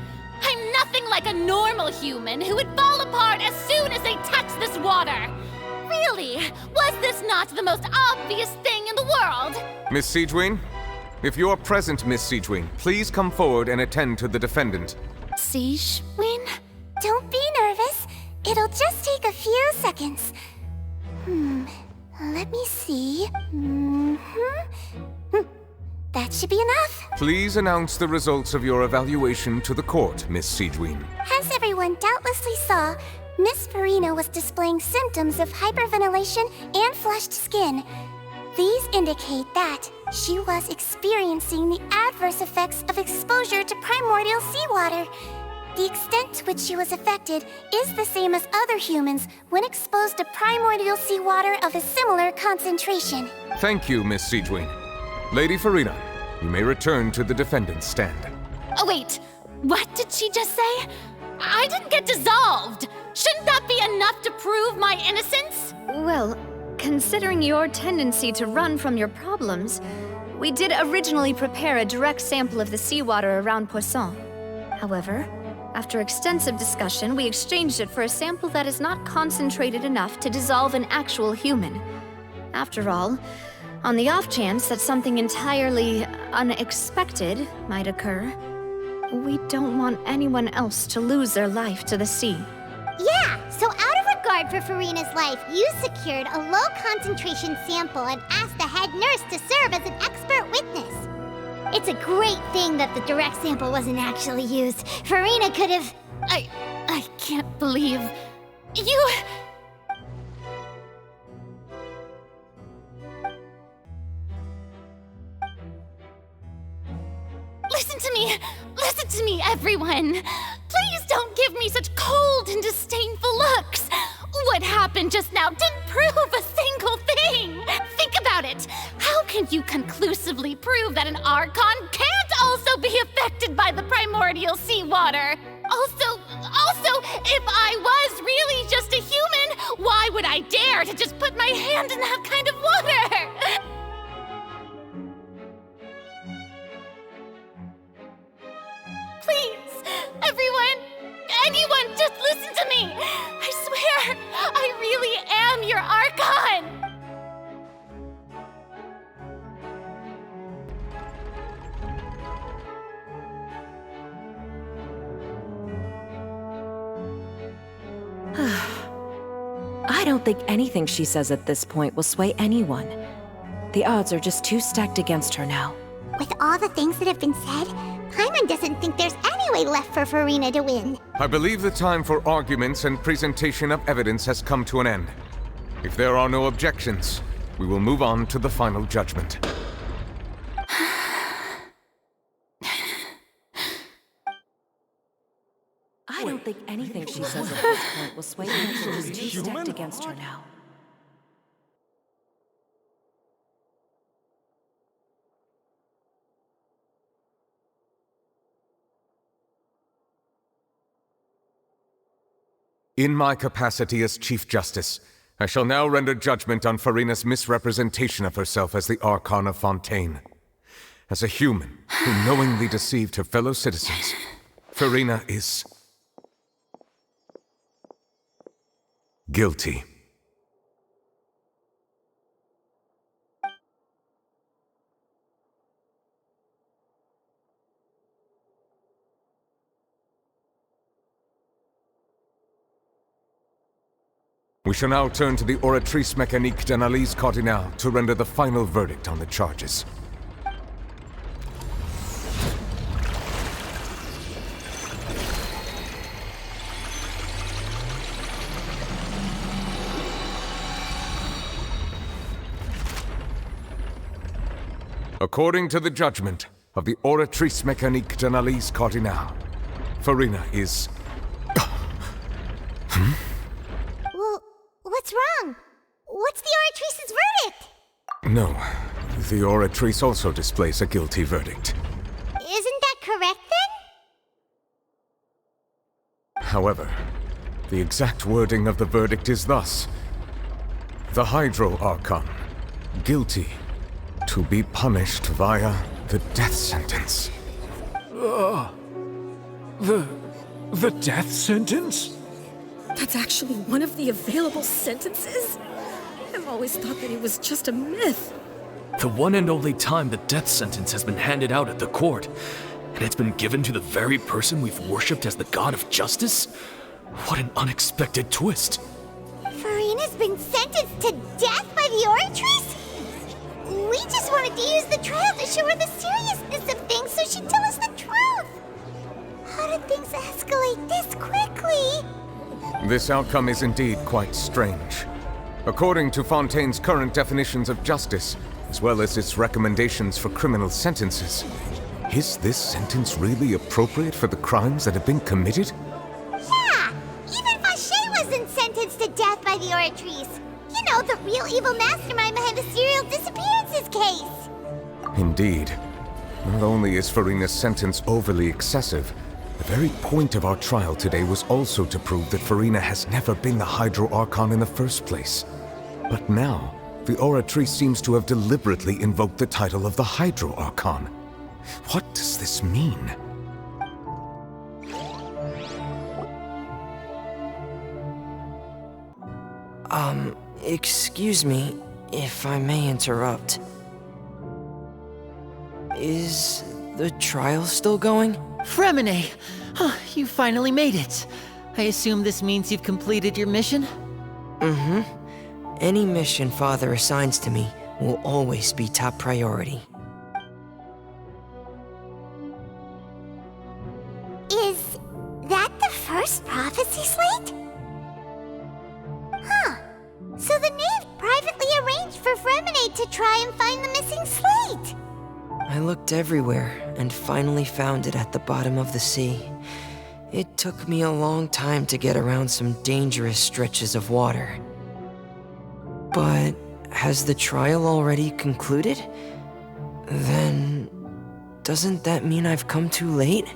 I'm nothing like a normal human who would fall apart as soon as they touch this water! Really? Was this not the most obvious thing in the world? Miss Siegewien? If you're present, Miss Siegewien, please come forward and attend to the defendant. Siegewien? Don't be nervous. It'll just take a few seconds. Let me see. That should be enough. Please announce the results of your evaluation to the court, Miss Siegewien. As everyone doubtlessly saw, Miss Farina was displaying symptoms of hyperventilation and flushed skin. These indicate that she was experiencing the adverse effects of exposure to primordial seawater. The extent to which she was affected is the same as other humans when exposed to primordial seawater of a similar concentration. Thank you, Miss Siegewien. Lady Farina, you may return to the defendant's stand. Oh, wait. What did she just say? I didn't get dissolved. Shouldn't that be enough to prove my innocence? Well, considering your tendency to run from your problems, we did originally prepare a direct sample of the seawater around Poisson. However, after extensive discussion, we exchanged it for a sample that is not concentrated enough to dissolve an actual human. After all, on the off chance that something entirely unexpected might occur, we don't want anyone else to lose their life to the sea. Yeah, so out of regard for Farina's life, you secured a low-concentration sample and asked the head nurse to serve as an expert witness. It's a great thing that the direct sample wasn't actually used. Farina could have... I can't believe... You... Listen to me, everyone! Please don't give me such cold and disdainful looks! What happened just now didn't prove a single thing! Think about it! How can you conclusively prove that an Archon can't also be affected by the primordial seawater? Also, if I was really just a human, why would I dare to just put my hand in that kind of water? Please, everyone, anyone, just listen to me! I swear, I really am your Archon! I don't think anything she says at this point will sway anyone. The odds are just too stacked against her now. With all the things that have been said, Paimon doesn't think there's any way left for Farina to win. I believe the time for arguments and presentation of evidence has come to an end. If there are no objections, we will move on to the final judgment. I don't think anything she says at this point will sway anyone. She's too stacked against her now. In my capacity as Chief Justice, I shall now render judgment on Farina's misrepresentation of herself as the Archon of Fontaine. As a human who knowingly deceived her fellow citizens, Farina is... guilty. We shall now turn to the Oratrice Mécanique d'Analyse Cardinale to render the final verdict on the charges. According to the judgment of the Oratrice Mécanique d'Analyse Cardinale, Farina is... Well, what's wrong? What's the Oratrice's verdict? No, the Oratrice also displays a guilty verdict. Isn't that correct then? However, the exact wording of the verdict is thus: the Hydro Archon, guilty, to be punished via the death sentence. The death sentence? That's actually one of the available sentences? I've always thought that it was just a myth. The one and only time the death sentence has been handed out at the court, and it's been given to the very person we've worshipped as the god of justice? What an unexpected twist. Farina's been sentenced to death by the Oratrice? We just wanted to use the trial to show her the seriousness of things so she'd tell us the truth. How did things escalate this quickly? This outcome is indeed quite strange. According to Fontaine's current definitions of justice, as well as its recommendations for criminal sentences, is this sentence really appropriate for the crimes that have been committed? Yeah! Even Vacher wasn't sentenced to death by the Oratrice. You know, the real evil mastermind behind the serial disappearances case. Indeed. Not only is Farina's sentence overly excessive, the very point of our trial today was also to prove that Farina has never been the Hydro Archon in the first place. But now, the Oratrice seems to have deliberately invoked the title of the Hydro Archon. What does this mean? Excuse me, if I may interrupt. Is the trial still going? Fremine! You finally made it. I assume this means you've completed your mission? Mm-hmm. Any mission Father assigns to me will always be top priority. Is that the first prophecy slate? Huh. So the knave privately arranged for Fremine to try and find the missing slate. I looked everywhere and finally found it at the bottom of the sea. It took me a long time to get around some dangerous stretches of water. But has the trial already concluded? Then doesn't that mean I've come too late?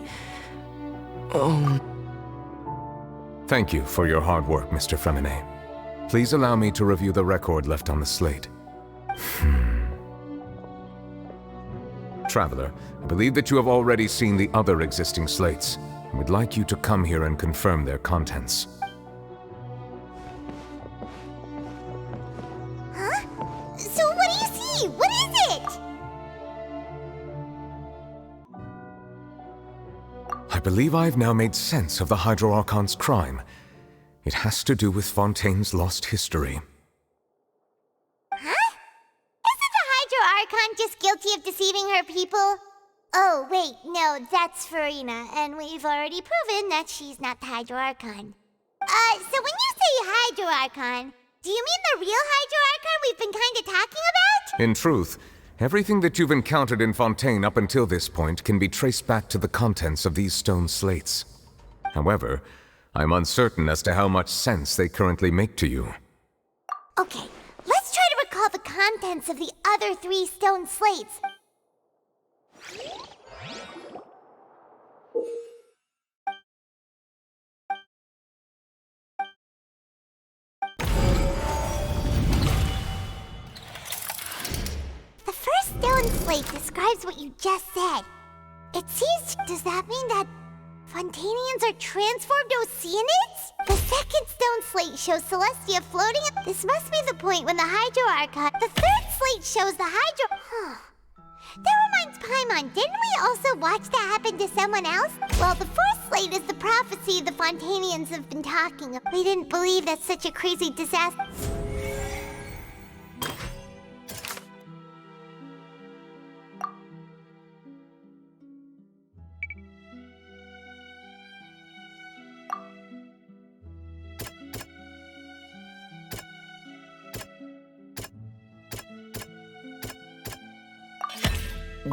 Thank you for your hard work, Mr. Fremine. Please allow me to review the record left on the slate. Traveler, I believe that you have already seen the other existing slates, and would like you to come here and confirm their contents. Huh? So what do you see? What is it? I believe I have now made sense of the Hydro Archon's crime. It has to do with Fontaine's lost history. Huh? Isn't the Hydro Archon just guilty of deceiving her people? Oh, wait, no, that's Farina, and we've already proven that she's not the Hydro Archon. So when you say Hydro Archon, do you mean the real Hydro Archon we've been kinda talking about? In truth, everything that you've encountered in Fontaine up until this point can be traced back to the contents of these stone slates. However, I'm uncertain as to how much sense they currently make to you. Okay, let's try to recall the contents of the other 3 stone slates. The first stone slate describes what you just said. It seems, does that mean that Fontainians are transformed Oceanids? The second stone slate shows Celestia floating. This must be the point when the Hydro Archon. The third slate shows the Hydro. That reminds Paimon, didn't we also watch that happen to someone else? Well, the fourth slate is the prophecy the Fontainians have been talking of. We didn't believe that such a crazy disaster.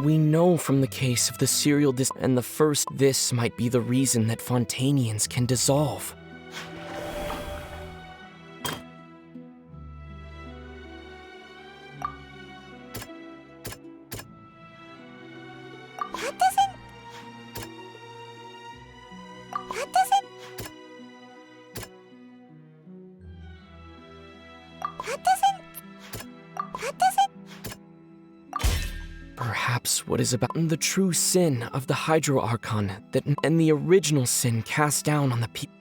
We know from the case of the serial and the first, this might be the reason that Fontainians can dissolve. Perhaps what is about the true sin of the Hydro Archon and the original sin cast down on the people.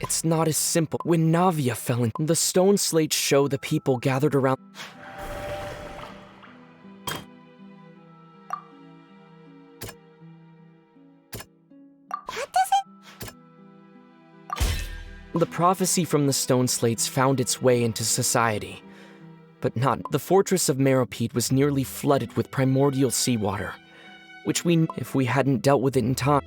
It's not as simple. When Navia fell in, the stone slates show the people gathered around. The prophecy from the stone slates found its way into society, but not. The fortress of Meropide was nearly flooded with primordial seawater, which if we hadn't dealt with it in time.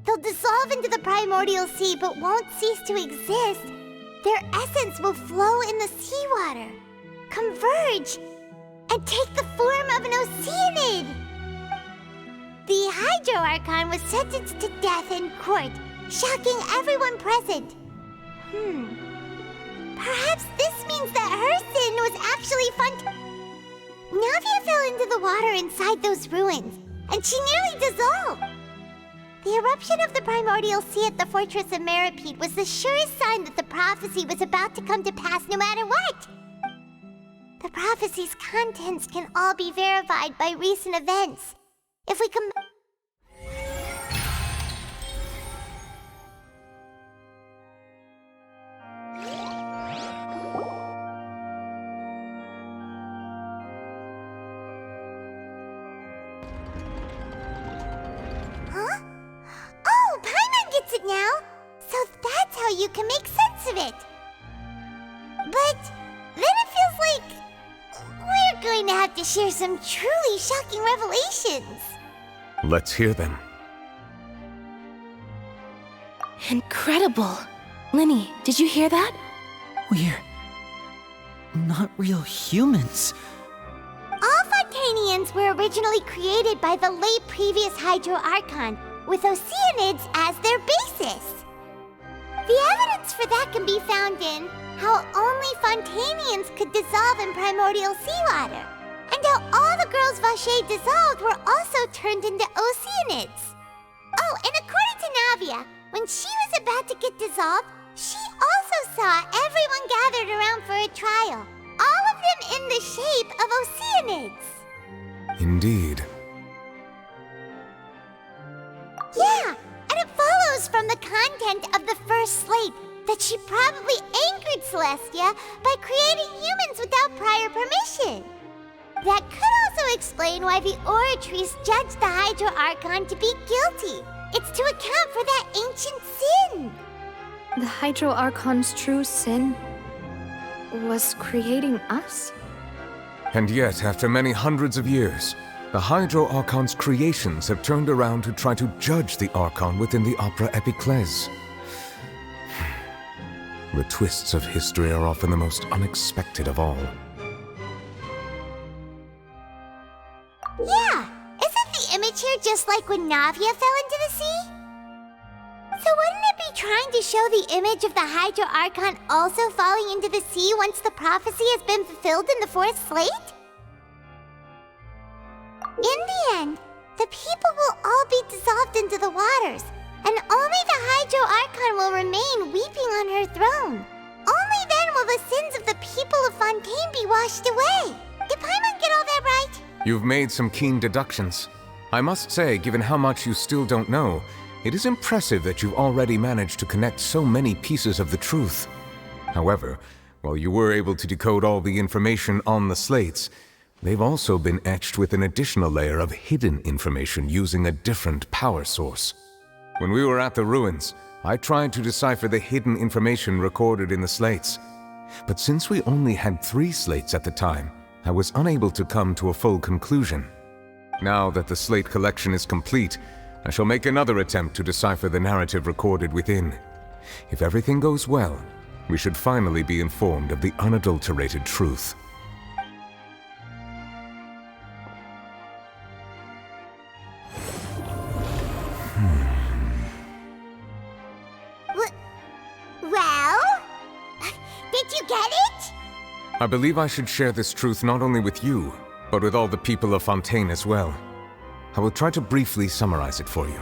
They'll dissolve into the primordial sea but won't cease to exist. Their essence will flow in the seawater, converge, and take the form of an Oceanid. The Hydro Archon was sentenced to death in court, shocking everyone present. Perhaps this means that her sin was actually Navia fell into the water inside those ruins, and she nearly dissolved. The eruption of the primordial sea at the fortress of Meropide was the surest sign that the prophecy was about to come to pass no matter what. The prophecy's contents can all be verified by recent events. If we come... Huh? Oh, Paimon gets it now! So that's how you can make sense of it! But then it feels like we're going to have to share some truly shocking revelations. Let's hear them. Incredible! Linny, did you hear that? We're not real humans. All Fontainians were originally created by the late previous Hydro Archon, with Oceanids as their basis. The evidence for that can be found in how only Fontainians could dissolve in primordial seawater, and how all the girls Vacher dissolved were also turned into Oceanids. Oh, and according to Navia, when she was about to get dissolved, she also saw everyone gathered around for a trial, all of them in the shape of Oceanids. Indeed. Yeah, and it follows from the content of the first slate that she probably angered Celestia by creating humans without prior permission. That could also explain why the Oratories judged the Hydro Archon to be guilty. It's to account for that ancient sin. The Hydro Archon's true sin was creating us? And yet, after many hundreds of years, the Hydro Archon's creations have turned around to try to judge the Archon within the Opera Epiclese. The twists of history are often the most unexpected of all. Yeah, isn't the image here just like when Navia fell into the sea? So wouldn't it be trying to show the image of the Hydro Archon also falling into the sea once the prophecy has been fulfilled in the fourth slate? In the end, the people will all be dissolved into the waters, and only the Hydro Archon will remain weeping on her throne. Only then will the sins of the people of Fontaine be washed away. Did Paimon get all that right? You've made some keen deductions. I must say, given how much you still don't know, it is impressive that you've already managed to connect so many pieces of the truth. However, while you were able to decode all the information on the slates, they've also been etched with an additional layer of hidden information using a different power source. When we were at the ruins, I tried to decipher the hidden information recorded in the slates. But since we only had 3 slates at the time, I was unable to come to a full conclusion. Now that the slate collection is complete, I shall make another attempt to decipher the narrative recorded within. If everything goes well, we should finally be informed of the unadulterated truth. Well? Did you get it? I believe I should share this truth not only with you, but with all the people of Fontaine as well. I will try to briefly summarize it for you.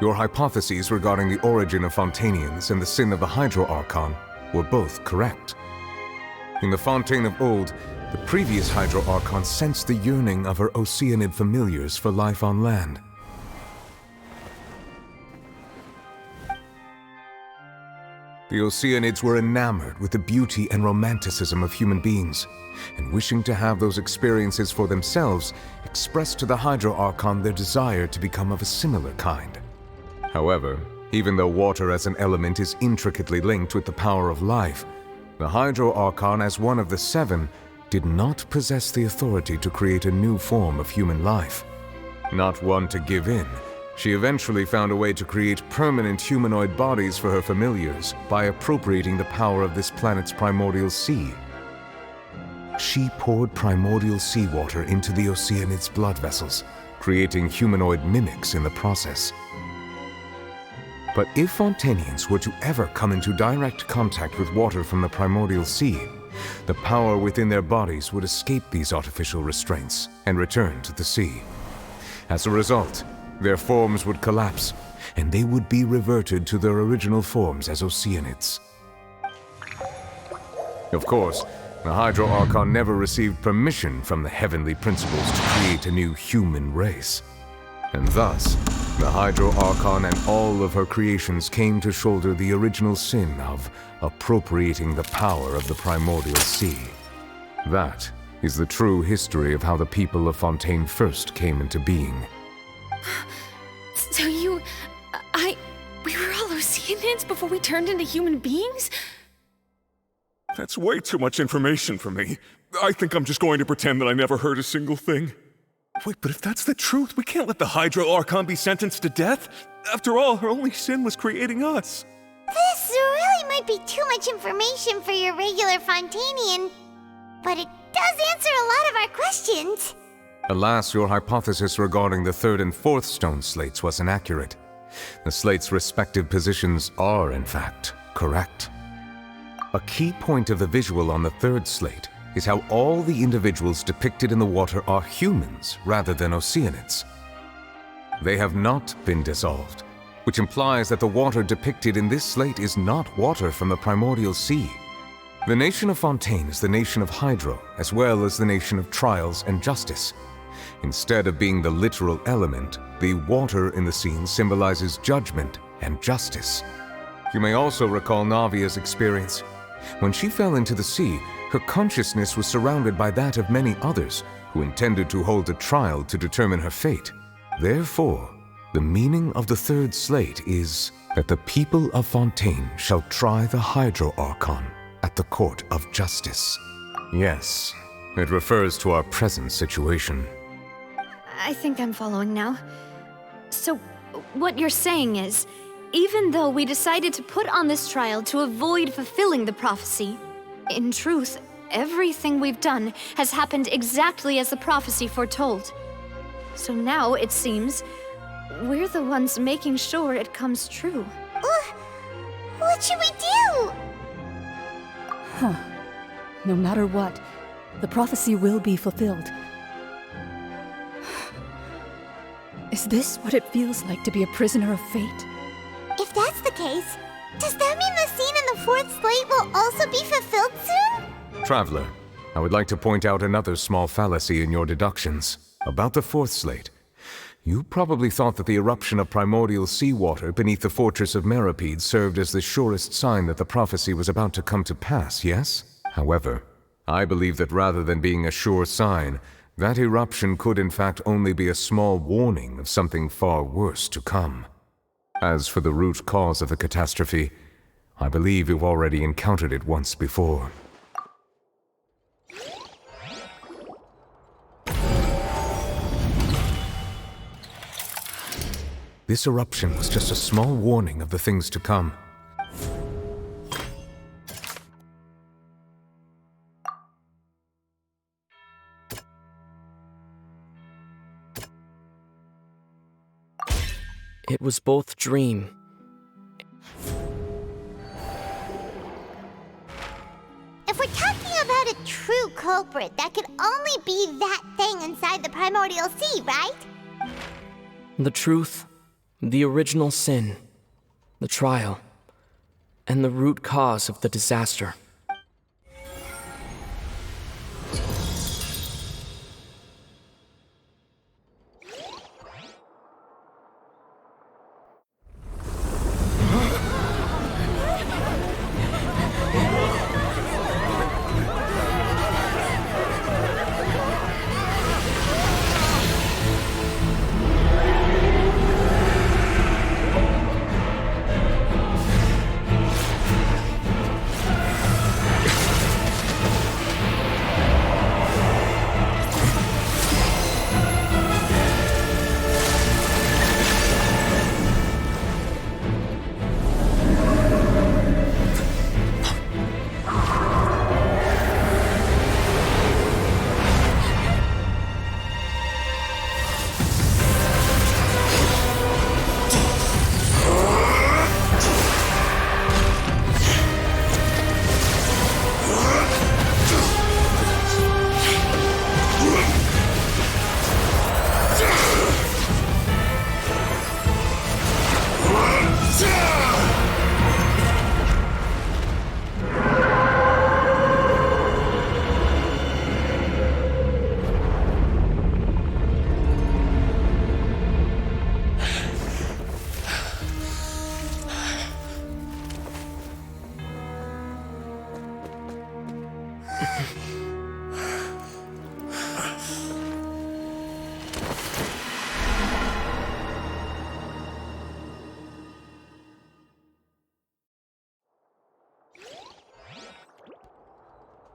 Your hypotheses regarding the origin of Fontainians and the sin of the Hydro Archon were both correct. In the Fontaine of old, the previous Hydro Archon sensed the yearning of her Oceanid familiars for life on land. The Oceanids were enamored with the beauty and romanticism of human beings, and wishing to have those experiences for themselves, expressed to the Hydro Archon their desire to become of a similar kind. However, even though water as an element is intricately linked with the power of life, the Hydro Archon, as one of the 7, did not possess the authority to create a new form of human life. Not one to give in, she eventually found a way to create permanent humanoid bodies for her familiars by appropriating the power of this planet's primordial sea. She poured primordial seawater into the Oceanids' blood vessels, creating humanoid mimics in the process. But if Fontainians were to ever come into direct contact with water from the primordial sea, the power within their bodies would escape these artificial restraints and return to the sea. As a result, their forms would collapse, and they would be reverted to their original forms as Oceanids. Of course, the Hydro Archon never received permission from the heavenly principles to create a new human race. And thus, the Hydro Archon and all of her creations came to shoulder the original sin of appropriating the power of the primordial sea. That is the true history of how the people of Fontaine first came into being. So we were all Oceanids before we turned into human beings? That's way too much information for me. I think I'm just going to pretend that I never heard a single thing. Wait, but if that's the truth, we can't let the Hydro Archon be sentenced to death. After all, her only sin was creating us. This really might be too much information for your regular Fontainian, but it does answer a lot of our questions. Alas, your hypothesis regarding the 3rd and 4th stone slates was inaccurate. The slates' respective positions are, in fact, correct. A key point of the visual on the 3rd slate is how all the individuals depicted in the water are humans rather than Oceanids. They have not been dissolved, which implies that the water depicted in this slate is not water from the primordial sea. The nation of Fontaine is the nation of Hydro, as well as the nation of trials and justice. Instead of being the literal element, the water in the scene symbolizes judgment and justice. You may also recall Navia's experience. When she fell into the sea, her consciousness was surrounded by that of many others who intended to hold a trial to determine her fate. Therefore, the meaning of the 3rd slate is that the people of Fontaine shall try the Hydro Archon at the court of justice. Yes, it refers to our present situation. I think I'm following now. So, what you're saying is, even though we decided to put on this trial to avoid fulfilling the prophecy, in truth, everything we've done has happened exactly as the prophecy foretold. So now, it seems, we're the ones making sure it comes true. What should we do? Huh. No matter what, the prophecy will be fulfilled. Is this what it feels like to be a prisoner of fate? If that's the case, does that mean the scene in fourth slate will also be fulfilled soon? Traveler, I would like to point out another small fallacy in your deductions. About the fourth slate. You probably thought that the eruption of primordial seawater beneath the fortress of Meropide served as the surest sign that the prophecy was about to come to pass, yes? However, I believe that rather than being a sure sign, that eruption could in fact only be a small warning of something far worse to come. As for the root cause of the catastrophe, I believe you've already encountered it once before. This eruption was just a small warning of the things to come. It was both dream. If we're talking about a true culprit, that could only be that thing inside the primordial sea, right? The truth, the original sin, the trial, and the root cause of the disaster.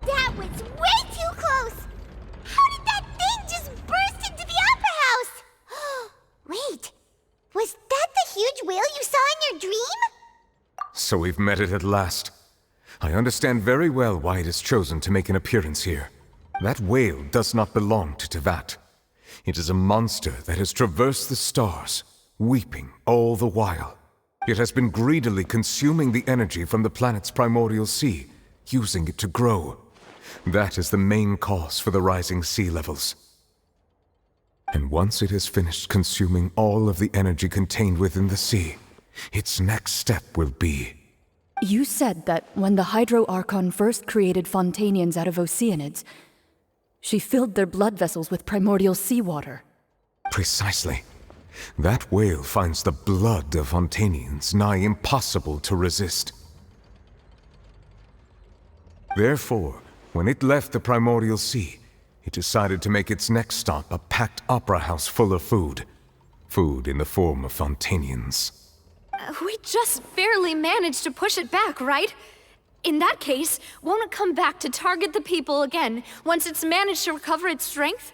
That was way too close! How did that thing just burst into the Opera House? Wait, was that the huge whale you saw in your dream? So we've met it at last. I understand very well why it has chosen to make an appearance here. That whale does not belong to Tevat. It is a monster that has traversed the stars, weeping all the while. It has been greedily consuming the energy from the planet's primordial sea, using it to grow. That is the main cause for the rising sea levels. And once it has finished consuming all of the energy contained within the sea, its next step will be... You said that when the Hydro Archon first created Fontainians out of Oceanids, she filled their blood vessels with primordial seawater. Precisely. That whale finds the blood of Fontainians nigh impossible to resist. Therefore, when it left the primordial sea, it decided to make its next stop a packed opera house full of food. Food in the form of Fontainians. We just barely managed to push it back, right? In that case, won't it come back to target the people again once it's managed to recover its strength?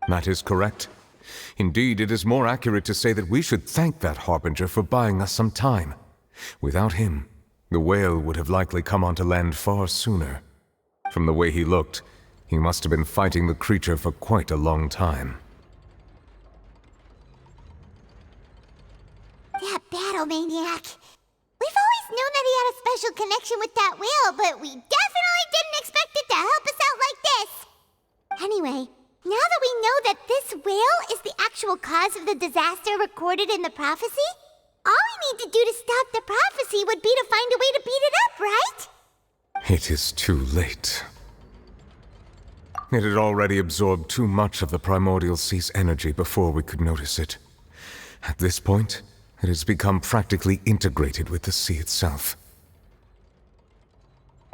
That is correct. Indeed, it is more accurate to say that we should thank that Harbinger for buying us some time. Without him, the whale would have likely come onto land far sooner. From the way he looked, he must have been fighting the creature for quite a long time. That battle maniac. We've always known that he had a special connection with that whale, but we definitely didn't expect it to help us out like this. Anyway, now that we know that this whale is the actual cause of the disaster recorded in the prophecy, all we need to do to stop the prophecy would be to find a way to beat it up, right? It is too late. It had already absorbed too much of the primordial sea's energy before we could notice it. At this point, it has become practically integrated with the sea itself.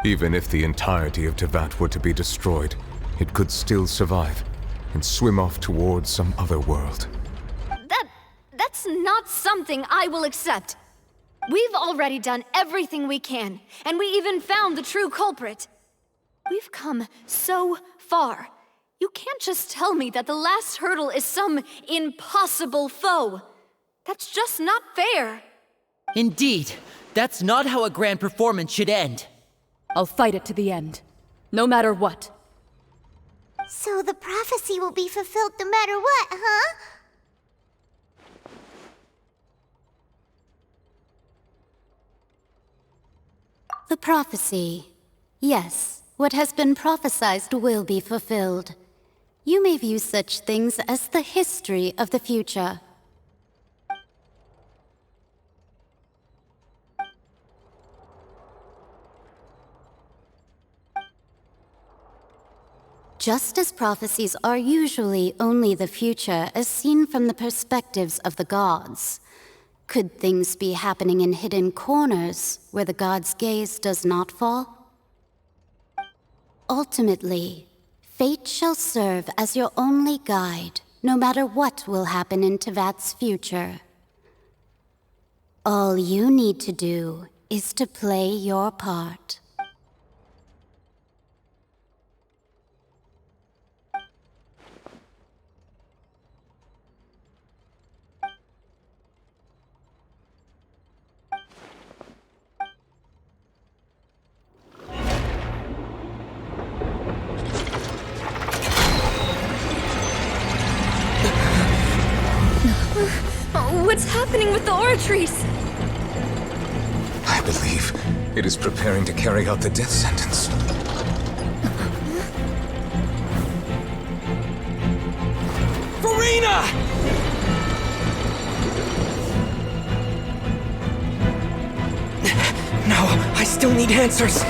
Even if the entirety of Tevat were to be destroyed, it could still survive and swim off towards some other world. That's not something I will accept. We've already done everything we can, and we even found the true culprit. We've come so far. You can't just tell me that the last hurdle is some impossible foe. That's just not fair. Indeed, that's not how a grand performance should end. I'll fight it to the end, no matter what. So the prophecy will be fulfilled no matter what, huh? The prophecy. Yes, what has been prophesied will be fulfilled. You may view such things as the history of the future. Just as prophecies are usually only the future as seen from the perspectives of the gods, could things be happening in hidden corners where the gods' gaze does not fall? Ultimately, fate shall serve as your only guide, no matter what will happen in Tevat's future. All you need to do is to play your part. What's happening with the oratories? I believe it is preparing to carry out the death sentence. Farina! No, I still need answers.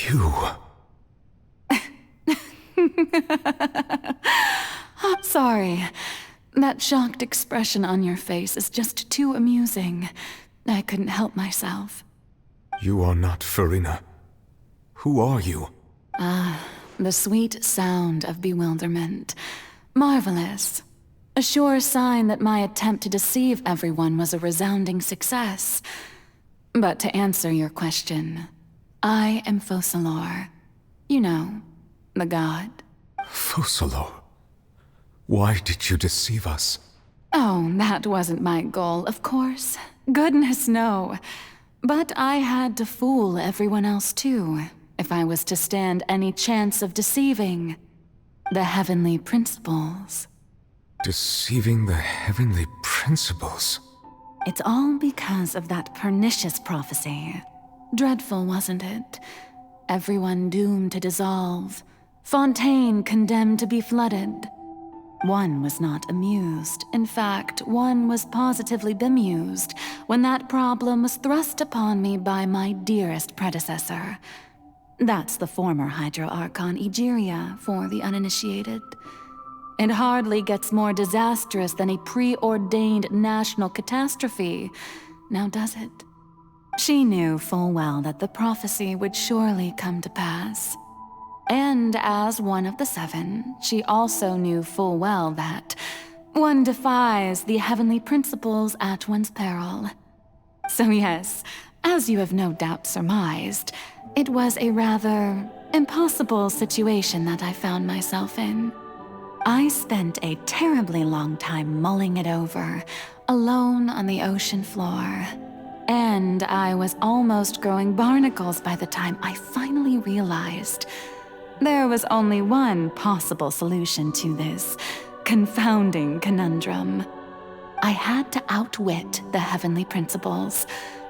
You... I'm sorry. That shocked expression on your face is just too amusing. I couldn't help myself. You are not Farina. Who are you? The sweet sound of bewilderment. Marvelous. A sure sign that my attempt to deceive everyone was a resounding success. But to answer your question, I am Focalor. You know, the god. Focalor? Why did you deceive us? Oh, that wasn't my goal, of course. Goodness, no. But I had to fool everyone else too, if I was to stand any chance of deceiving the heavenly principles. Deceiving the heavenly principles? It's all because of that pernicious prophecy. Dreadful, wasn't it? Everyone doomed to dissolve. Fontaine condemned to be flooded. One was not amused. In fact, one was positively bemused when that problem was thrust upon me by my dearest predecessor. That's the former Hydro Archon Egeria for the uninitiated. It hardly gets more disastrous than a preordained national catastrophe, now does it? She knew full well that the prophecy would surely come to pass. And as one of the seven, she also knew full well that, One defies the heavenly principles at one's peril. So yes, as you have no doubt surmised, it was a rather impossible situation that I found myself in. I spent a terribly long time mulling it over, alone on the ocean floor. And I was almost growing barnacles by the time I finally realized there was only one possible solution to this confounding conundrum. I had to outwit the heavenly principles,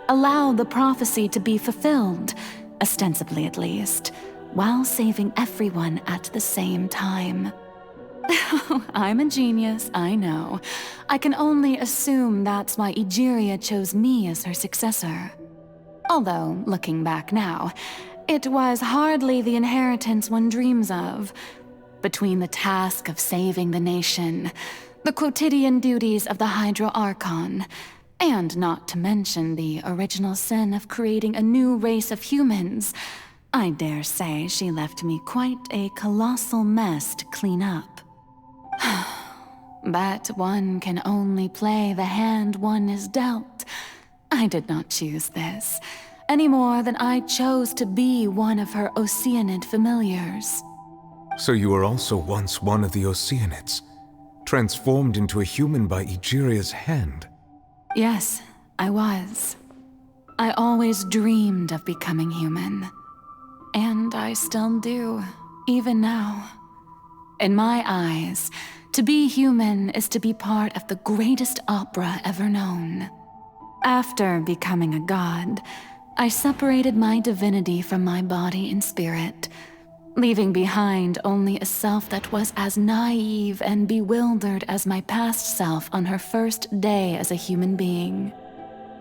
allow the prophecy to be fulfilled, ostensibly at least, while saving everyone at the same time. I'm a genius, I know. I can only assume that's why Egeria chose me as her successor. Although, looking back now, it was hardly the inheritance one dreams of. Between the task of saving the nation, the quotidian duties of the Hydro Archon, and not to mention the original sin of creating a new race of humans, I dare say she left me quite a colossal mess to clean up. But one can only play the hand one is dealt. I did not choose this, any more than I chose to be one of her Oceanid familiars. So you were also once one of the Oceanids, transformed into a human by Egeria's hand? Yes, I was. I always dreamed of becoming human. And I still do, even now. In my eyes, to be human is to be part of the greatest opera ever known. After becoming a god, I separated my divinity from my body and spirit, leaving behind only a self that was as naive and bewildered as my past self on her first day as a human being.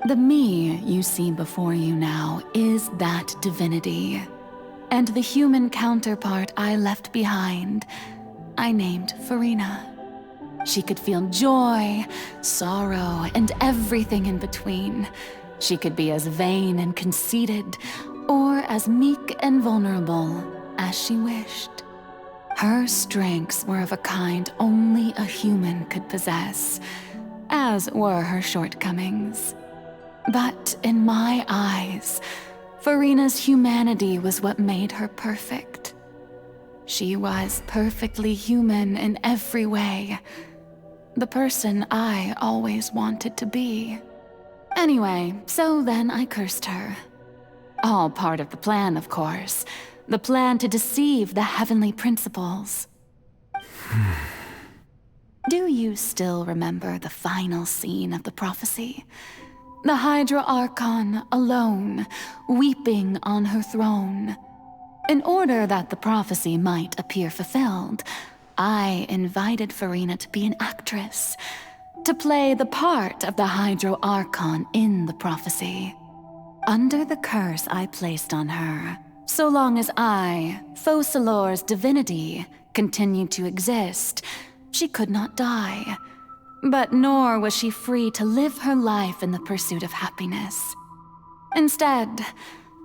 The me you see before you now is that divinity, and the human counterpart I left behind, I named Farina. She could feel joy, sorrow, and everything in between. She could be as vain and conceited, or as meek and vulnerable as she wished. Her strengths were of a kind only a human could possess, as were her shortcomings. But in my eyes, Farina's humanity was what made her perfect. She was perfectly human in every way. The person I always wanted to be. Anyway, so then I cursed her. All part of the plan, of course. The plan to deceive the heavenly principles. Do you still remember the final scene of the prophecy? The Hydra Archon alone, weeping on her throne. In order that the prophecy might appear fulfilled, I invited Farina to be an actress, to play the part of the Hydro Archon in the prophecy. Under the curse I placed on her, so long as I, Focalor's divinity, continued to exist, she could not die. But nor was she free to live her life in the pursuit of happiness. Instead,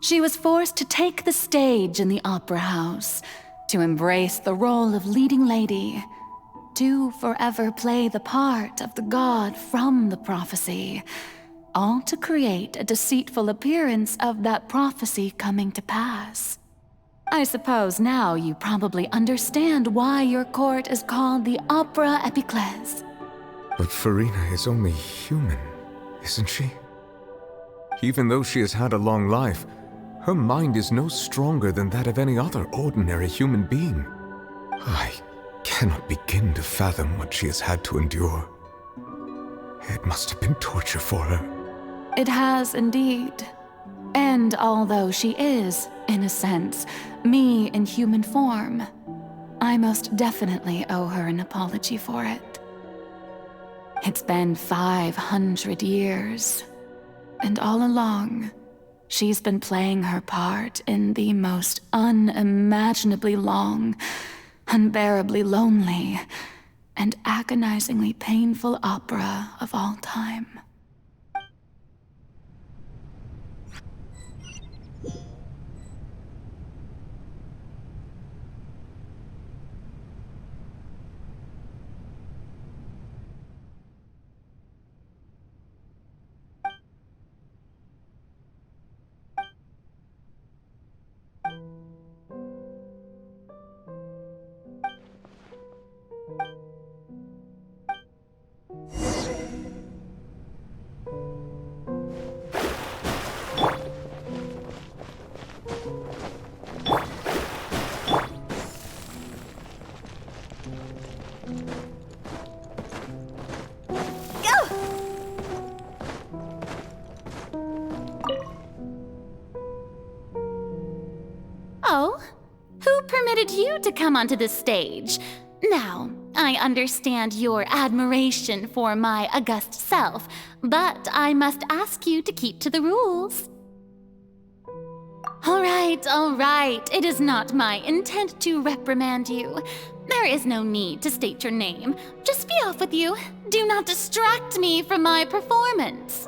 she was forced to take the stage in the opera house, to embrace the role of leading lady, to forever play the part of the god from the prophecy, all to create a deceitful appearance of that prophecy coming to pass. I suppose now you probably understand why your court is called the Opera Epiclese. But Farina is only human, isn't she? Even though she has had a long life, her mind is no stronger than that of any other ordinary human being. I cannot begin to fathom what she has had to endure. It must have been torture for her. It has indeed. And although she is, in a sense, me in human form, I most definitely owe her an apology for it. It's been 500 years, and all along, she's been playing her part in the most unimaginably long, unbearably lonely, and agonizingly painful opera of all time. invited you to come onto the stage. Now, I understand your admiration for my august self, but I must ask you to keep to the rules. All right. It is not my intent to reprimand you. There is no need to state your name. Just be off with you. Do not distract me from my performance.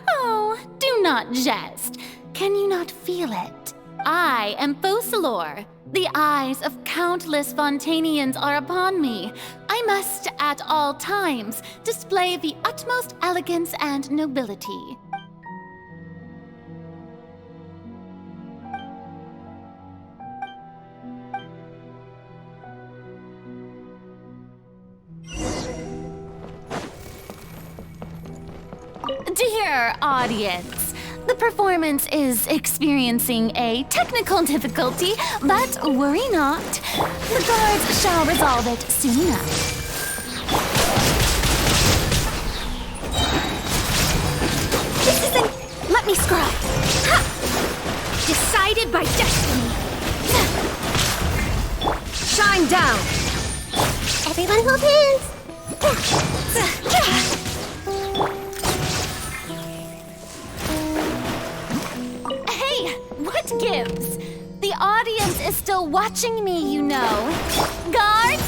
Oh, do not jest. Can you not feel it? I am Focalor. The eyes of countless Fontainians are upon me. I must, at all times, display the utmost elegance and nobility. Dear audience, the performance is experiencing a technical difficulty, but worry not. The guards shall resolve it soon enough. This isn't... Let me scry. Ha! Decided by destiny. Shine down. Everyone hold hands. What gives? The audience is still watching me, you know. Guards?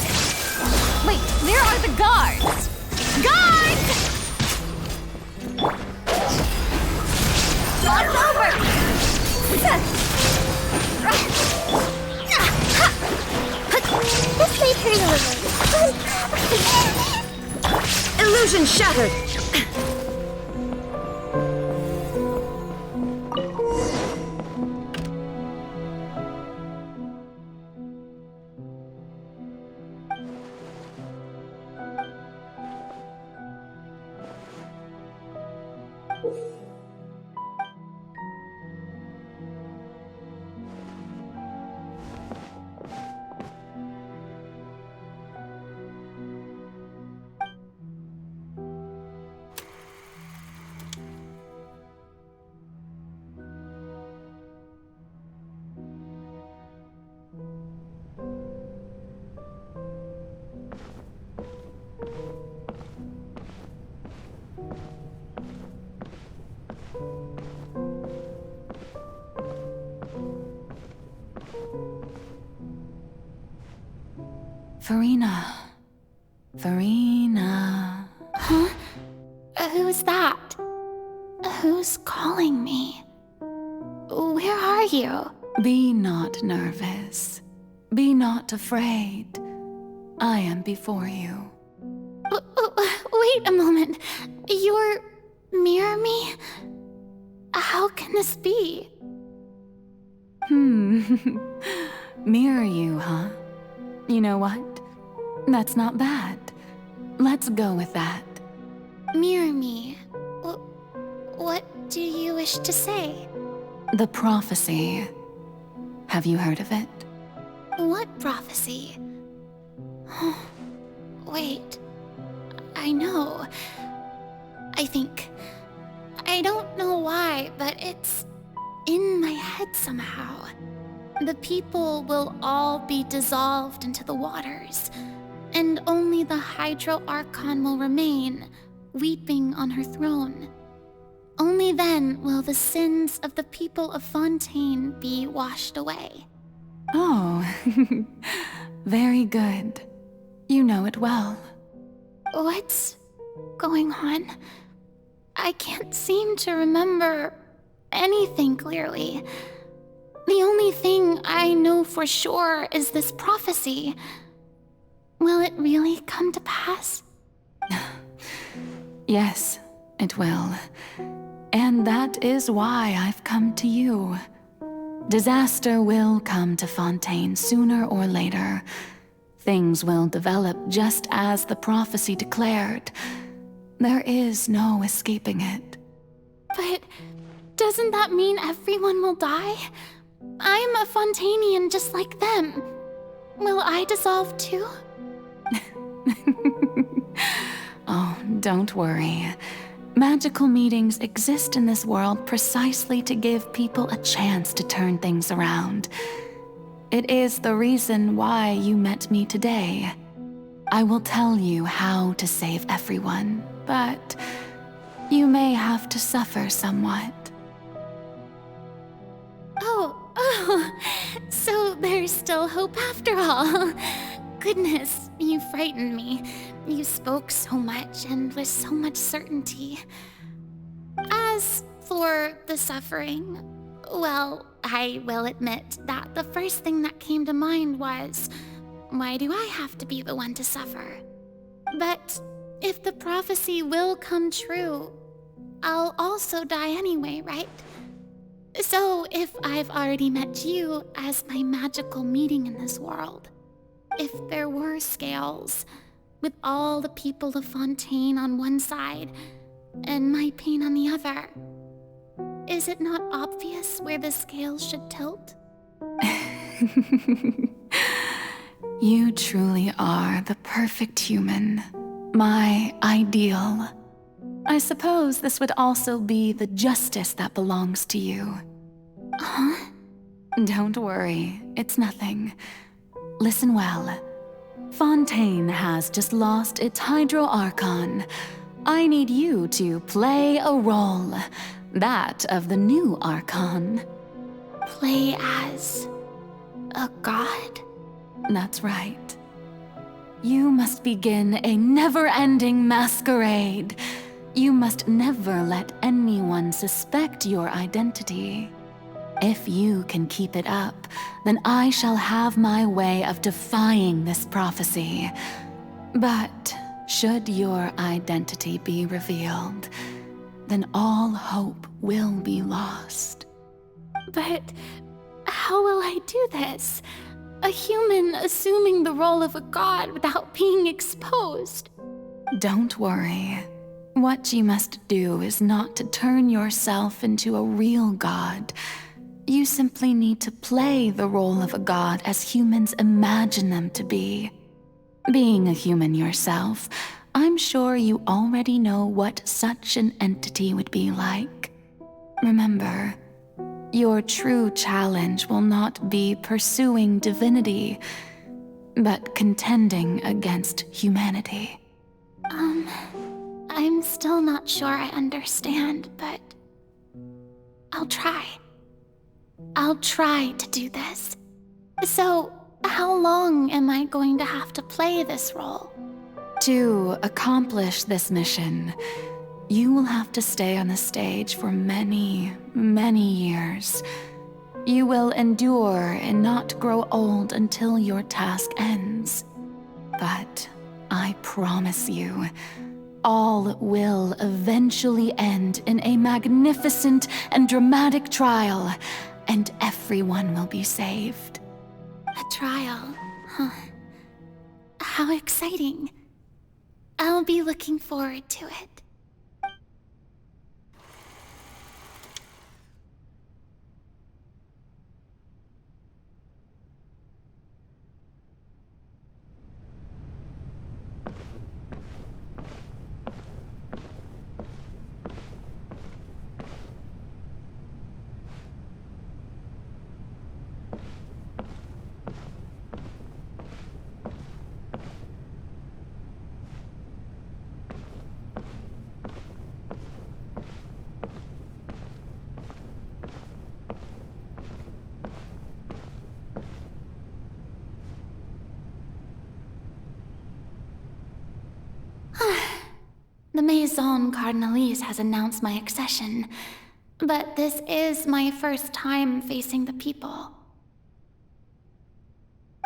Wait, where are the guards? Guards! It's over! This may turn a little. Illusion shattered. Farina. Huh? Who's that? Who's calling me? Where are you? Be not nervous. Be not afraid. I am before you. Wait a moment. You're mirror me? How can this be? Mirror you, huh? You know what? That's not bad. Let's go with that. Mirror me. What do you wish to say? The prophecy. Have you heard of it? What prophecy? Wait. I know. I think. I don't know why, but it's in my head somehow. The people will all be dissolved into the waters, and only the Hydro Archon will remain, weeping on her throne. Only then will the sins of the people of Fontaine be washed away. Oh, very good. You know it well. What's going on? I can't seem to remember anything clearly. The only thing I know for sure is this prophecy. Will it really come to pass? Yes, it will. And that is why I've come to you. Disaster will come to Fontaine sooner or later. Things will develop just as the prophecy declared. There is no escaping it. But doesn't that mean everyone will die? I'm a Fontainian just like them. Will I dissolve too? Oh, don't worry. Magical meetings exist in this world precisely to give people a chance to turn things around. It is the reason why you met me today. I will tell you how to save everyone, but you may have to suffer somewhat. Oh, so there's still hope after all. Goodness, you frightened me. You spoke so much and with so much certainty. As for the suffering, well, I will admit that the first thing that came to mind was, why do I have to be the one to suffer? But if the prophecy will come true, I'll also die anyway, right? So if I've already met you as my magical meeting in this world, if there were scales, with all the people of Fontaine on one side and my pain on the other, is it not obvious where the scales should tilt? You truly are the perfect human, my ideal. I suppose this would also be the justice that belongs to you. Huh? Don't worry, it's nothing. Listen well. Fontaine has just lost its Hydro Archon. I need you to play a role, that of the new Archon. Play as a god? That's right. You must begin a never-ending masquerade. You must never let anyone suspect your identity. If you can keep it up, then I shall have my way of defying this prophecy. But should your identity be revealed, then all hope will be lost. But how will I do this? A human assuming the role of a god without being exposed? Don't worry. What you must do is not to turn yourself into a real god. You simply need to play the role of a god as humans imagine them to be. Being a human yourself, I'm sure you already know what such an entity would be like. Remember, your true challenge will not be pursuing divinity, but contending against humanity. I'm still not sure I understand, but I'll try. I'll try to do this. So, how long am I going to have to play this role? To accomplish this mission, you will have to stay on the stage for many, many years. You will endure and not grow old until your task ends. But I promise you, all will eventually end in a magnificent and dramatic trial, and everyone will be saved. A trial, huh? How exciting. I'll be looking forward to it. The Maison Cardinalise has announced my accession, but this is my first time facing the people.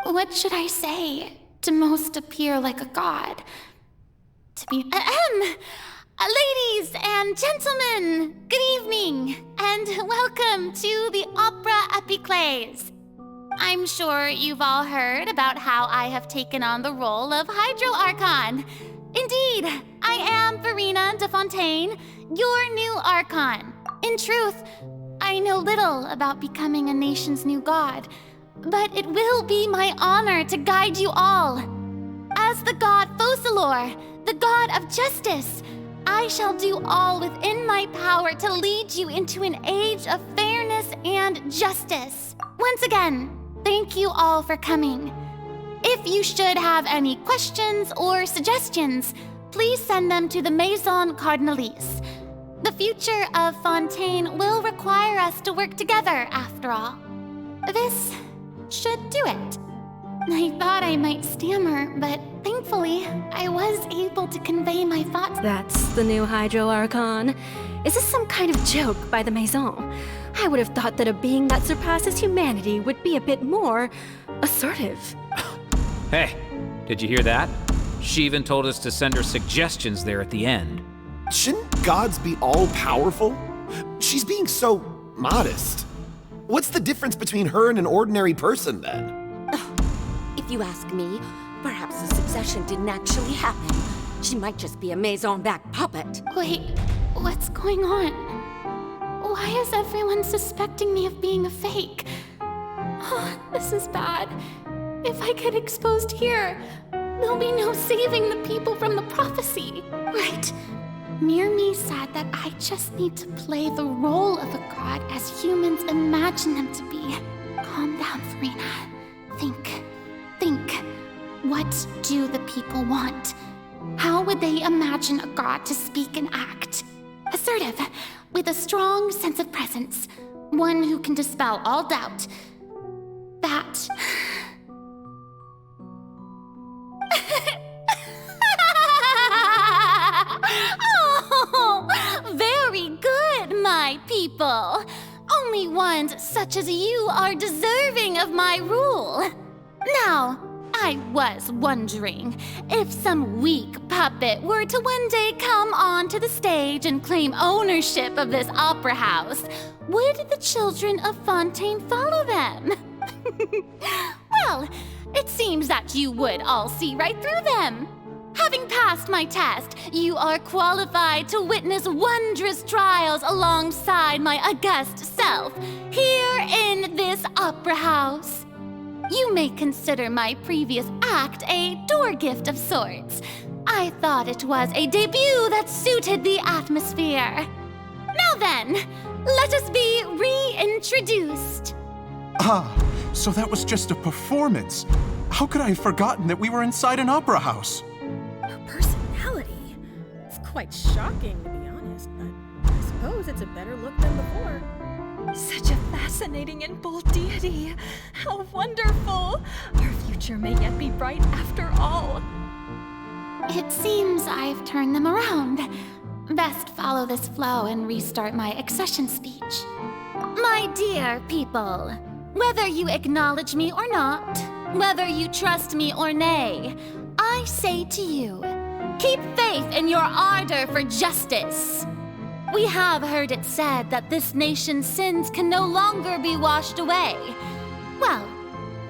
What should I say to most appear like a god? To be... Ladies and gentlemen, good evening, and welcome to the Opera Epiclese. I'm sure you've all heard about how I have taken on the role of Hydro Archon. Indeed, I am Verena de Fontaine, your new Archon. In truth, I know little about becoming a nation's new god, but it will be my honor to guide you all. As the god Focalor, the god of justice, I shall do all within my power to lead you into an age of fairness and justice. Once again, thank thank you all for coming. If you should have any questions or suggestions, please send them to the Maison Cardinalise. The future of Fontaine will require us to work together, after all. This should do it. I thought I might stammer, but thankfully, I was able to convey my thoughts. That's the new Hydro Archon. Is this some kind of joke by the Maison? I would have thought that a being that surpasses humanity would be a bit more assertive. Hey, did you hear that? She even told us to send her suggestions there at the end. Shouldn't gods be all-powerful? She's being so modest. What's the difference between her and an ordinary person, then? If you ask me, perhaps the succession didn't actually happen. She might just be a Maison-backed puppet. Wait, what's going on? Why is everyone suspecting me of being a fake? Oh, this is bad. If I get exposed here, there'll be no saving the people from the prophecy. Right. Mirmi said that I just need to play the role of a god as humans imagine them to be. Calm down, Farina. Think. What do the people want? How would they imagine a god to speak and act? Assertive, with a strong sense of presence. One who can dispel all doubt. That... Oh, very good, my people. Only ones such as you are deserving of my rule. Now, I was wondering if some weak puppet were to one day come onto the stage and claim ownership of this opera house, would the children of Fontaine follow them? Well, it seems that you would all see right through them. Having passed my test, you are qualified to witness wondrous trials alongside my august self, here in this opera house. You may consider my previous act a door gift of sorts. I thought it was a debut that suited the atmosphere. Now then, let us be reintroduced. Ah, so that was just a performance. How could I have forgotten that we were inside an opera house? Her personality? It's quite shocking, to be honest, but I suppose it's a better look than before. Such a fascinating and bold deity. How wonderful! Our future may yet be bright after all. It seems I've turned them around. Best follow this flow and restart my accession speech. My dear people, whether you acknowledge me or not, whether you trust me or nay, I say to you, keep faith in your ardor for justice. We have heard it said that this nation's sins can no longer be washed away. Well,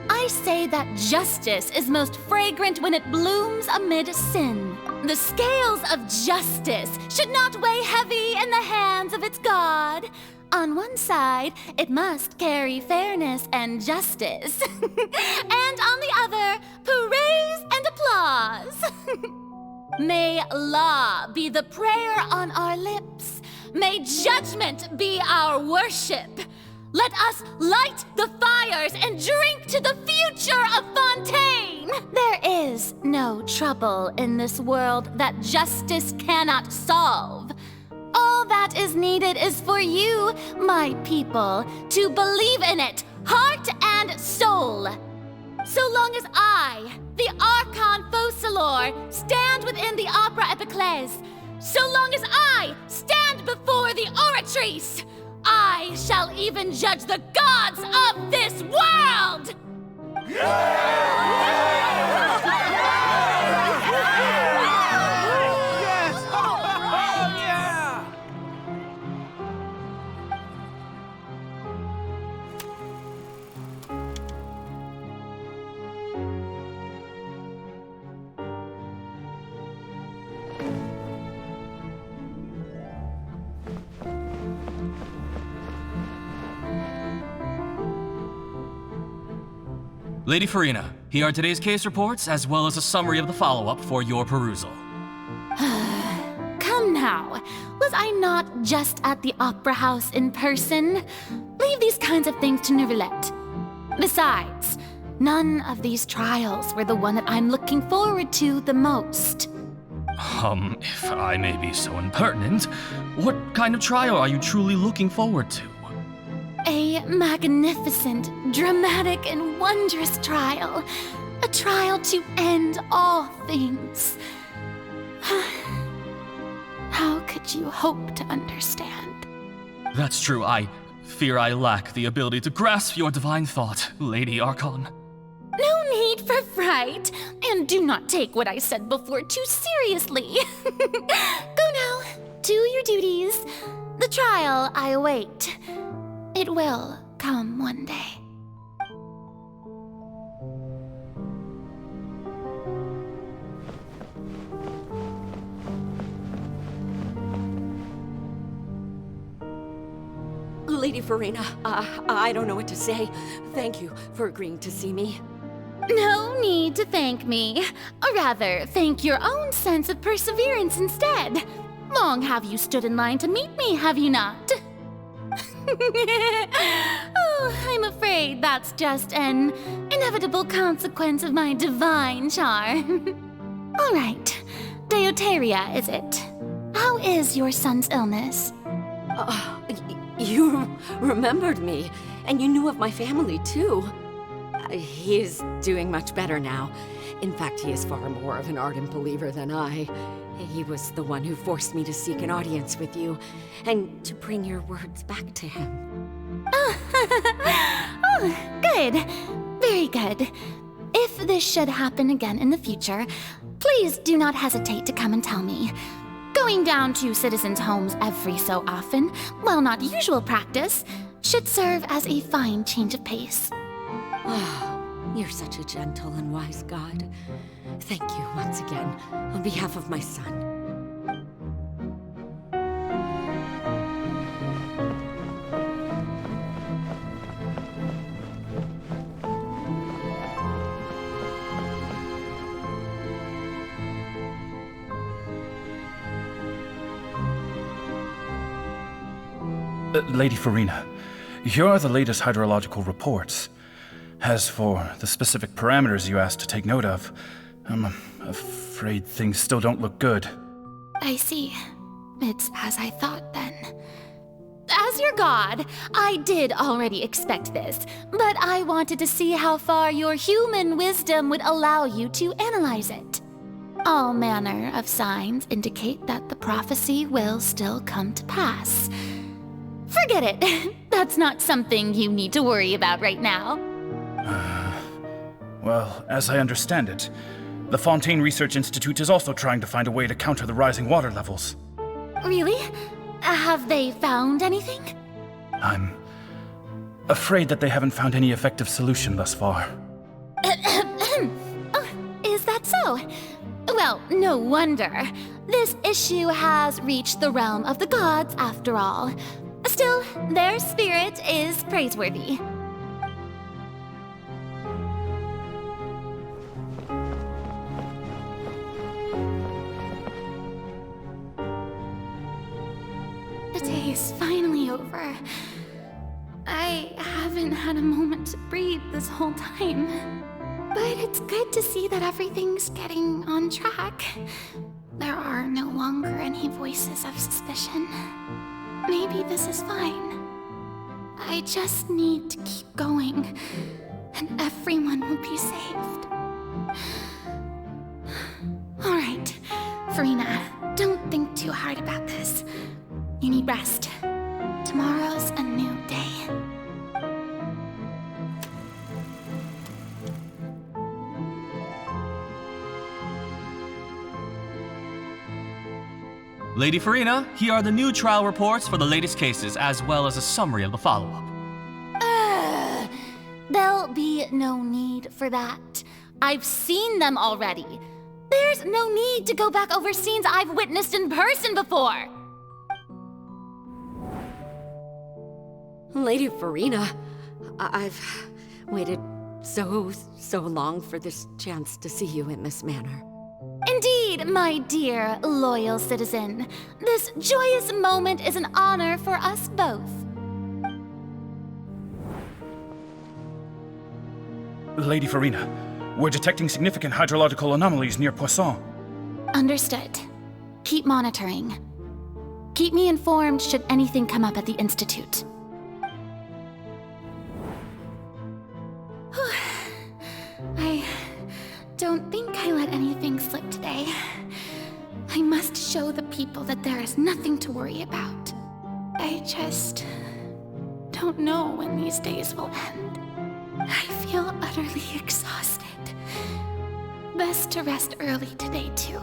I say that justice is most fragrant when it blooms amid sin. The scales of justice should not weigh heavy in the hands of its God. On one side, it must carry fairness and justice. And on the other, praise and applause. May law be the prayer on our lips. May judgment be our worship. Let us light the fires and drink to the future of Fontaine. There is no trouble in this world that justice cannot solve. All that is needed is for you, my people, to believe in it, heart and soul. So long as I, the Archon Focalor, stand within the Opera Epiclese, so long as I stand before the Oratrice, I shall even judge the gods of this world! Lady Farina, here are today's case reports, as well as a summary of the follow-up for your perusal. Come now, was I not just at the Opera House in person? Leave these kinds of things to Neuvillette. Besides, none of these trials were the one that I'm looking forward to the most. If I may be so impertinent, what kind of trial are you truly looking forward to? A magnificent, dramatic, and wondrous trial. A trial to end all things. How could you hope to understand? That's true. I fear I lack the ability to grasp your divine thought, Lady Archon. No need for fright, and do not take what I said before too seriously. Go now, to your duties. The trial I await. It will come one day. Lady Farina, I don't know what to say. Thank you for agreeing to see me. No need to thank me. Or rather, thank your own sense of perseverance instead. Long have you stood in line to meet me, have you not? Oh, I'm afraid that's just an inevitable consequence of my divine charm. All right, Deoteria, is it? How is your son's illness? You remembered me, and you knew of my family, too. He is doing much better now. In fact, he is far more of an ardent believer than I. He was the one who forced me to seek an audience with you, and to bring your words back to him. Oh, good. Very good. If this should happen again in the future, please do not hesitate to come and tell me. Going down to citizens' homes every so often, while not usual practice, should serve as a fine change of pace. You're such a gentle and wise god. Thank you once again, on behalf of my son. Lady Farina, here are the latest hydrological reports. As for the specific parameters you asked to take note of, I'm afraid things still don't look good. I see. It's as I thought then. As your god, I did already expect this, but I wanted to see how far your human wisdom would allow you to analyze it. All manner of signs indicate that the prophecy will still come to pass. Forget it. That's not something you need to worry about right now. Well, as I understand it, the Fontaine Research Institute is also trying to find a way to counter the rising water levels. Really? Have they found anything? I'm afraid that they haven't found any effective solution thus far. Oh, is that so? Well, no wonder. This issue has reached the realm of the gods, after all. Still, their spirit is praiseworthy. The day is finally over. I haven't had a moment to breathe this whole time. But it's good to see that everything's getting on track. There are no longer any voices of suspicion. Maybe this is fine. I just need to keep going, and everyone will be saved. All right, Farina, don't think too hard about this. You need rest. Tomorrow's a new day. Lady Farina, here are the new trial reports for the latest cases, as well as a summary of the follow-up. There'll be no need for that. I've seen them already. There's no need to go back over scenes I've witnessed in person before. Lady Farina, I've waited so long for this chance to see you in this manner. Indeed, my dear, loyal citizen. This joyous moment is an honor for us both. Lady Farina, we're detecting significant hydrological anomalies near Poisson. Understood. Keep monitoring. Keep me informed should anything come up at the Institute. I don't think I let anything slip today. I must show the people that there is nothing to worry about. I just don't know when these days will end. I feel utterly exhausted. Best to rest early today, too.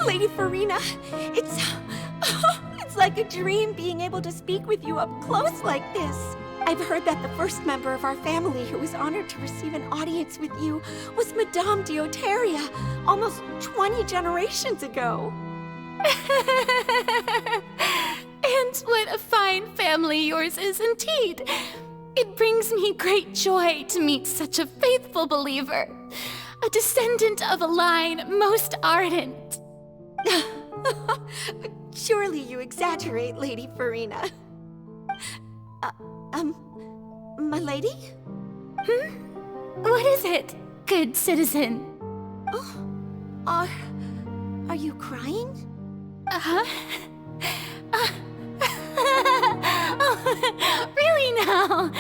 Lady Farina, it's like a dream being able to speak with you up close like this. I've heard that the first member of our family who was honored to receive an audience with you was Madame Deoteria, almost 20 generations ago. And what a fine family yours is indeed. It brings me great joy to meet such a faithful believer, a descendant of a line most ardent. Surely you exaggerate, Lady Farina. My lady? What is it, good citizen? Oh, are you crying? Really now?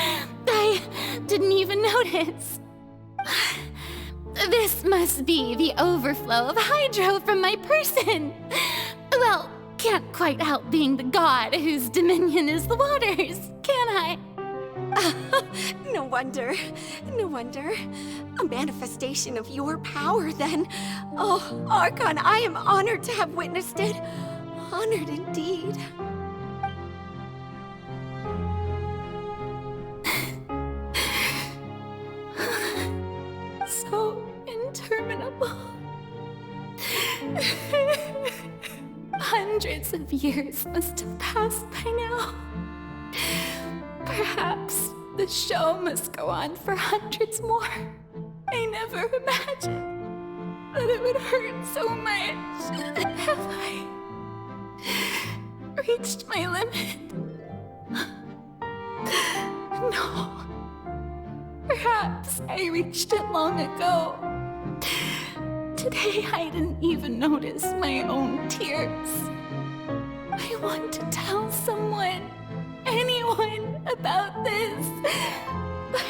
I didn't even notice. This must be the overflow of hydro from my person. Well, can't quite help being the god whose dominion is the waters, can I? No wonder. No wonder. A manifestation of your power, then. Oh, Archon, I am honored to have witnessed it. Honored indeed. So interminable. Hundreds of years must have passed by now. Perhaps the show must go on for hundreds more. I never imagined that it would hurt so much. Have I reached my limit? No. Perhaps I reached it long ago. Today I didn't even notice my own tears. I want to tell someone, anyone, about this. But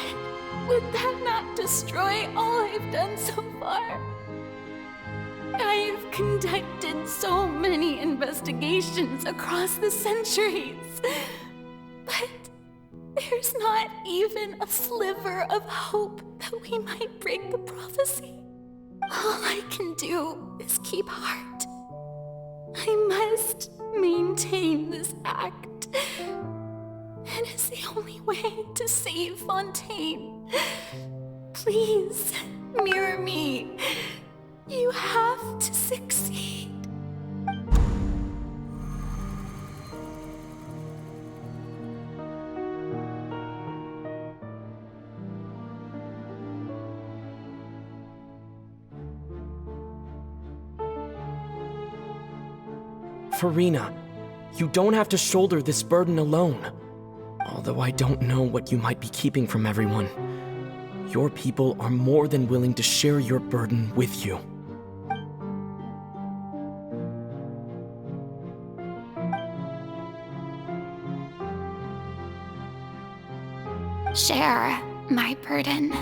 would that not destroy all I've done so far? I've conducted so many investigations across the centuries. But there's not even a sliver of hope that we might break the prophecy. All I can do is keep heart. I must maintain this act. It is the only way to save Fontaine. Please, mirror me. You have to succeed. Farina, you don't have to shoulder this burden alone. Although I don't know what you might be keeping from everyone, your people are more than willing to share your burden with you. Share my burden.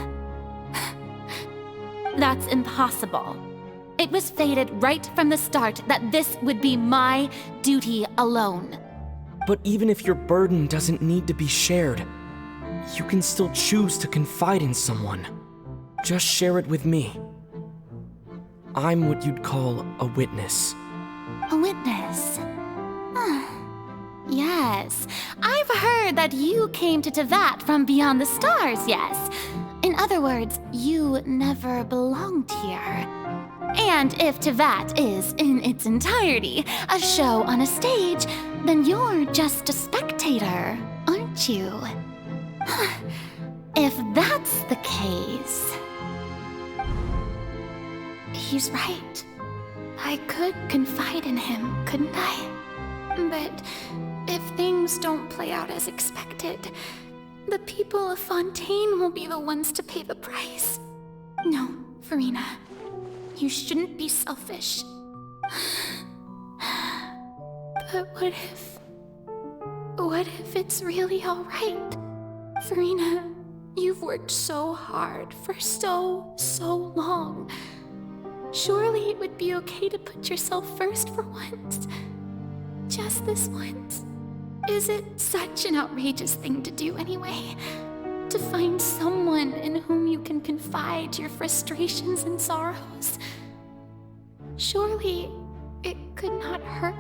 That's impossible. It was fated right from the start that this would be my duty alone. But even if your burden doesn't need to be shared, you can still choose to confide in someone. Just share it with me. I'm what you'd call a witness. A witness? yes. I've heard that you came to Tevat from beyond the stars, yes. In other words, you never belonged here. And if Tevat is, in its entirety, a show on a stage, then you're just a spectator, aren't you? If that's the case... He's right. I could confide in him, couldn't I? But if things don't play out as expected, the people of Fontaine will be the ones to pay the price. No, Farina. You shouldn't be selfish. But what if it's really all right? Farina, you've worked so hard for so long. Surely it would be okay to put yourself first for once. Just this once. Is it such an outrageous thing to do anyway? To find someone in whom you can confide your frustrations and sorrows? Surely it could not hurt.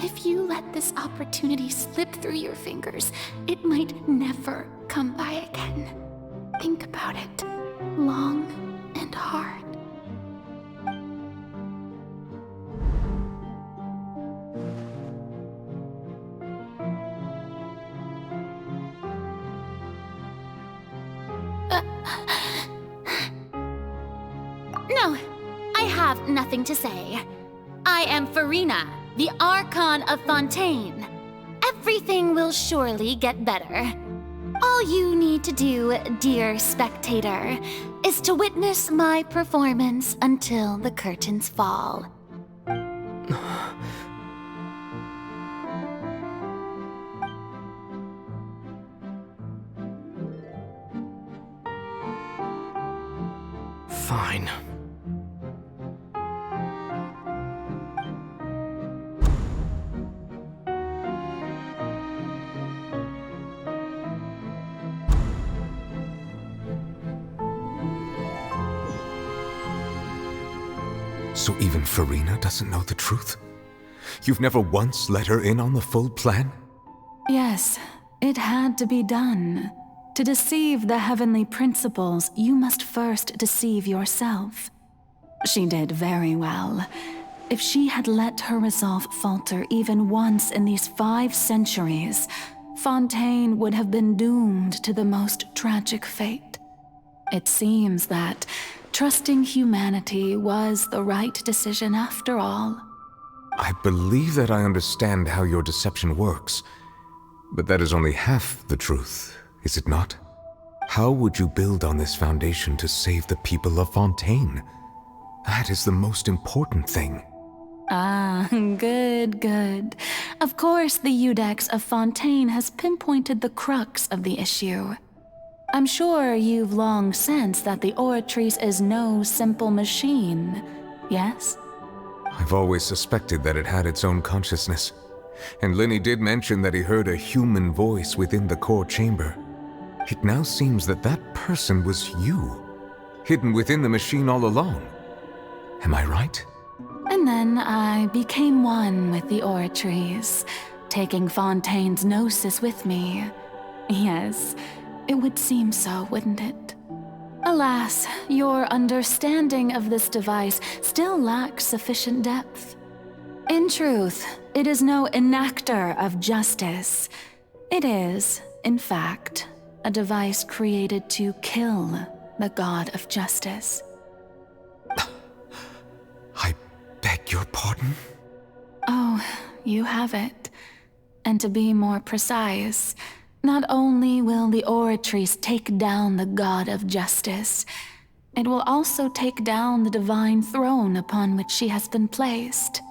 If you let this opportunity slip through your fingers, it might never come by again. Think about it long and hard. No, I have nothing to say. I am Farina, the Archon of Fontaine. Everything will surely get better. All you need to do, dear spectator, is to witness my performance until the curtains fall. Fine. So even Farina doesn't know the truth? You've never once let her in on the full plan? Yes, it had to be done. To deceive the heavenly principles, you must first deceive yourself. She did very well. If she had let her resolve falter even once in these 5 centuries, Fontaine would have been doomed to the most tragic fate. It seems that trusting humanity was the right decision after all. I believe that I understand how your deception works, but that is only half the truth, is it not? How would you build on this foundation to save the people of Fontaine? That is the most important thing. Ah, good. Of course, the Iudex of Fontaine has pinpointed the crux of the issue. I'm sure you've long sensed that the Oratrice is no simple machine, yes? I've always suspected that it had its own consciousness. And Linny did mention that he heard a human voice within the core chamber. It now seems that that person was you, hidden within the machine all along. Am I right? And then I became one with the Oratrice, taking Fontaine's gnosis with me. Yes, it would seem so, wouldn't it? Alas, your understanding of this device still lacks sufficient depth. In truth, it is no enactor of justice. It is, in fact, a device created to kill the god of justice. I beg your pardon? Oh, you have it. And to be more precise, not only will the Oratrice take down the god of justice, it will also take down the divine throne upon which she has been placed.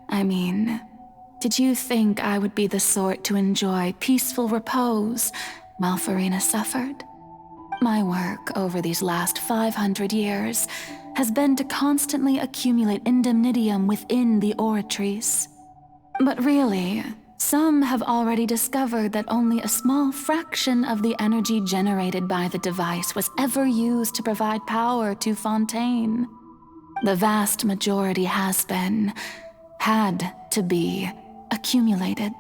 I mean, did you think I would be the sort to enjoy peaceful repose while Farina suffered? My work over these last 500 years has been to constantly accumulate indemnitium within the Oratrice. But really, some have already discovered that only a small fraction of the energy generated by the device was ever used to provide power to Fontaine. The vast majority has been, had to be, accumulated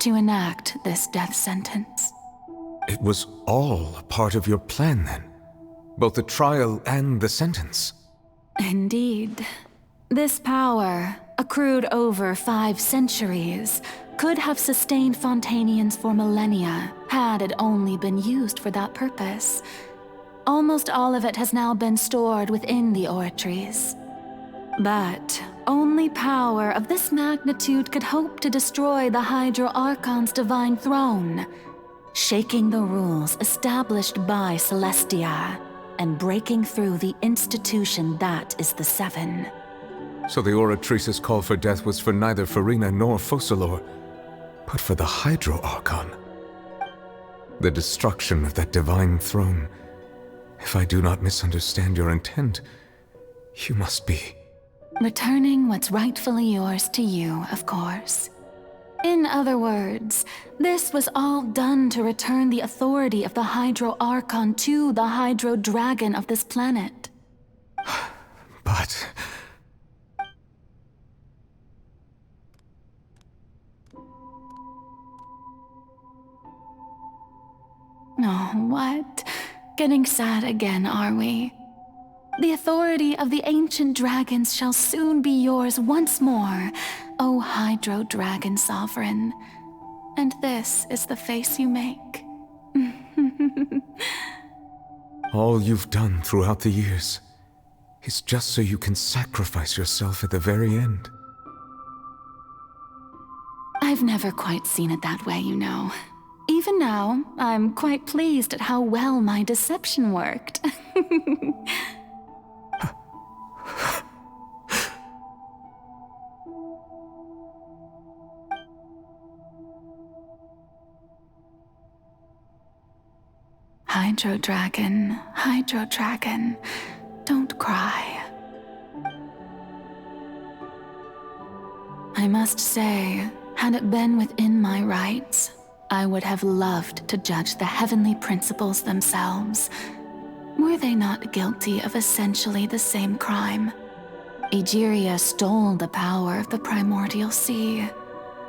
to enact this death sentence. It was all a part of your plan, then? Both the trial and the sentence? Indeed. This power, accrued over 5 centuries, could have sustained Fontainians for millennia had it only been used for that purpose. Almost all of it has now been stored within the oratories. But only power of this magnitude could hope to destroy the Hydro Archon's divine throne, shaking the rules established by Celestia and breaking through the institution that is the Seven. So the Oratrice's call for death was for neither Farina nor Focalor, but for the Hydro Archon. The destruction of that divine throne. If I do not misunderstand your intent, you must be... Returning what's rightfully yours to you, of course. In other words, this was all done to return the authority of the Hydro Archon to the Hydro Dragon of this planet. But... Oh, what? Getting sad again, are we? The authority of the ancient dragons shall soon be yours once more, O Hydro Dragon Sovereign. And this is the face you make. all you've done throughout the years is just so you can sacrifice yourself at the very end. I've never quite seen it that way, you know. Even now, I'm quite pleased at how well my deception worked. Hydro Dragon, don't cry. I must say, had it been within my rights, I would have loved to judge the heavenly principles themselves. Were they not guilty of essentially the same crime? Egeria stole the power of the primordial sea,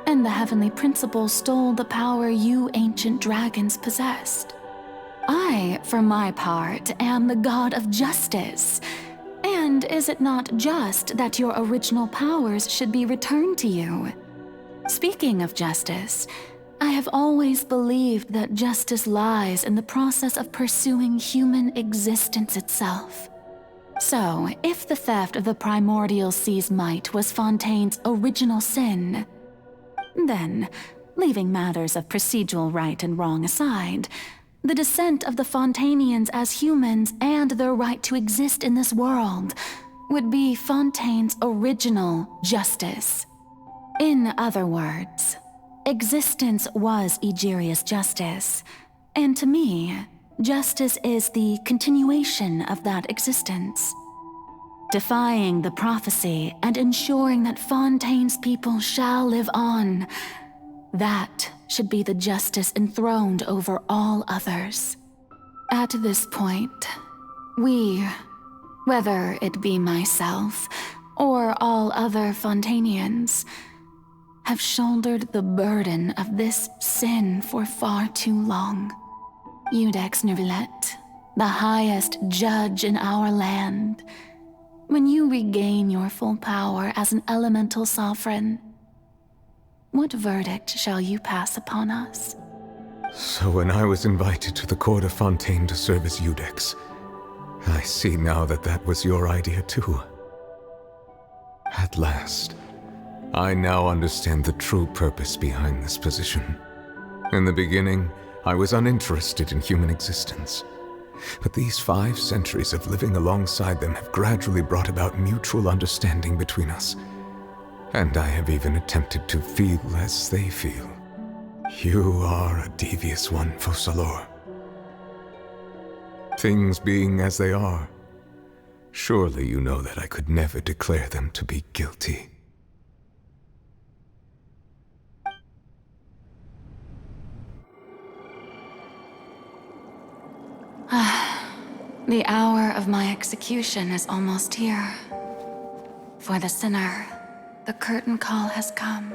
and the heavenly principles stole the power you ancient dragons possessed. I, for my part, am the god of justice. And is it not just that your original powers should be returned to you? Speaking of justice, I have always believed that justice lies in the process of pursuing human existence itself. So, if the theft of the primordial sea's might was Fontaine's original sin, then, leaving matters of procedural right and wrong aside, the descent of the Fontainians as humans and their right to exist in this world would be Fontaine's original justice. In other words, existence was Egeria's justice, and to me, justice is the continuation of that existence. Defying the prophecy and ensuring that Fontaine's people shall live on, that should be the justice enthroned over all others. At this point, we, whether it be myself or all other Fontainians, have shouldered the burden of this sin for far too long. Iudex Nervillet, the highest judge in our land, when you regain your full power as an elemental sovereign, what verdict shall you pass upon us? So when I was invited to the court of Fontaine to serve as Iudex, I see now that that was your idea too. At last, I now understand the true purpose behind this position. In the beginning, I was uninterested in human existence. But these 5 centuries of living alongside them have gradually brought about mutual understanding between us. And I have even attempted to feel as they feel. You are a devious one, Focalor. Things being as they are, surely you know that I could never declare them to be guilty. The hour of my execution is almost here. For the sinner, the curtain call has come.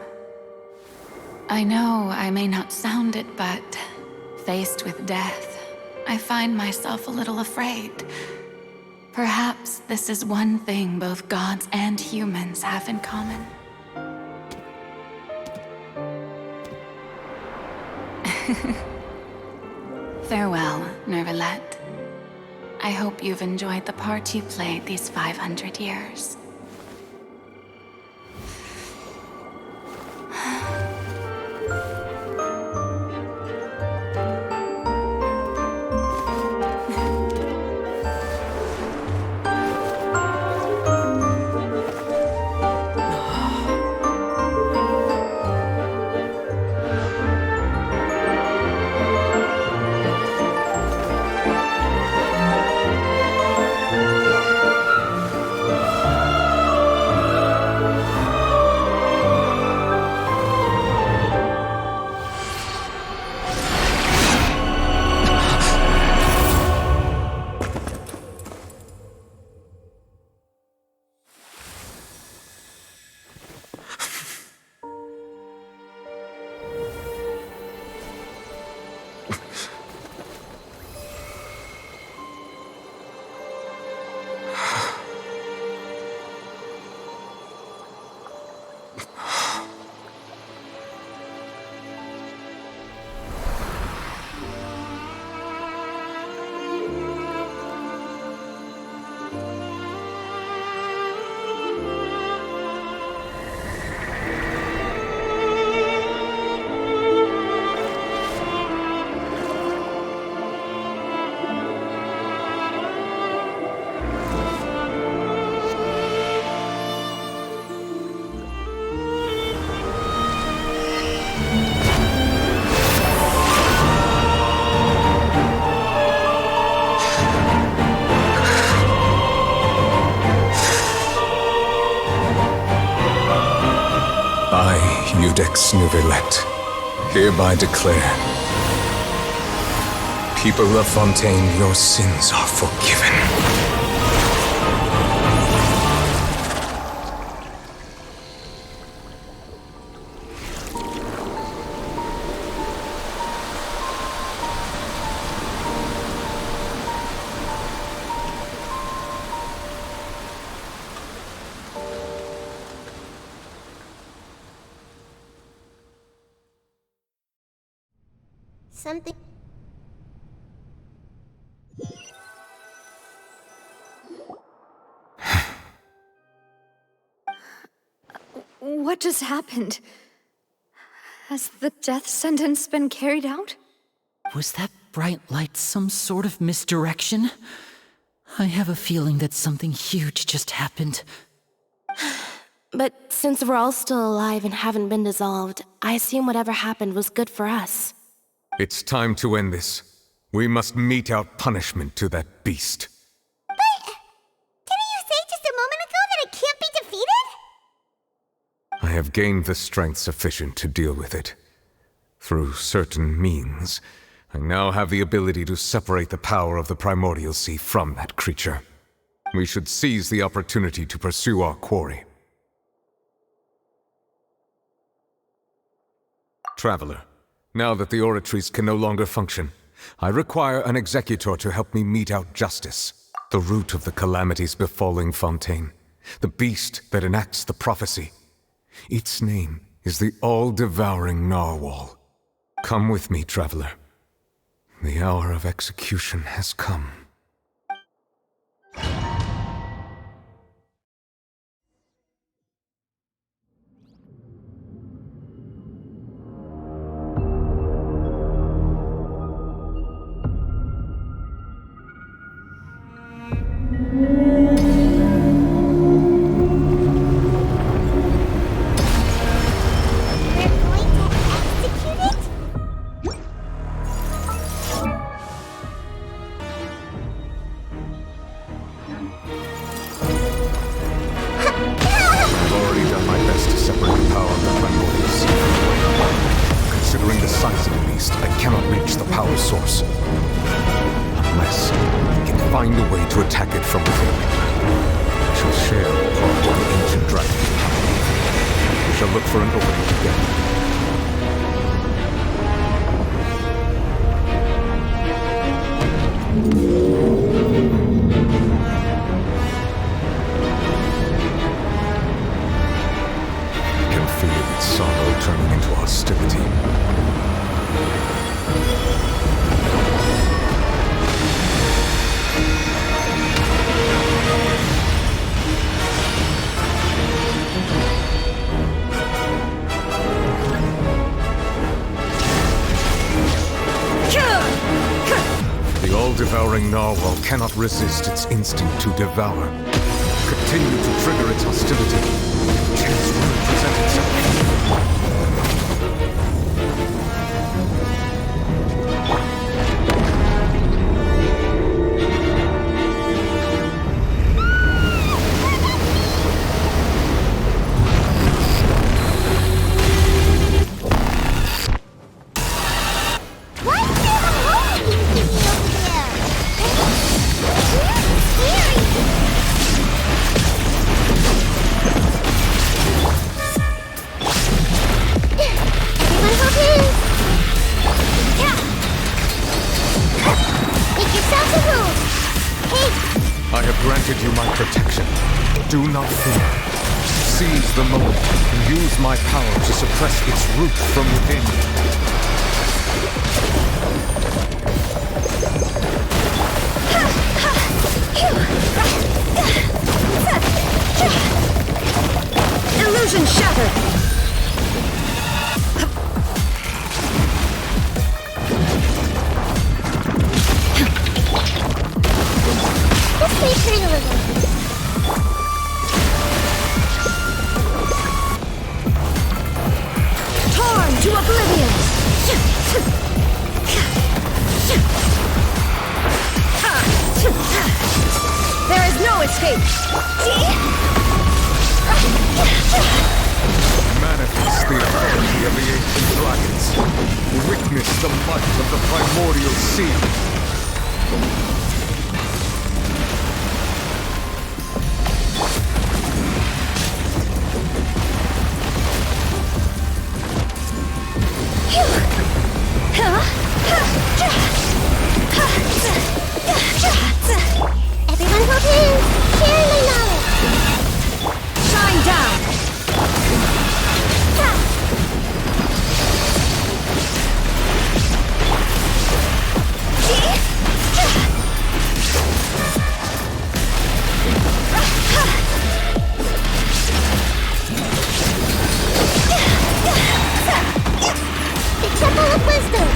I know I may not sound it, but faced with death, I find myself a little afraid. Perhaps this is one thing both gods and humans have in common. Farewell, Nervalette. I hope you've enjoyed the part you played these 500 years. Judex Nervalette, hereby declare, people of Fontaine, your sins are forgiven. Something... What just happened? Has the death sentence been carried out? Was that bright light some sort of misdirection? I have a feeling that something huge just happened. But since we're all still alive and haven't been dissolved, I assume whatever happened was good for us. It's time to end this. We must mete out punishment to that beast. But... didn't you say just a moment ago that it can't be defeated? I have gained the strength sufficient to deal with it. Through certain means, I now have the ability to separate the power of the Primordial Sea from that creature. We should seize the opportunity to pursue our quarry. Traveler, now that the oratories can no longer function, I require an executor to help me mete out justice. The root of the calamities befalling Fontaine. The beast that enacts the prophecy. Its name is the all-devouring Narwhal. Come with me, traveler. The hour of execution has come. Look for an opening together. I can feel its sorrow turning into hostility. The all-devouring narwhal cannot resist its instinct to devour. Continue to trigger its hostility. If chance will present itself. I have granted you my protection. Do not fear. Seize the moment and use my power to suppress its root from within. Illusion shattered! Let's turn a little. Torn to oblivion! There is no escape! Manifest the authority of the ancient dragons. Witness the might of the primordial sea. Everyone hold hands! Share my knowledge! Shine down! The Temple of Wisdom!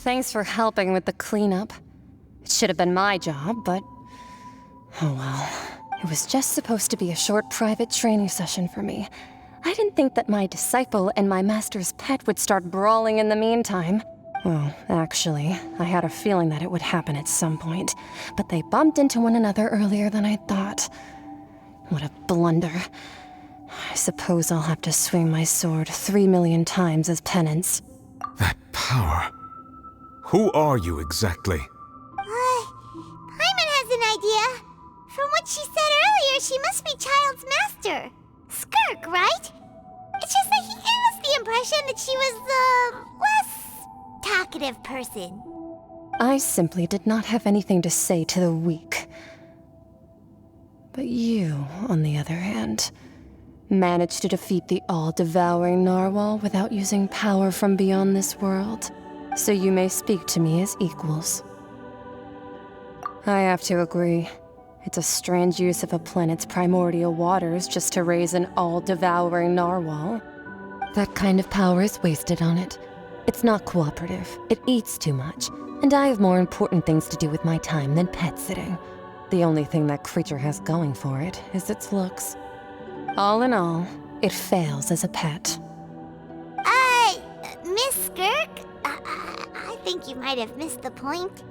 Thanks for helping with the cleanup. It should have been my job, but... oh well. It was just supposed to be a short private training session for me. I didn't think that my disciple and my master's pet would start brawling in the meantime. Well, actually, I had a feeling that it would happen at some point, but they bumped into one another earlier than I thought. What a blunder. I suppose I'll have to swing my sword 3 million times as penance. That power. Who are you exactly? Paimon has an idea. From what she said earlier, she must be Child's master. Skirk, right? It's just that he gave us the impression that she was the less talkative person. I simply did not have anything to say to the weak. But you, on the other hand, managed to defeat the all-devouring narwhal without using power from beyond this world. So you may speak to me as equals. I have to agree. It's a strange use of a planet's primordial waters just to raise an all-devouring narwhal. That kind of power is wasted on it. It's not cooperative. It eats too much. And I have more important things to do with my time than pet sitting. The only thing that creature has going for it is its looks. All in all, it fails as a pet. Miss Skirk? I think you might have missed the point.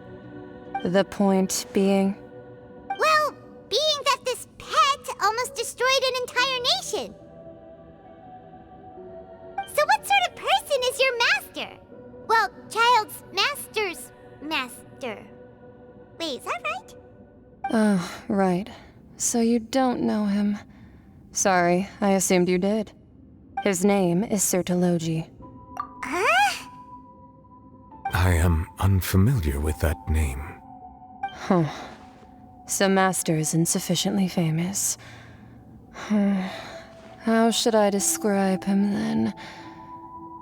The point being? Well, being that this pet almost destroyed an entire nation. So what sort of person is your master? Well, child's master's master. Wait, is that right? Oh, right. So you don't know him. Sorry, I assumed you did. His name is Sertologi. Huh? I am unfamiliar with that name. Huh. So Master isn't sufficiently famous. How should I describe him then?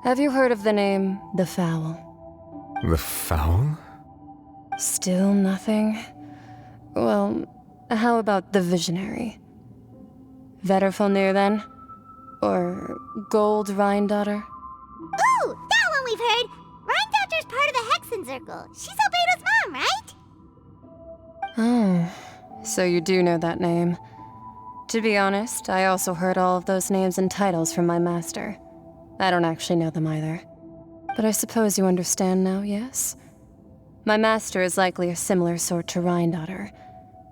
Have you heard of the name The Fowl? The Fowl? Still nothing? Well, how about the Visionary? Vetterfalnir then? Or Gold Rhindaughter? Ooh, that one we've heard! Rhindaughter's part of the Hexen Circle. She's Albedo's mom, right? Oh, so you do know that name. To be honest, I also heard all of those names and titles from my master. I don't actually know them either. But I suppose you understand now, yes? My master is likely a similar sort to Rhindaughter.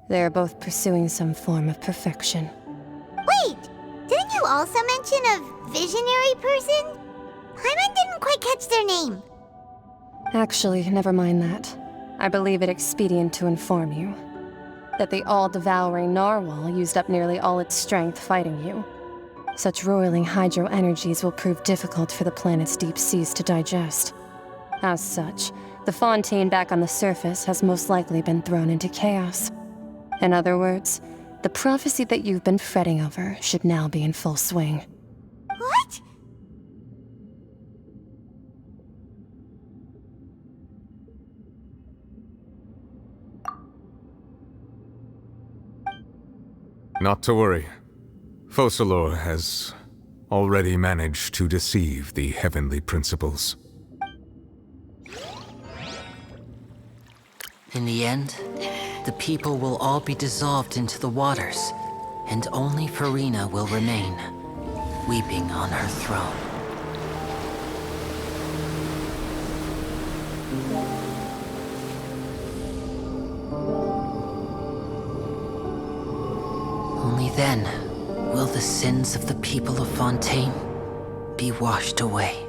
They are both pursuing some form of perfection. Wait, didn't you also mention a visionary person? Paimon didn't quite catch their name. Actually, never mind that. I believe it expedient to inform you that the all-devouring narwhal used up nearly all its strength fighting you. Such roiling hydro energies will prove difficult for the planet's deep seas to digest. As such, the fontaine back on the surface has most likely been thrown into chaos. In other words, the prophecy that you've been fretting over should now be in full swing. What? Not to worry. Focalor has already managed to deceive the heavenly principles. In the end, the people will all be dissolved into the waters, and only Farina will remain, weeping on her throne. Only then will the sins of the people of Fontaine be washed away.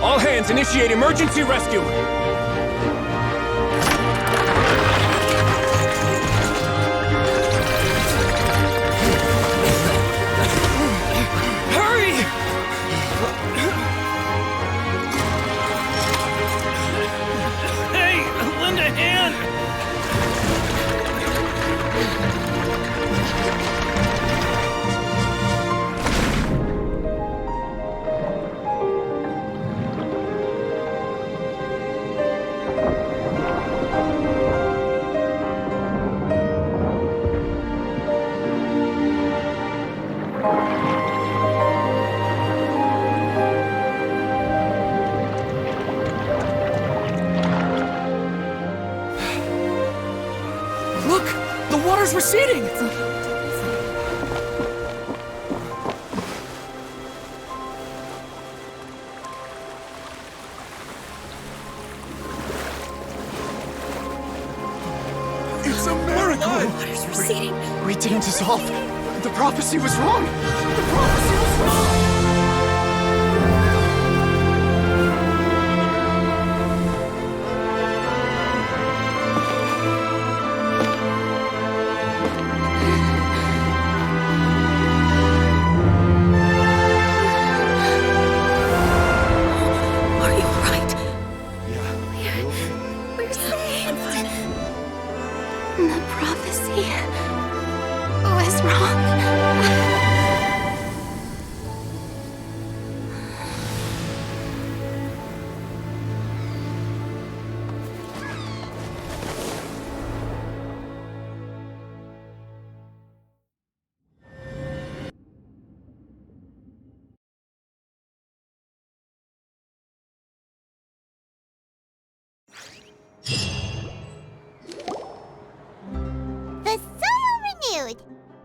All hands, initiate emergency rescue! Hurry! Hey, lend a hand! Look! The water's receding! proceeding. We didn't dissolve. The prophecy was wrong. The prophecy was wrong. The prophecy was wrong.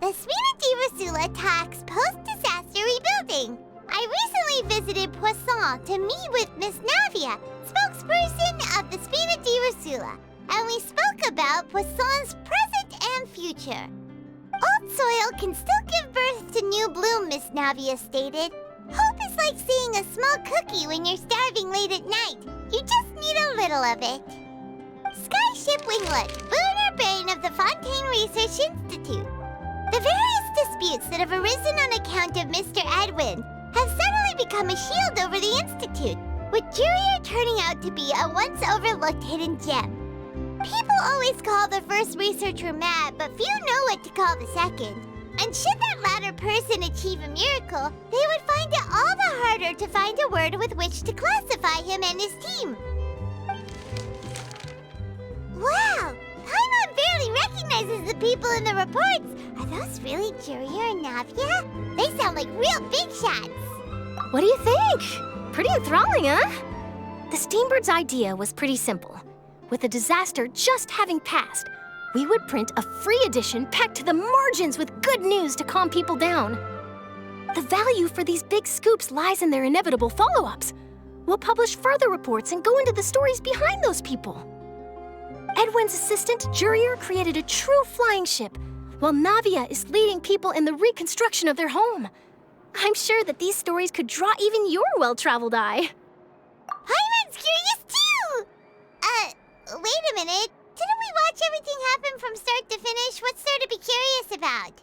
The Spina di Rosula talks post-disaster rebuilding. I recently visited Poisson to meet with Miss Navia, spokesperson of the Spina di Rosula, and we spoke about Poisson's present and future. Old soil can still give birth to new bloom, Miss Navia stated. Hope is like seeing a small cookie when you're starving late at night. You just need a little of it. Skyship Winglet, lunar brain of the Fontaine Research Institute. The various disputes that have arisen on account of Mr. Edwin have suddenly become a shield over the Institute, with Jurier turning out to be a once overlooked hidden gem. People always call the first researcher mad, but few know what to call the second. And should that latter person achieve a miracle, they would find it all the harder to find a word with which to classify him and his team. Wow! Paimon barely recognizes the people in the reports. Are those really Jurier and Navia? They sound like real big shots. What do you think? Pretty enthralling, huh? The Steambird's idea was pretty simple. With the disaster just having passed, we would print a free edition packed to the margins with good news to calm people down. The value for these big scoops lies in their inevitable follow-ups. We'll publish further reports and go into the stories behind those people. Edwin's assistant, Jurier, created a true flying ship, while Navia is leading people in the reconstruction of their home. I'm sure that these stories could draw even your well-traveled eye. Paimon's curious too! Wait a minute. Didn't we watch everything happen from start to finish? What's there to be curious about?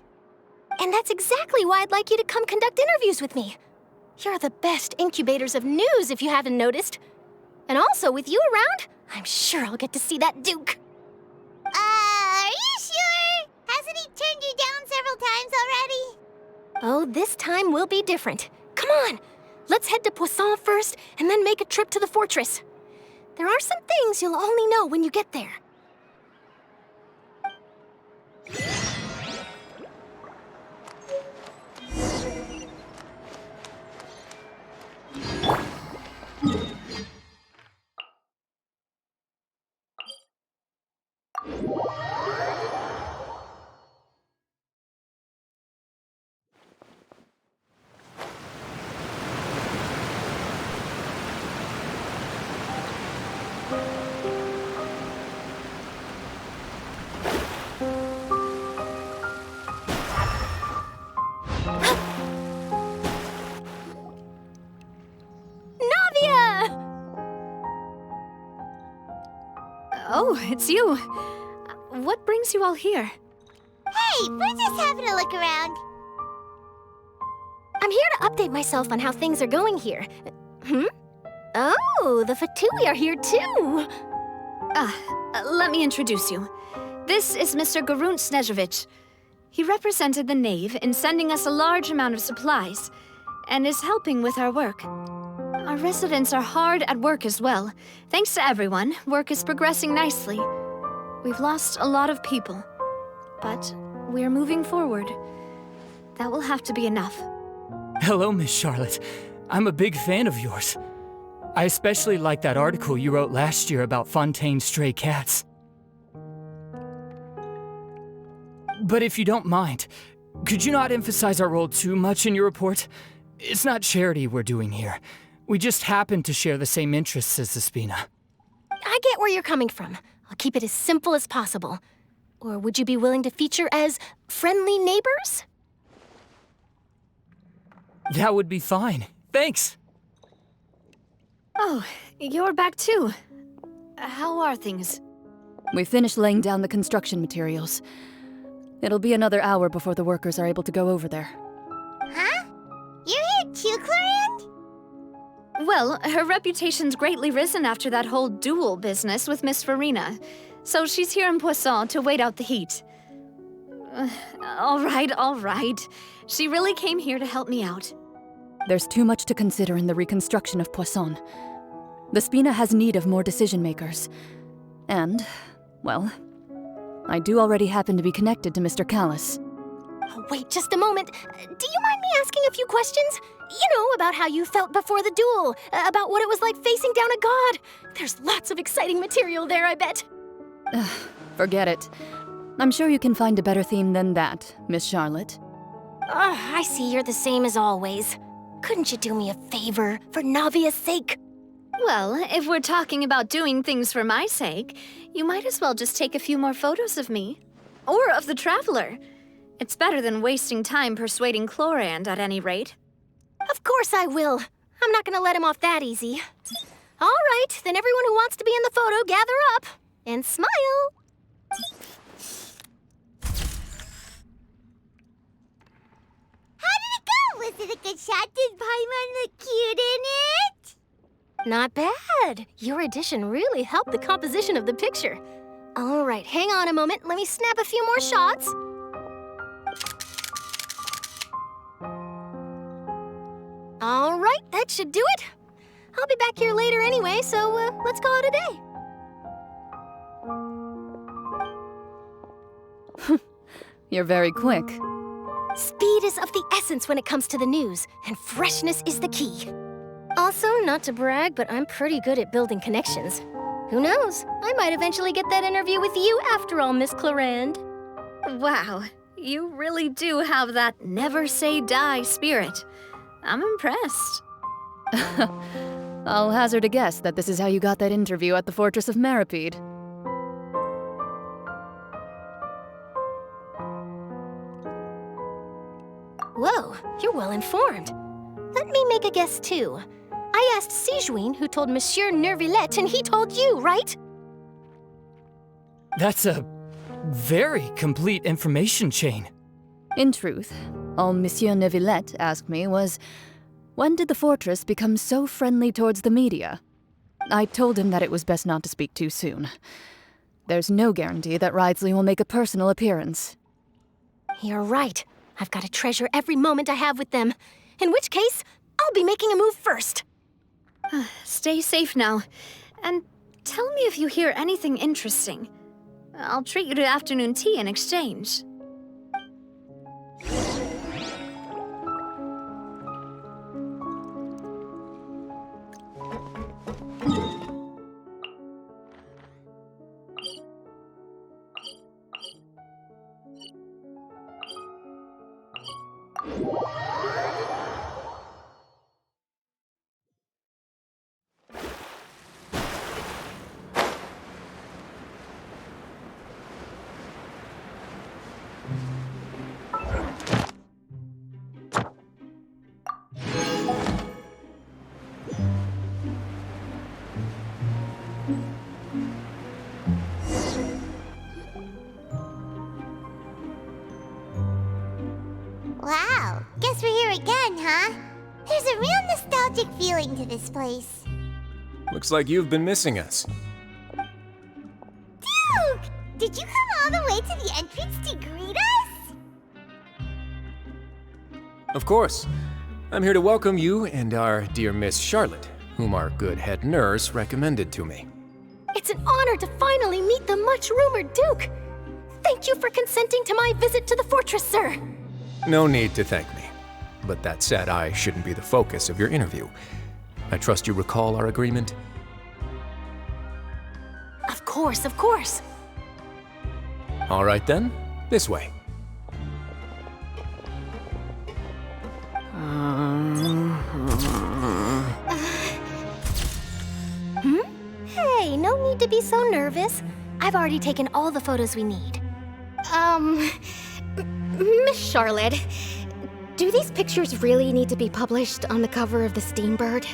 And that's exactly why I'd like you to come conduct interviews with me. You're the best incubators of news, if you haven't noticed. And also, with you around, I'm sure I'll get to see that Duke. Are you sure? Hasn't he turned you down several times already? Oh, this time will be different. Come on, let's head to Poisson first, and then make a trip to the fortress. There are some things you'll only know when you get there. Oh, it's you. What brings you all here? Hey, we're just having a look around. I'm here to update myself on how things are going here. Oh, the Fatui are here too. Let me introduce you. This is Mr. Garunt Snežević. He represented the Knave in sending us a large amount of supplies, and is helping with our work. Our residents are hard at work as well. Thanks to everyone, work is progressing nicely. We've lost a lot of people, but we're moving forward. That will have to be enough. Hello, Miss Charlotte. I'm a big fan of yours. I especially like that article you wrote last year about Fontaine's stray cats. But if you don't mind, could you not emphasize our role too much in your report? It's not charity we're doing here. We just happen to share the same interests as the Spina. I get where you're coming from. I'll keep it as simple as possible. Or would you be willing to feature as friendly neighbors? That would be fine. Thanks. Oh, you're back too. How are things? We finished laying down the construction materials. It'll be another hour before the workers are able to go over there. Huh? You're here too, Clorinde? Well, her reputation's greatly risen after that whole duel business with Miss Farina, so she's here in Poisson to wait out the heat. All right. She really came here to help me out. There's too much to consider in the reconstruction of Poisson. The Spina has need of more decision-makers. And, well, I do already happen to be connected to Mr. Callis. Oh, wait just a moment. Do you mind me asking a few questions? You know, about how you felt before the duel, about what it was like facing down a god. There's lots of exciting material there, I bet. Forget it. I'm sure you can find a better theme than that, Miss Charlotte. I see you're the same as always. Couldn't you do me a favor, for Navia's sake? Well, if we're talking about doing things for my sake, you might as well just take a few more photos of me. Or of the Traveler. It's better than wasting time persuading Clorinde, at any rate. Of course I will. I'm not gonna let him off that easy. All right, then everyone who wants to be in the photo, gather up. And smile. How did it go? Was it a good shot? Did Paimon look cute in it? Not bad. Your addition really helped the composition of the picture. All right, hang on a moment. Let me snap a few more shots. All right, that should do it. I'll be back here later anyway, so let's call it a day. You're very quick. Speed is of the essence when it comes to the news, and freshness is the key. Also, not to brag, but I'm pretty good at building connections. Who knows? I might eventually get that interview with you after all, Miss Clorinde. Wow, you really do have that never say die spirit. I'm impressed. I'll hazard a guess that this is how you got that interview at the Fortress of Meripede. Whoa, you're well informed. Let me make a guess too. I asked Sijuin who told Monsieur Nervillet, and he told you, right? That's a very complete information chain. In truth, all Monsieur Neuvillette asked me was, when did the fortress become so friendly towards the media? I told him that it was best not to speak too soon. There's no guarantee that Ridsley will make a personal appearance. You're right. I've got to treasure every moment I have with them. In which case, I'll be making a move first. Stay safe now. And tell me if you hear anything interesting. I'll treat you to afternoon tea in exchange. Wow, guess we're here again, huh? There's a real nostalgic feeling to this place. Looks like you've been missing us. Duke! Did you come all the way to the entrance to greet us? Of course. I'm here to welcome you and our dear Miss Charlotte, whom our good head nurse recommended to me. It's an honor to finally meet the much-rumored Duke. Thank you for consenting to my visit to the fortress, sir. No need to thank me. But that said, I shouldn't be the focus of your interview. I trust you recall our agreement? Of course, of course. All right then, this way. Hey, no need to be so nervous. I've already taken all the photos we need. Miss Charlotte, do these pictures really need to be published on the cover of the Steambird?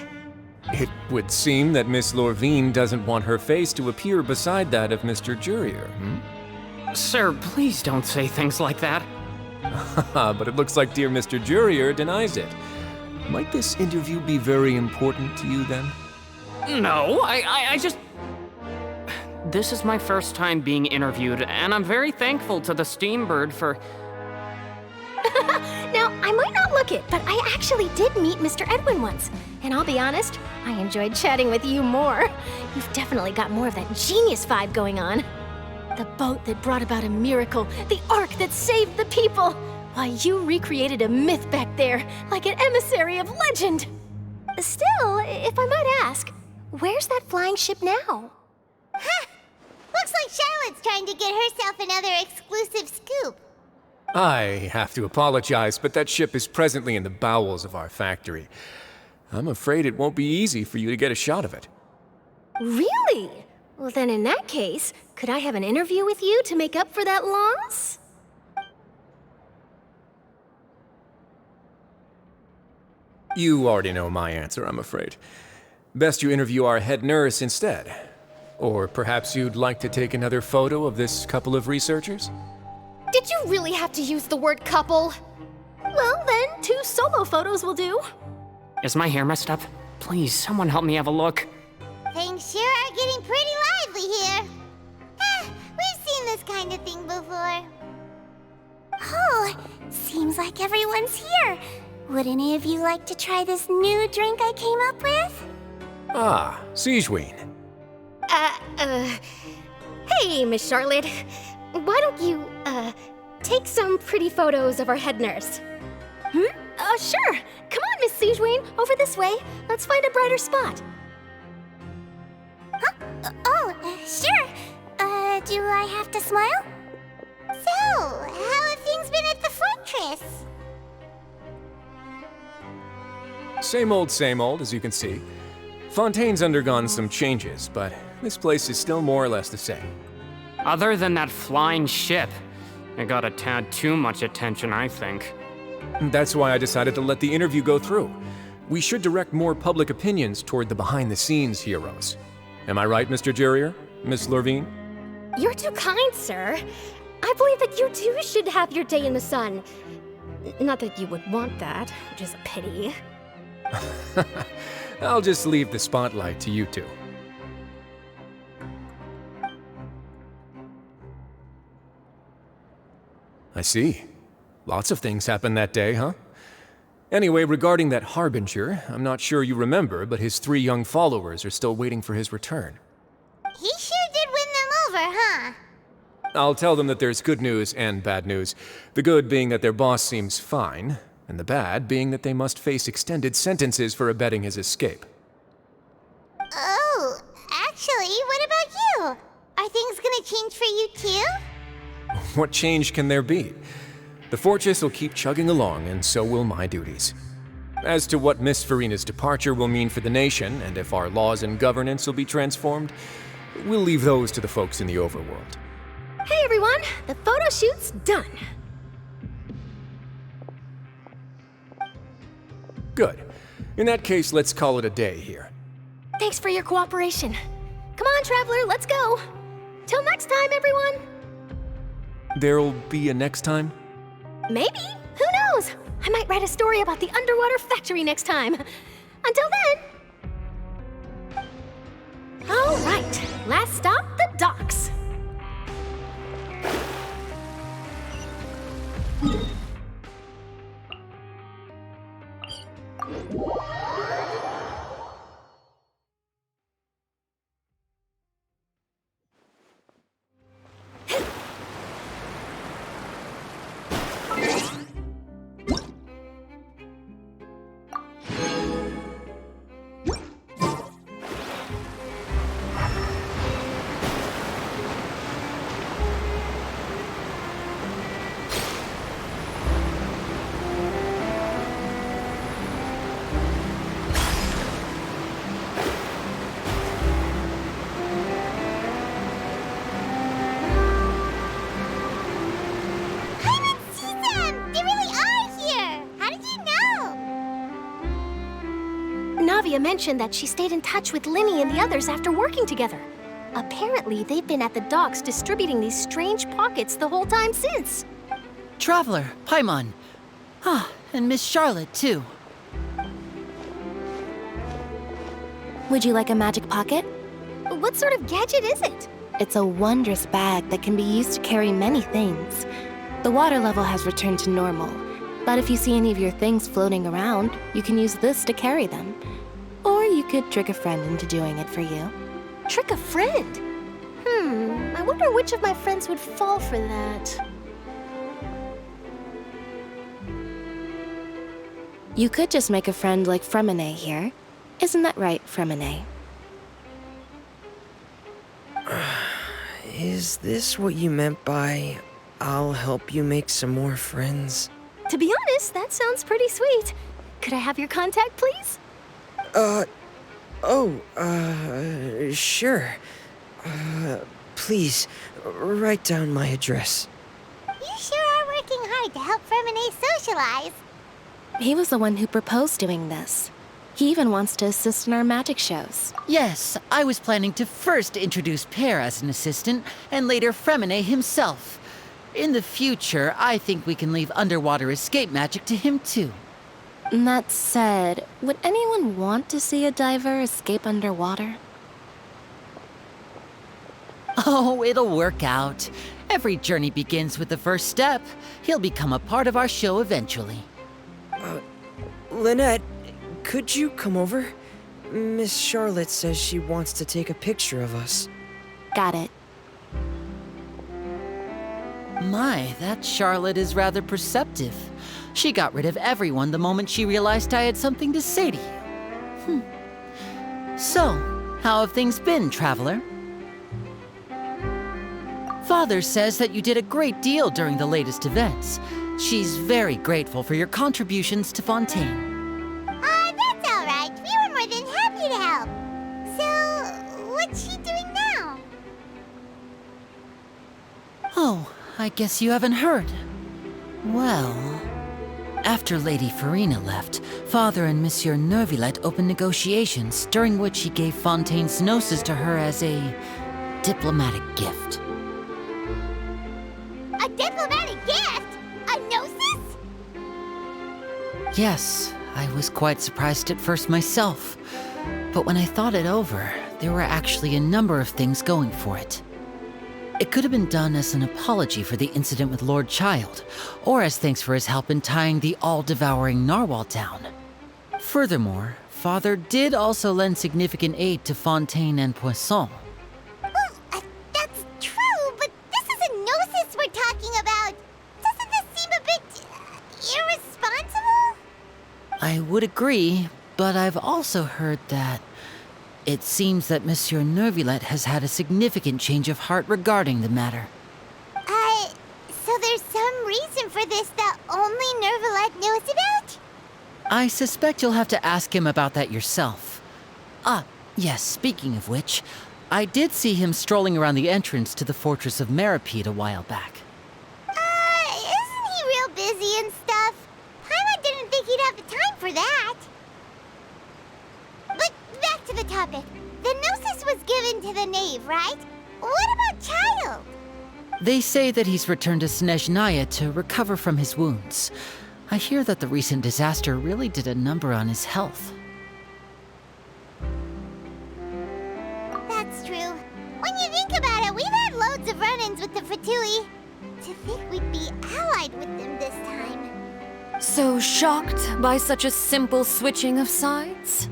It would seem that Miss Lorvine doesn't want her face to appear beside that of Mr. Jurier, Sir, please don't say things like that. But it looks like dear Mr. Jurier denies it. Might this interview be very important to you then? No, I just... This is my first time being interviewed, and I'm very thankful to the Steambird for... Now, I might not look it, but I actually did meet Mr. Edwin once. And I'll be honest, I enjoyed chatting with you more. You've definitely got more of that genius vibe going on. The boat that brought about a miracle, the ark that saved the people. Why, you recreated a myth back there, like an emissary of legend. Still, if I might ask, where's that flying ship now? Huh! Looks like Charlotte's trying to get herself another exclusive scoop. I have to apologize, but that ship is presently in the bowels of our factory. I'm afraid it won't be easy for you to get a shot of it. Really? Well, then in that case, could I have an interview with you to make up for that loss? You already know my answer, I'm afraid. Best you interview our head nurse instead. Or perhaps you'd like to take another photo of this couple of researchers? Did you really have to use the word couple? Well, then, 2 solo photos will do. Is my hair messed up? Please, someone help me have a look. Things sure are getting pretty lively here. We've seen this kind of thing before. Oh, seems like everyone's here. Would any of you like to try this new drink I came up with? Ah, Siegeween. Hey, Miss Charlotte. Why don't you, take some pretty photos of our head nurse? Sure. Come on, Miss Siegeween. Over this way. Let's find a brighter spot. Sure. Do I have to smile? So, how have things been at the fortress? Same old, as you can see. Fontaine's undergone some changes, but this place is still more or less the same. Other than that flying ship, it got a tad too much attention, I think. That's why I decided to let the interview go through. We should direct more public opinions toward the behind-the-scenes heroes. Am I right, Mr. Jurier? Miss Lorvine? You're too kind, sir. I believe that you too should have your day in the sun. Not that you would want that, which is a pity. I'll just leave the spotlight to you two. I see. Lots of things happened that day, huh? Anyway, regarding that Harbinger, I'm not sure you remember, but his 3 young followers are still waiting for his return. He sure did win them over, huh? I'll tell them that there's good news and bad news. The good being that their boss seems fine, and the bad being that they must face extended sentences for abetting his escape. Oh, actually, what about you? Are things gonna change for you too? What change can there be? The fortress will keep chugging along, and so will my duties. As to what Miss Farina's departure will mean for the nation, and if our laws and governance will be transformed, we'll leave those to the folks in the overworld. Hey everyone, the photo shoot's done. Good. In that case, let's call it a day here. Thanks for your cooperation. Come on, Traveler, let's go. Till next time, everyone. There'll be a next time? Maybe. Who knows? I might write a story about the underwater factory next time. Until then. All right, last stop, the docks. Octavia mentioned that she stayed in touch with Linny and the others after working together. Apparently, they've been at the docks distributing these strange pockets the whole time since. Traveler, Paimon. Ah, and Miss Charlotte, too. Would you like a magic pocket? What sort of gadget is it? It's a wondrous bag that can be used to carry many things. The water level has returned to normal, but if you see any of your things floating around, you can use this to carry them. Or you could trick a friend into doing it for you. Trick a friend? I wonder which of my friends would fall for that. You could just make a friend like Fremine here. Isn't that right, Fremine? Is this what you meant by, I'll help you make some more friends? To be honest, that sounds pretty sweet. Could I have your contact, please? Sure. Please, write down my address. You sure are working hard to help Fremine socialize. He was the one who proposed doing this. He even wants to assist in our magic shows. Yes, I was planning to first introduce Pear as an assistant, and later Fremine himself. In the future, I think we can leave underwater escape magic to him too. That said, would anyone want to see a diver escape underwater? Oh, it'll work out. Every journey begins with the first step. He'll become a part of our show eventually. Lynette, could you come over? Miss Charlotte says she wants to take a picture of us. Got it. My, that Charlotte is rather perceptive. She got rid of everyone the moment she realized I had something to say to you. So, how have things been, Traveler? Father says that you did a great deal during the latest events. She's very grateful for your contributions to Fontaine. That's all right. We were more than happy to help. So, what's she doing now? Oh, I guess you haven't heard. Well, after Lady Farina left, Father and Monsieur Neuvillette opened negotiations, during which he gave Fontaine's gnosis to her as a diplomatic gift. A diplomatic gift? A gnosis? Yes, I was quite surprised at first myself. But when I thought it over, there were actually a number of things going for it. It could have been done as an apology for the incident with Lord Child, or as thanks for his help in tying the all-devouring narwhal down. Furthermore, Father did also lend significant aid to Fontaine and Poisson. That's true, but this is a gnosis we're talking about. Doesn't this seem a bit irresponsible? I would agree, but I've also heard that it seems that Monsieur Neuvillette has had a significant change of heart regarding the matter. So there's some reason for this that only Neuvillette knows about? I suspect you'll have to ask him about that yourself. Ah, yes, speaking of which, I did see him strolling around the entrance to the Fortress of Meripede a while back. Isn't he real busy and stuff? Paimon didn't think he'd have the time for that. But back to the topic. The gnosis was given to the knave, right? What about Child? They say that he's returned to Snezhnaya to recover from his wounds. I hear that the recent disaster really did a number on his health. That's true. When you think about it, we've had loads of run-ins with the Fatui. To think we'd be allied with them this time. So shocked by such a simple switching of sides?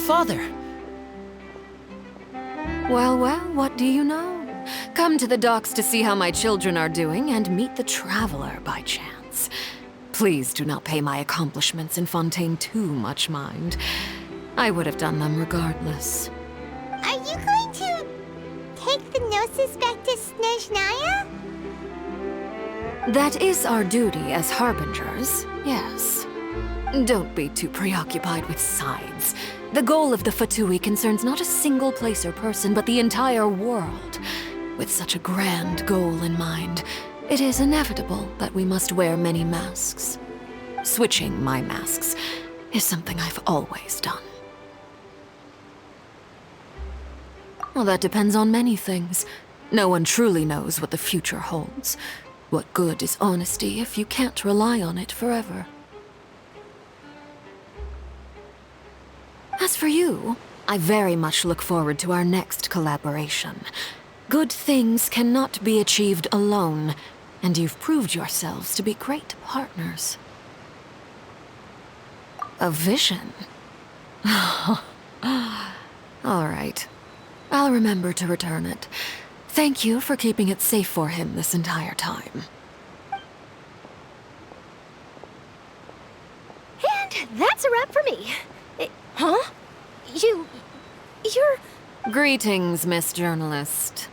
Father! Well, what do you know? Come to the docks to see how my children are doing and meet the Traveler by chance. Please do not pay my accomplishments in Fontaine too much mind. I would have done them regardless. Are you going to take the gnosis back to Snezhnaya? That is our duty as harbingers, yes. Don't be too preoccupied with sides. The goal of the Fatui concerns not a single place or person, but the entire world. With such a grand goal in mind, It is inevitable that we must wear many masks. Switching my masks is something I've always done. Well, that depends on many things. No one truly knows what the future holds. What good is honesty if you can't rely on it forever? As for you, I very much look forward to our next collaboration. Good things cannot be achieved alone, and you've proved yourselves to be great partners. A vision? All right. I'll remember to return it. Thank you for keeping it safe for him this entire time. And that's a wrap for me. Huh? You're... Greetings, Miss Journalist.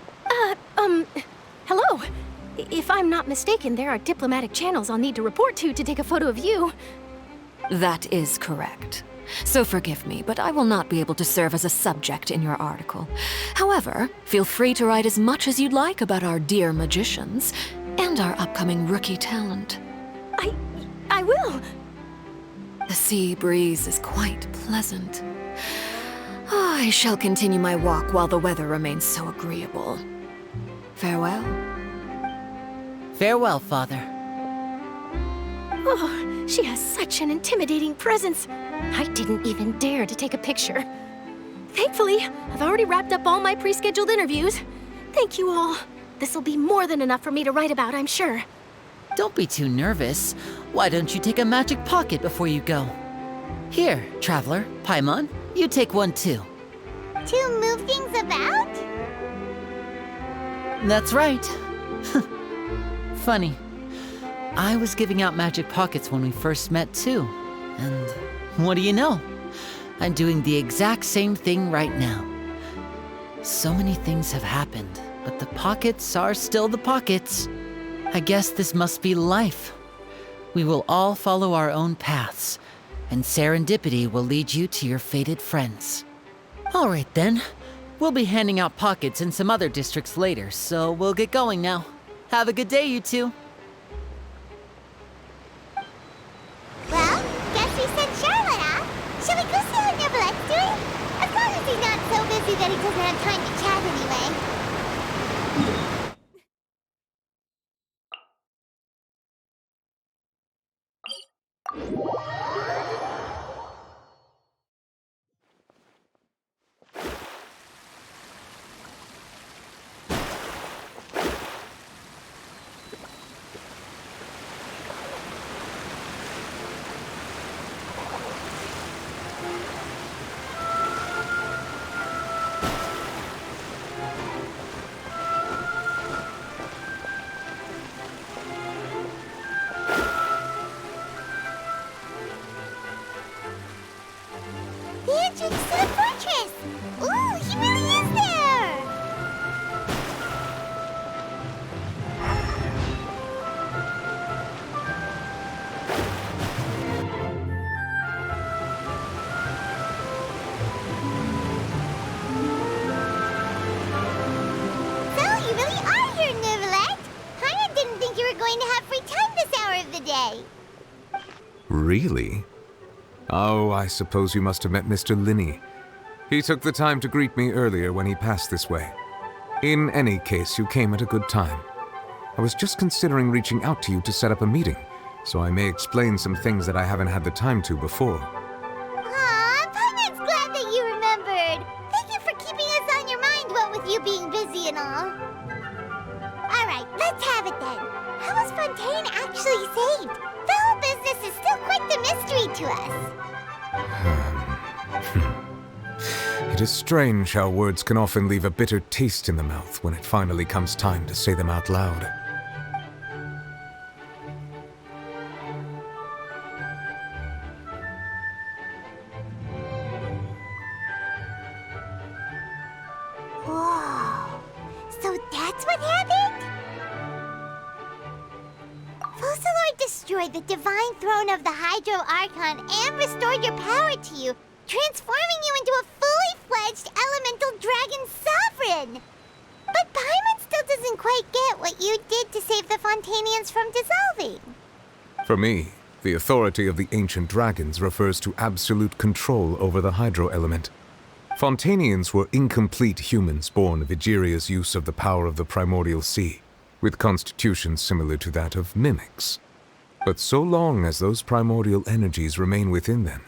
Hello. If I'm not mistaken, there are diplomatic channels I'll need to report to take a photo of you. That is correct. So forgive me, but I will not be able to serve as a subject in your article. However, feel free to write as much as you'd like about our dear magicians and our upcoming rookie talent. I will. The sea breeze is quite pleasant. I shall continue my walk while the weather remains so agreeable. Farewell. Farewell, Father. Oh, she has such an intimidating presence. I didn't even dare to take a picture. Thankfully, I've already wrapped up all my pre-scheduled interviews. Thank you all. This'll be more than enough for me to write about, I'm sure. Don't be too nervous. Why don't you take a magic pocket before you go? Here, Traveler, Paimon, you take one too. To move things about? That's right. Funny. I was giving out magic pockets when we first met too. And what do you know? I'm doing the exact same thing right now. So many things have happened, but the pockets are still the pockets. I guess this must be life. We will all follow our own paths, and serendipity will lead you to your fated friends. All right then. We'll be handing out pockets in some other districts later, so we'll get going now. Have a good day, you two. Well, guess we sent Charlotte off. Shall we go see how Neverlette's doing? As long as he's not so busy that he doesn't have time to chat anyway. The entrance to the fortress! Ooh, he really is there! So, you really are here, Neverlette! Paimon didn't think you were going to have free time this hour of the day. Really? Oh, I suppose you must have met Mr. Linney. He took the time to greet me earlier when he passed this way. In any case, you came at a good time. I was just considering reaching out to you to set up a meeting, so I may explain some things that I haven't had the time to before. Aw, Paimon's glad that you remembered. Thank you for keeping us on your mind, what with you being busy and all. Alright, let's have it then. How was Fontaine actually saved? The whole business is still quite the mystery to us. It is strange how words can often leave a bitter taste in the mouth when it finally comes time to say them out loud. Whoa. So that's what happened? Focalord destroyed the divine throne of the Hydro Archon and restored your power to you, transforming you into a fully fledged elemental dragon sovereign. But Paimon still doesn't quite get what you did to save the Fontainians from dissolving. For me, the authority of the ancient dragons refers to absolute control over the hydro element. Fontainians were incomplete humans born of Egeria's use of the power of the primordial sea, with constitutions similar to that of mimics. But so long as those primordial energies remain within them,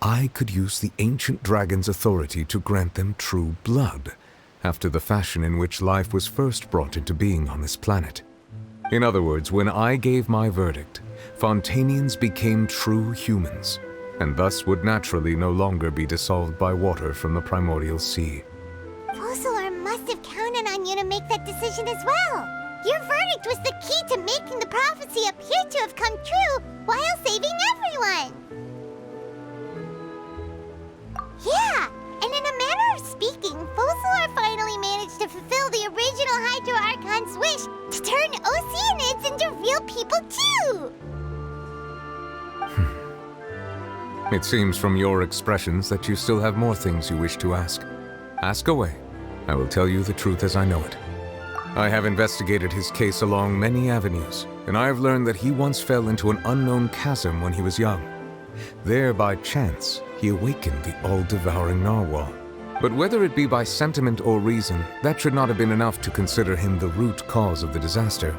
I could use the ancient dragon's authority to grant them true blood, after the fashion in which life was first brought into being on this planet. In other words, when I gave my verdict, Fontainians became true humans, and thus would naturally no longer be dissolved by water from the primordial sea. Focalor must have counted on you to make that decision as well. Your verdict was the key to making the prophecy appear to have come true while saving everyone. Yeah, and in a manner of speaking, Focalor finally managed to fulfill the original Hydro Archon's wish to turn Oceanids into real people too! It seems from your expressions that you still have more things you wish to ask. Ask away. I will tell you the truth as I know it. I have investigated his case along many avenues, and I have learned that he once fell into an unknown chasm when he was young. There, by chance, he awakened the all-devouring narwhal. But whether it be by sentiment or reason, that should not have been enough to consider him the root cause of the disaster.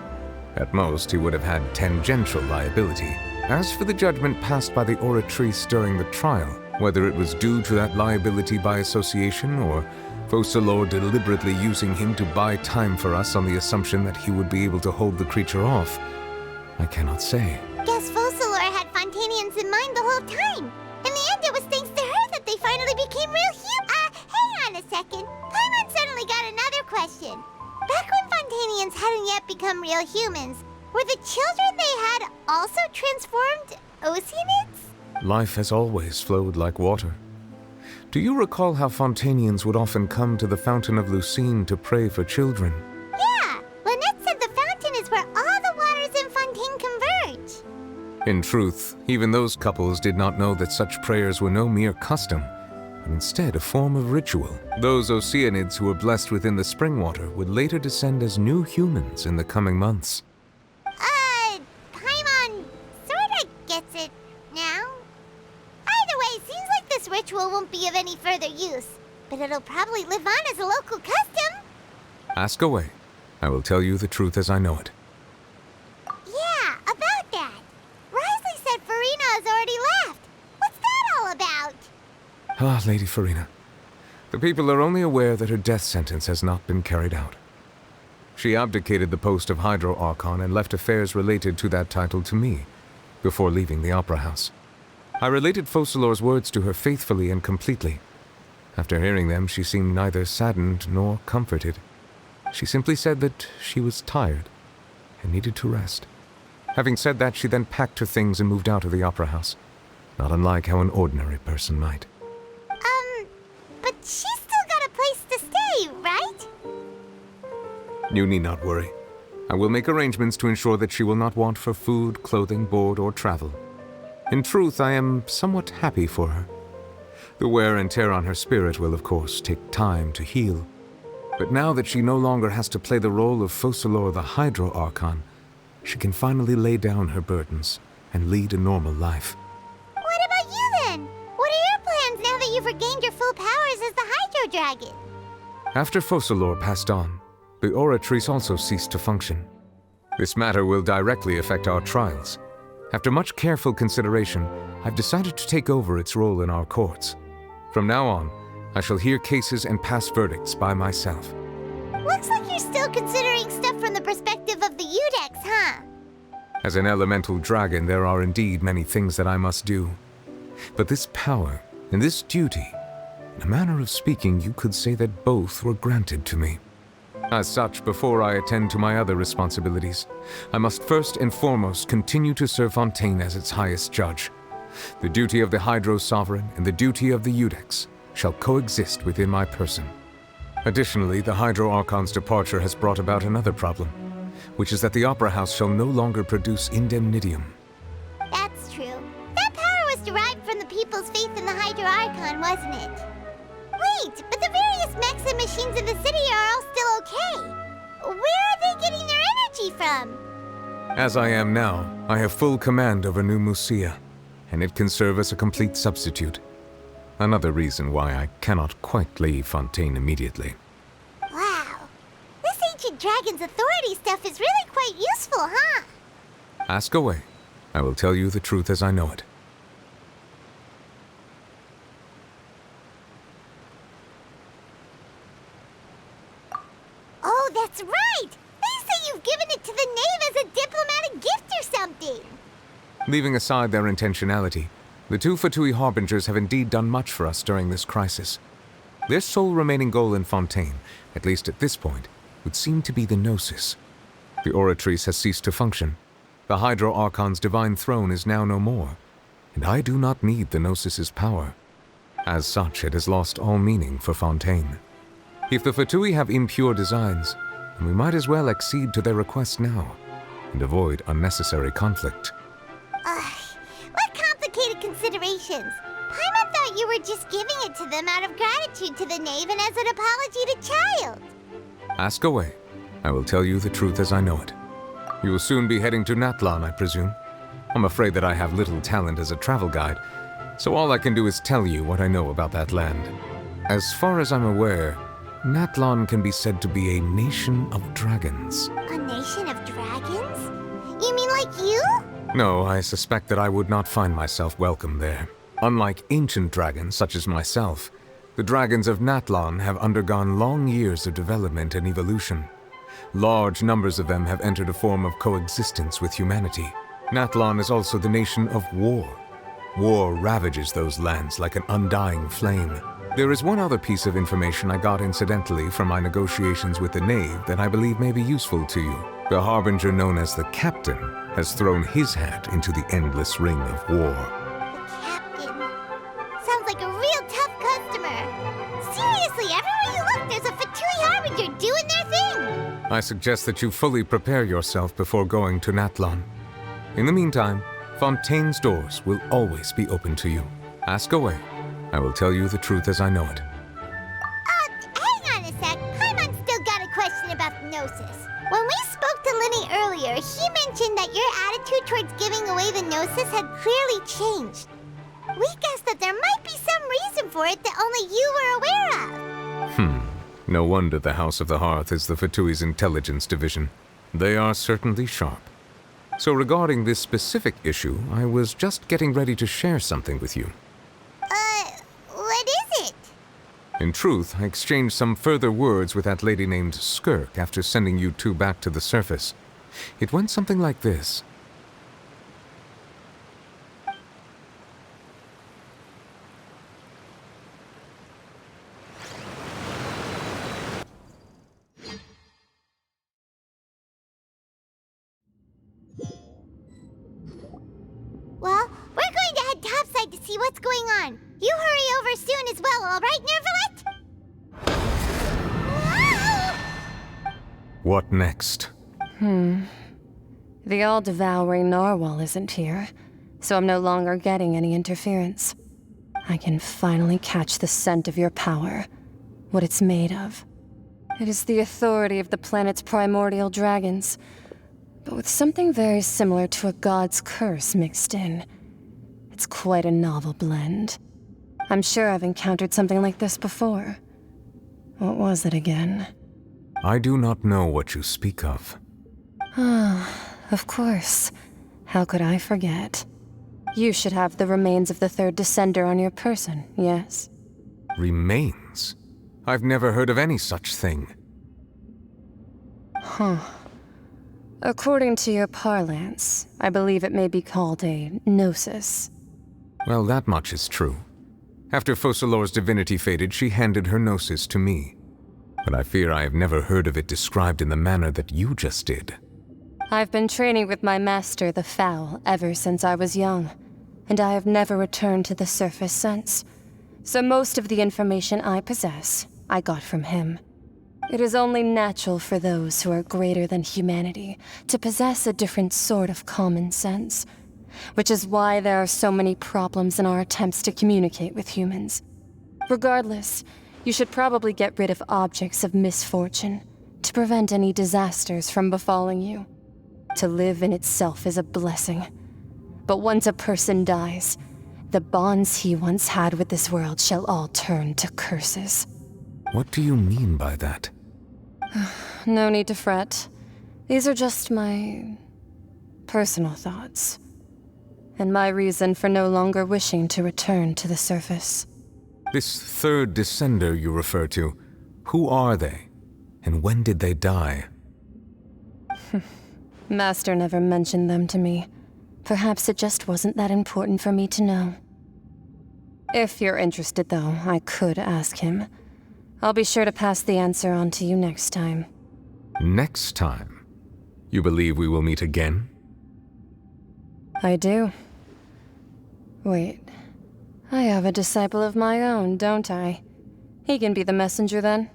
At most, he would have had tangential liability. As for the judgment passed by the oratrice during the trial, whether it was due to that liability by association or Focalor deliberately using him to buy time for us on the assumption that he would be able to hold the creature off, I cannot say. Guess Focalor had Fontainians in mind the whole time. In the end, it was thanks to her that they finally became real hang on a second. Paimon suddenly got another question. Back when Fontainians hadn't yet become real humans, were the children they had also transformed Oceanids? Life has always flowed like water. Do you recall how Fontainians would often come to the Fountain of Lucine to pray for children? Yeah, Lynette said the fountain is where all the waters in Fontaine converge. In truth, even those couples did not know that such prayers were no mere custom, but instead a form of ritual. Those Oceanids who were blessed within the spring water would later descend as new humans in the coming months. Paimon sorta gets it now. Either way, seems like this ritual won't be of any further use, but it'll probably live on as a local custom. Ask away. I will tell you the truth as I know it. Yeah, about that. Risley said Farina has already left. What's that all about? Ah, Lady Farina. The people are only aware that her death sentence has not been carried out. She abdicated the post of Hydro Archon and left affairs related to that title to me, before leaving the Opera House. I related Focalor's words to her faithfully and completely. After hearing them, she seemed neither saddened nor comforted. She simply said that she was tired and needed to rest. Having said that, she then packed her things and moved out of the Opera House, not unlike how an ordinary person might. But she's still got a place to stay, right? You need not worry. I will make arrangements to ensure that she will not want for food, clothing, board, or travel. In truth, I am somewhat happy for her. The wear and tear on her spirit will, of course, take time to heal. But now that she no longer has to play the role of Focalor the Hydro Archon, she can finally lay down her burdens and lead a normal life. What about you then? What are your plans now that you've regained your full powers as the Hydro Dragon? After Focalor passed on, the Oratrice also ceased to function. This matter will directly affect our trials. After much careful consideration, I've decided to take over its role in our courts. From now on, I shall hear cases and pass verdicts by myself. Looks like you're still considering stuff from the perspective of the Udex, huh? As an elemental dragon, there are indeed many things that I must do. But this power and this duty, in a manner of speaking, you could say that both were granted to me. As such, before I attend to my other responsibilities, I must first and foremost continue to serve Fontaine as its highest judge. The duty of the Hydro Sovereign and the duty of the Udex shall coexist within my person. Additionally, the Hydro Archon's departure has brought about another problem, which is that the Opera House shall no longer produce indemnitium. That's true. That power was derived from the people's faith in the Hydro Archon, wasn't it? Wait, but the various mechs and machines in the city are all still okay. Where are they getting their from? As I am now, I have full command over New Musia, and it can serve as a complete substitute. Another reason why I cannot quite leave Fontaine immediately. Wow. This ancient dragon's authority stuff is really quite useful, huh? Ask away. I will tell you the truth as I know it. Oh, that's right! They say you've given it to the knave as a diplomatic gift or something! Leaving aside their intentionality, the two Fatui Harbingers have indeed done much for us during this crisis. Their sole remaining goal in Fontaine, at least at this point, would seem to be the Gnosis. The Oratrice has ceased to function. The Hydro Archon's divine throne is now no more, and I do not need the Gnosis's power. As such, it has lost all meaning for Fontaine. If the Fatui have impure designs, then we might as well accede to their request now, and avoid unnecessary conflict. What complicated considerations? Paimon thought you were just giving it to them out of gratitude to the knave and as an apology to Child. Ask away. I will tell you the truth as I know it. You will soon be heading to Natlan, I presume. I'm afraid that I have little talent as a travel guide, so all I can do is tell you what I know about that land. As far as I'm aware, Natlan can be said to be a nation of dragons. A nation of dragons? You mean like you? No, I suspect that I would not find myself welcome there. Unlike ancient dragons such as myself, the dragons of Natlan have undergone long years of development and evolution. Large numbers of them have entered a form of coexistence with humanity. Natlan is also the nation of war. War ravages those lands like an undying flame. There is one other piece of information I got incidentally from my negotiations with the knave that I believe may be useful to you. The harbinger known as the Captain has thrown his hat into the endless ring of war. Captain. Sounds like a real tough customer. Seriously, everywhere you look, there's a Fatui Harbinger doing their thing. I suggest that you fully prepare yourself before going to Natlan. In the meantime, Fontaine's doors will always be open to you. Ask away. I will tell you the truth as I know it. Hang on a sec. Paimon's still got a question about the Gnosis. When we spoke to Linny earlier, he mentioned that your attitude towards giving away the Gnosis had clearly changed. We guessed that there might be some reason for it that only you were aware of. No wonder the House of the Hearth is the Fatui's intelligence division. They are certainly sharp. So regarding this specific issue, I was just getting ready to share something with you. What is it? In truth, I exchanged some further words with that lady named Skirk after sending you two back to the surface. It went something like this. Well, we're going to head topside to see what's going on. You hurry over soon as well, all right, Nervalet? What next? The all-devouring narwhal isn't here, so I'm no longer getting any interference. I can finally catch the scent of your power, what it's made of. It is the authority of the planet's primordial dragons, but with something very similar to a god's curse mixed in. It's quite a novel blend. I'm sure I've encountered something like this before. What was it again? I do not know what you speak of. Of course. How could I forget? You should have the remains of the third descender on your person, yes? Remains? I've never heard of any such thing. According to your parlance, I believe it may be called a gnosis. Well, that much is true. After Focalor's divinity faded, she handed her gnosis to me. But I fear I have never heard of it described in the manner that you just did. I've been training with my master, the Foul, ever since I was young, and I have never returned to the surface since. So most of the information I possess, I got from him. It is only natural for those who are greater than humanity to possess a different sort of common sense, which is why there are so many problems in our attempts to communicate with humans. Regardless, you should probably get rid of objects of misfortune to prevent any disasters from befalling you. To live in itself is a blessing. But once a person dies, the bonds he once had with this world shall all turn to curses. What do you mean by that? No need to fret. These are just my personal thoughts. And my reason for no longer wishing to return to the surface. This third descender you refer to, who are they? And when did they die? Master never mentioned them to me. Perhaps it just wasn't that important for me to know. If you're interested, though, I could ask him. I'll be sure to pass the answer on to you next time. Next time? You believe we will meet again? I do. Wait. I have a disciple of my own, don't I? He can be the messenger then.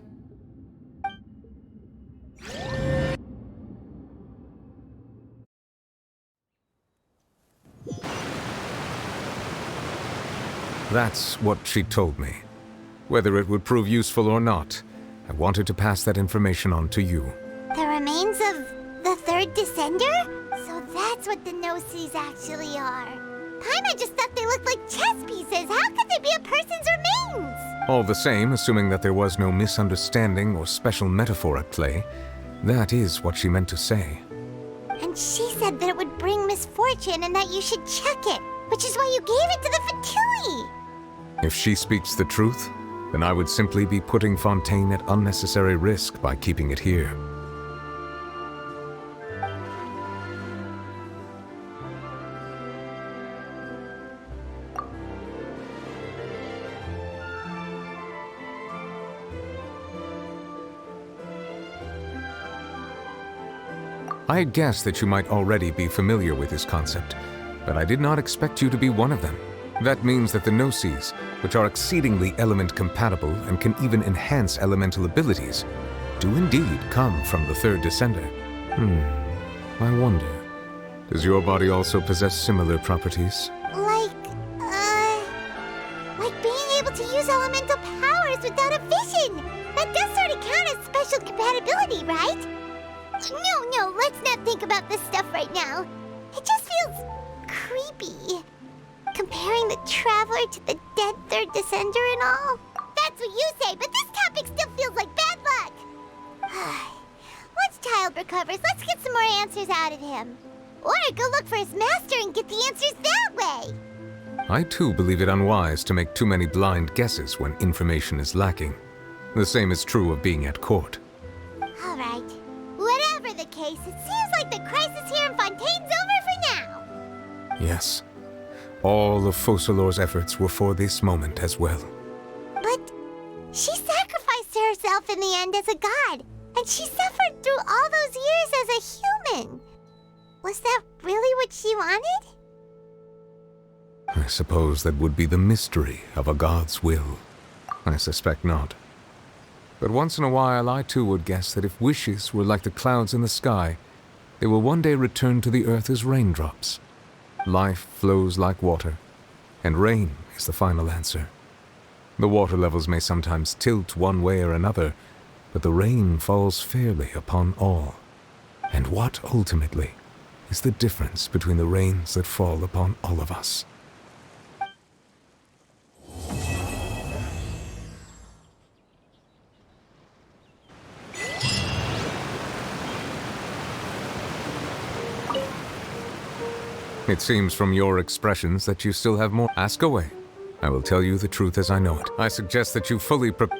That's what she told me. Whether it would prove useful or not, I wanted to pass that information on to you. The remains of the third descender? So that's what the no-sees actually are. Paimon just thought they looked like chess pieces. How could they be a person's remains? All the same, assuming that there was no misunderstanding or special metaphor at play, that is what she meant to say. And she said that it would bring misfortune and that you should check it, which is why you gave it to the Fatui. If she speaks the truth, then I would simply be putting Fontaine at unnecessary risk by keeping it here. I had guessed that you might already be familiar with this concept, but I did not expect you to be one of them. That means that the no-sees, which are exceedingly element-compatible and can even enhance elemental abilities, do indeed come from the third descender. I wonder, does your body also possess similar properties? Like being able to use elemental powers without a vision. That does sort of count as special compatibility, right? No, let's not think about this stuff right now. It just feels creepy. Comparing the Traveler to the dead third descender and all. That's what you say, but this topic still feels like bad luck. Once Child recovers, let's get some more answers out of him. Or go look for his master and get the answers that way. I too believe it unwise to make too many blind guesses when information is lacking. The same is true of being at court. All right. Whatever the case, it seems like the crisis here in Fontaine's over for now. Yes. All of Focalor's efforts were for this moment as well. But she sacrificed herself in the end as a god, and she suffered through all those years as a human. Was that really what she wanted? I suppose that would be the mystery of a god's will. I suspect not. But once in a while, I too would guess that if wishes were like the clouds in the sky, they will one day return to the earth as raindrops. Life flows like water, and rain is the final answer. The water levels may sometimes tilt one way or another, but the rain falls fairly upon all. And what, ultimately, is the difference between the rains that fall upon all of us? It seems from your expressions that you still have more. Ask away. I will tell you the truth as I know it. I suggest that you fully prepare.